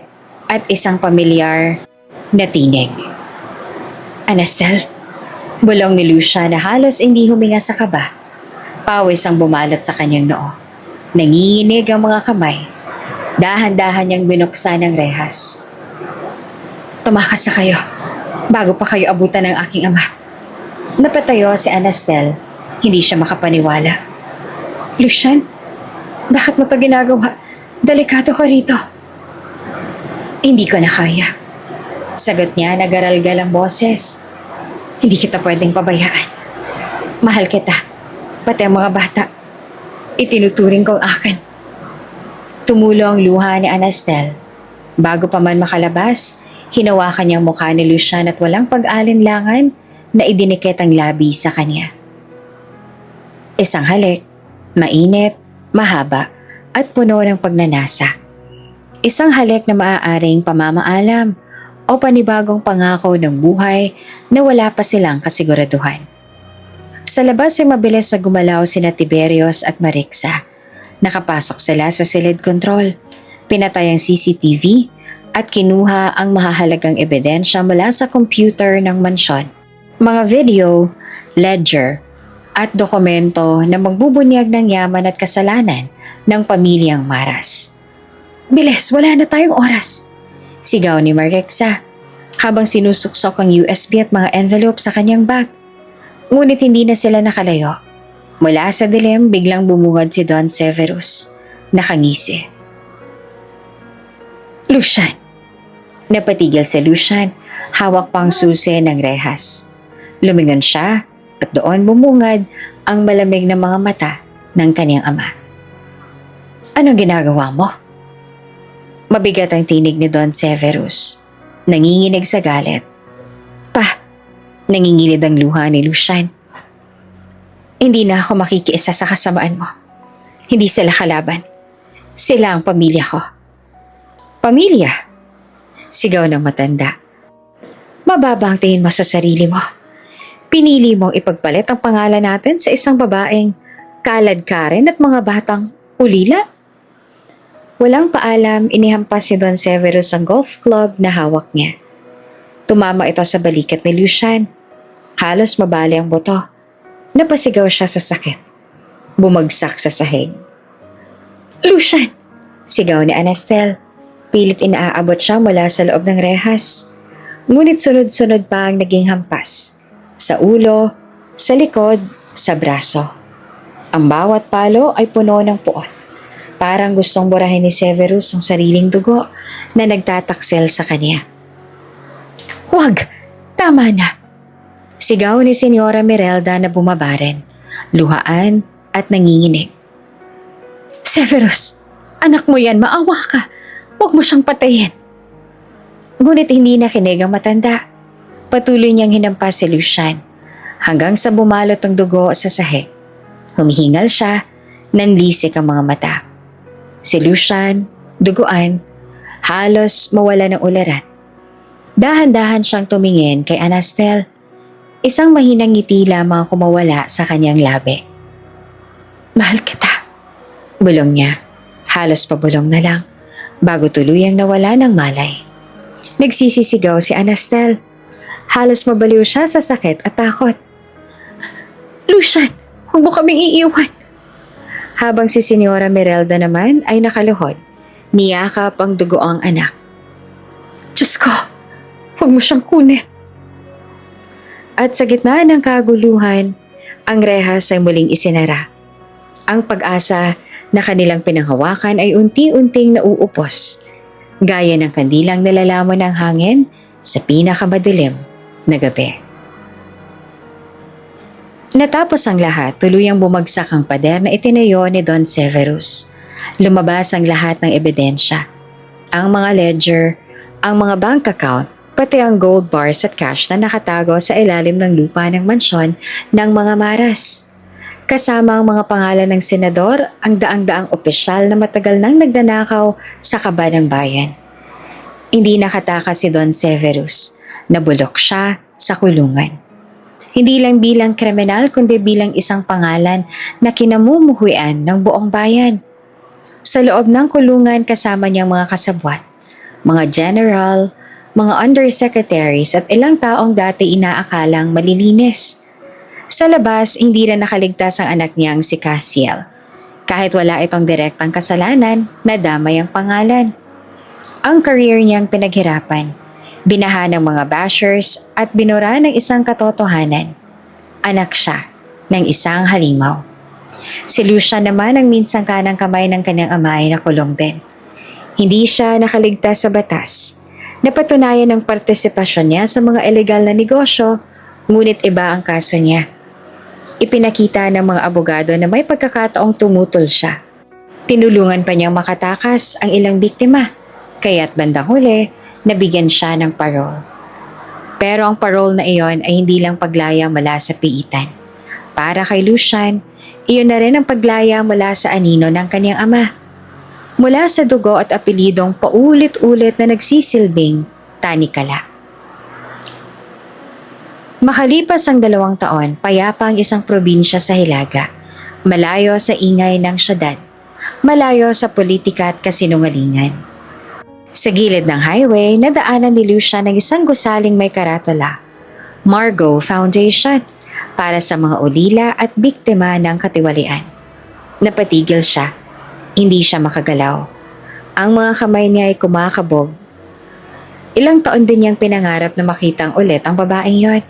at isang pamilyar na tinig. Anastel, bulong ni Lucia na halos hindi huminga sa kaba. Pawis ang bumalat sa kanyang noo. Nanginginig ang mga kamay. Dahan-dahan niyang binuksan ang rehas. Tumakas na kayo, bago pa kayo abutan ng aking ama. Napatayo si Anastel, hindi siya makapaniwala. Lucian, bakit mo to ginagawa? Delikado ka rito. Hindi ko na kaya. Sagot niya, nag-aralgal ang boses. Hindi kita pwedeng pabayaan. Mahal kita, pati ang mga bata. Itinuturing kong akin. Tumulo ang luha ni Anastel. Bago pa man makalabas, hinawakan niyang mukha ni Lucian at walang pag-alinlangan na idinikit ang labi sa kanya. Isang halik, mainit, mahaba, at puno ng pagnanasa. Isang halik na maaaring pamamaalam o panibagong pangako ng buhay na wala pa silang kasiguraduhan. Sa labas ay mabilis na gumalaw sina Tiberios at Marixa. Nakapasok sila sa silid control, pinatay ang CCTV at kinuha ang mahahalagang ebidensya mula sa computer ng mansyon. Mga video, ledger, at dokumento na magbubunyag ng yaman at kasalanan ng pamilyang Maras. Bilis, wala na tayong oras. Sigaw ni Marixa habang sinusuksok ang USB at mga envelope sa kanyang bag. Ngunit hindi na sila nakalayo. Mula sa dilim, biglang bumungad si Don Severus. Nakangisi. Lucian. Napatigil si Lucian, hawak pang susi ng rehas. Lumingon siya at doon bumungad ang malamig na mga mata ng kanyang ama. Anong ginagawa mo? Mabigat ang tinig ni Don Severus. Nanginginig sa galit. Pa, nangingilid ang luha ni Lucian. Hindi na ako makikiisa sa kasamaan mo. Hindi sila kalaban. Sila ang pamilya ko. Pamilya? Sigaw ng matanda. Mababa ang tingin mo sa sarili mo. Pinili mong ipagpalit ang pangalan natin sa isang babaeng kaladkarin at mga batang ulila. Walang paalam, inihampas si Don Severus ang golf club na hawak niya. Tumama ito sa balikat ni Lucian. Halos mabali ang buto. Napasigaw siya sa sakit. Bumagsak sa sahig. Lucian! Sigaw ni Anastel. Pilit inaabot siya mula sa loob ng rehas. Ngunit sunod-sunod pa ang naging hampas. Sa ulo, sa likod, sa braso. Ang bawat palo ay puno ng puot. Parang gustong burahin ni Severus ang sariling dugo na nagtataksil sa kanya. Huwag! Tama na! Sigaw ni Senyora Merelda na bumabarin, luhaan at nanginginig. Severus! Anak mo yan, maawa ka! Huwag mo siyang patayin! Ngunit hindi nakinig ang matanda. Patuloy niyang hinampas si Lucian hanggang sa bumalot ang dugo sa sahig. Humihingal siya, nanlisik ang mga mata. Si Lucian, duguan, halos mawala ng ularat. Dahan-dahan siyang tumingin kay Anastel. Isang mahinang ngiti lamang kumawala sa kanyang labi. "Mahal kita," bulong niya. Halos pabulong na lang, bago tuluyang nawala ng malay. Nagsisisigaw si Anastel. Halos mabaliw siya sa sakit at takot. "Lucian, huwag mo kaming iiwan." Habang si Senyora Merelda naman ay nakaluhod, niyakap ang dugoang anak. "Diyos ko, huwag mo siyang kunin." At sa gitna ng kaguluhan, ang rehas ay muling isinara. Ang pag-asa na kanilang pinanghawakan ay unti-unting nauupos, gaya ng kandilang nalalaman ng hangin sa pinakamadilim na gabi. Natapos ang lahat, tuluyang bumagsak ang pader na itinayo ni Don Severus. Lumabas ang lahat ng ebidensya. Ang mga ledger, ang mga bank account, pati ang gold bars at cash na nakatago sa ilalim ng lupa ng mansyon ng mga Maras. Kasama ang mga pangalan ng senador, ang daang-daang opisyal na matagal nang nagnanakaw sa kaba ng bayan. Hindi nakatakas si Don Severus. Nabulok siya sa kulungan. Hindi lang bilang kriminal kundi bilang isang pangalan na kinamumuhuian ng buong bayan. Sa loob ng kulungan kasama niyang mga kasabwat, mga general, mga undersecretaries at ilang taong dati inaakalang malilinis. Sa labas, hindi na nakaligtas ang anak niyang si Cassiel. Kahit wala itong direktang kasalanan, nadamay ang pangalan. Ang career niyang pinaghirapan, binaha ng mga bashers at binura ng isang katotohanan. Anak siya ng isang halimaw. Si Lucian naman ang minsang kanang kamay ng kanyang ama ay nakulong din. Hindi siya nakaligtas sa batas. Napatunayan ang partisipasyon niya sa mga ilegal na negosyo, ngunit iba ang kaso niya. Ipinakita ng mga abogado na may pagkakataong tumutol siya. Tinulungan pa niyang makatakas ang ilang biktima, kaya't bandang huli, nabigyan siya ng parole. Pero ang parole na iyon ay hindi lang paglaya mula sa piitan. Para kay Lucian, iyon na rin ang paglaya mula sa anino ng kanyang ama. Mula sa dugo at apelidong paulit-ulit na nagsisilbing tanikala. Makalipas ang 2 taon, payapa ang isang probinsya sa Hilaga. Malayo sa ingay ng syudad. Malayo sa politika at kasinungalingan. Sa gilid ng highway, nadaanan ni Lucian ng isang gusaling may karatula, Margot Foundation, para sa mga ulila at biktima ng katiwalian. Napatigil siya. Hindi siya makagalaw. Ang mga kamay niya ay kumakabog. Ilang taon din niyang pinangarap na makitang ulit ang babaeng yon,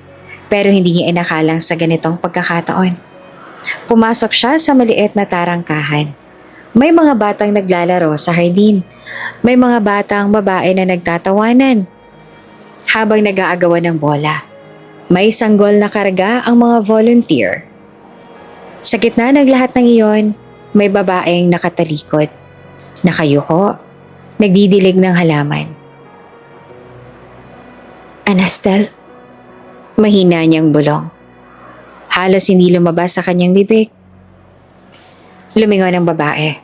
pero hindi niya inakalang sa ganitong pagkakataon. Pumasok siya sa maliit na tarangkahan. May mga batang naglalaro sa hardin. May mga batang babae na nagtatawanan. Habang nag-aagawan ng bola, may sanggol na karga ang mga volunteer. Sa gitna ng lahat ng iyon, may babaeng nakatalikod, nakayuko, nagdidilig ng halaman. "Anastel?" Mahina niyang bulong. Halos hindi lumabas sa kanyang bibig. Lumingon ang babae.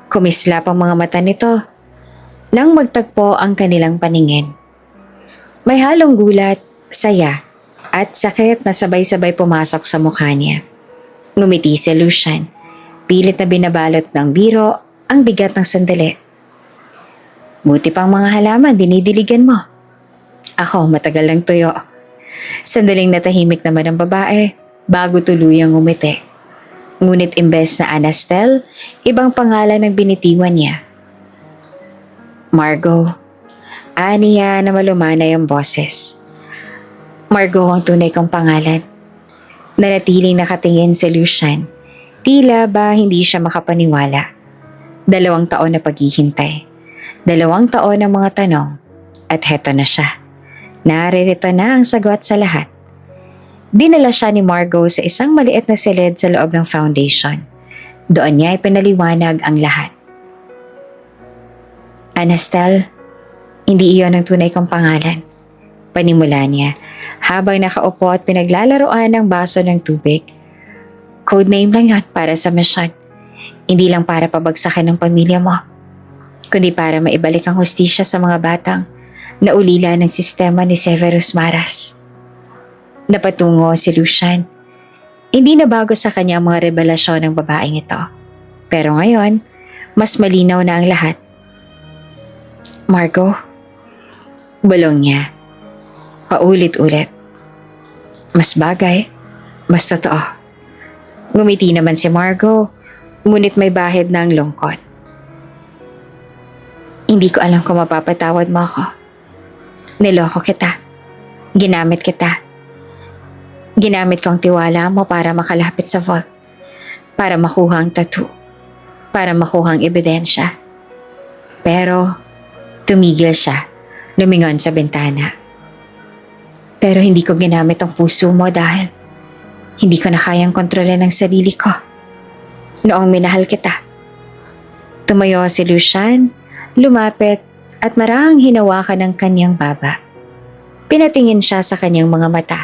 Kumislap ang mga mata nito nang magtagpo ang kanilang paningin. May halong gulat, saya, at sakit na sabay-sabay pumasok sa mukha niya. Ngumiti si Lucian. Pilit na binabalot ng biro ang bigat ng sandali. "Buti pang mga halaman, dinidiligan mo." "Ako, matagal lang tuyo." Sandaling natahimik naman ang babae bago tuluyang ngumiti. Ngunit imbes na Anastel, ibang pangalan ang binitiwan niya. "Margot." Aniya na malumanay ang boses. Margot ang tunay kong pangalan. Nanatiling nakatingin si Lucian. Tila ba hindi siya makapaniwala. 2 taon na paghihintay. 2 taon ng mga tanong. At heto na siya. Naririto na ang sagot sa lahat. Dinala siya ni Margot sa isang maliit na silid sa loob ng foundation. Doon niya ipinaliwanag ang lahat. "Anastel, hindi iyon ang tunay kong pangalan." Panimula niya habang nakaupo at pinaglalaroan ng baso ng tubig. Codename lang yun para sa misyon. Hindi lang para pabagsakin ng pamilya mo, kundi para maibalik ang hustisya sa mga batang naulila ng sistema ni Severus Maras. Napatungo si Lucian. Hindi na bago sa kanya ang mga revelasyon ng babaeng ito. Pero ngayon, mas malinaw na ang lahat. Margo, bulong niya. Paulit-ulit. Mas bagay, mas totoo. Ngumiti naman si Margo, ngunit may bahid ng lungkot. Hindi ko alam kung mapapatawad mo ako. Niloko kita. Ginamit kita. Ginamit ko ang tiwala mo para makalapit sa vault. Para makuha ang tattoo. Para makuha ang ebidensya. Pero, tumigil siya. Lumingon sa bintana. Pero hindi ko ginamit ang puso mo dahil hindi ko na kayang kontrolin ang sarili ko. Noong minahal kita. Tumayo si Lucian, lumapit at marahang hinawakan ng kanyang baba. Pinatingin siya sa kanyang mga mata.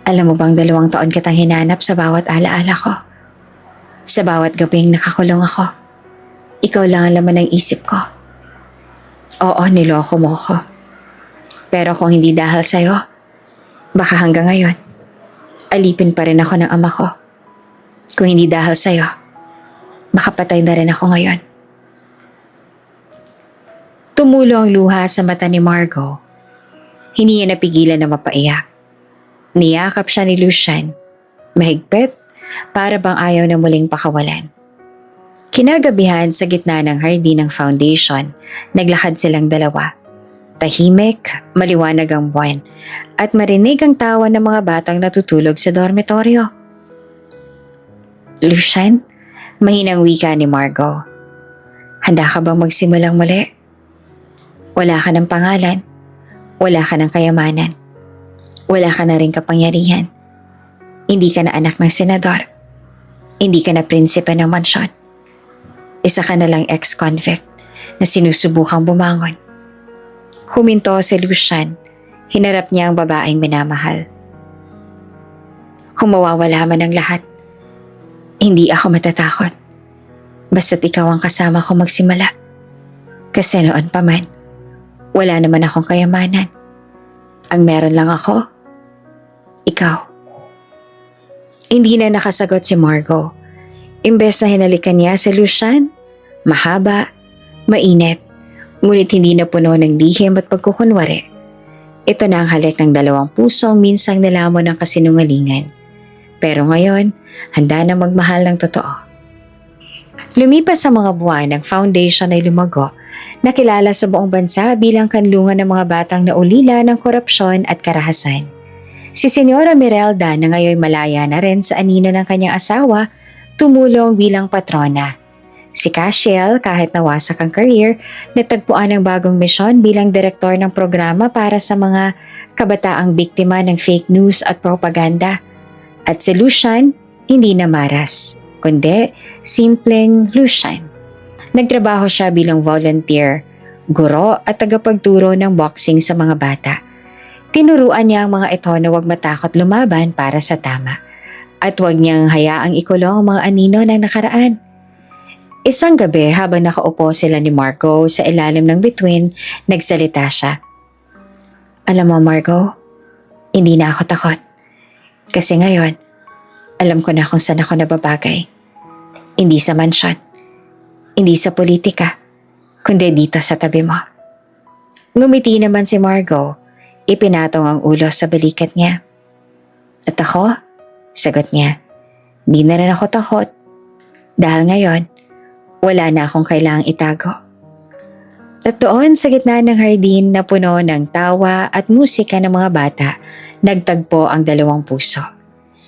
Alam mo bang 2 taon kitang hinanap sa bawat alaala ko? Sa bawat gabing nakakulong ako. Ikaw lang ang laman ng isip ko. Oo, niloko mo ko. Pero kung hindi dahil sa'yo, baka hanggang ngayon, alipin pa rin ako ng ama ko. Kung hindi dahil sa'yo, baka patay na rin ako ngayon. Tumulo ang luha sa mata ni Margo. Hindi niya napigilan na mapaiyak. Niyakap siya ni Lucian, mahigpit, para bang ayaw na muling pakawalan. Kinagabihan sa gitna ng hardin ng foundation, naglakad silang dalawa. Tahimik, maliwanag ang buwan, at marinig ang tawa ng mga batang natutulog sa dormitoryo. Lucian, mahinang wika ni Margo. Handa ka bang magsimulang muli? Wala ka ng pangalan, wala ka ng kayamanan, wala ka na rin kapangyarihan. Hindi ka na anak ng senador, hindi ka na prinsipe ng mansyon. Isa ka na lang ex-convict na sinusubukang bumangon. Huminto si Lucian, hinarap niya ang babaeng minamahal. Kung mawawala man ang lahat, hindi ako matatakot. Basta't ikaw ang kasama ko magsimula. Kasi noon pa man, wala naman akong kayamanan. Ang meron lang ako, ikaw. Hindi na nakasagot si Margo. Imbes na hinalikan niya si Lucian, mahaba, mainit, ngunit hindi na puno ng lihim at pagkukunwari. Ito na ang halik ng 2 pusong minsang nilamon ng kasinungalingan. Pero ngayon, handa na magmahal ng totoo. Lumipas sa mga buwan, ang foundation ay lumago, nakilala sa buong bansa bilang kanlungan ng mga batang naulila ng korupsyon at karahasan. Si Senyora Mirelda na ngayon malaya na rin sa anino ng kanyang asawa, tumulong bilang patrona. Si Castiel, kahit nawasak ang career, natagpuan ng bagong misyon bilang direktor ng programa para sa mga kabataang biktima ng fake news at propaganda. At si Lucian, hindi na Maras, kundi simpleng Lucian. Nagtrabaho siya bilang volunteer, guro at tagapagturo ng boxing sa mga bata. Tinuruan niya ang mga ito na huwag matakot lumaban para sa tama at huwag niyang hayaang ikulong ang mga anino ng nakaraan. Isang gabi habang nakaupo sila ni Margo sa ilalim ng bituin, nagsalita siya. Alam mo Margo, hindi na ako takot. Kasi ngayon, alam ko na kung saan ako nababagay. Hindi sa mansyon, hindi sa politika, kundi dito sa tabi mo. Ngumiti naman si Margo, ipinatong ang ulo sa balikat niya. At ako, sagot niya, di na rin ako takot. Dahil ngayon, wala na akong kailangang itago. At doon sa gitna ng hardin na puno ng tawa at musika ng mga bata, nagtagpo ang 2 puso.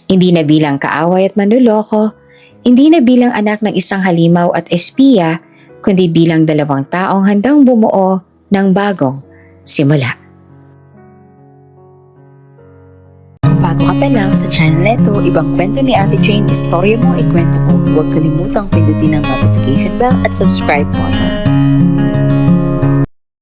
Hindi na bilang kaaway at manluloko, hindi na bilang anak ng isang halimaw at espiya, kundi bilang 2 taong handang bumuo ng bagong simula. Bago ka pa lang sa channel neto, ibang kwento ni Ate Jane, istorya mo, ikwento ko. Huwag kalimutang pindutin ang notification bell at subscribe button.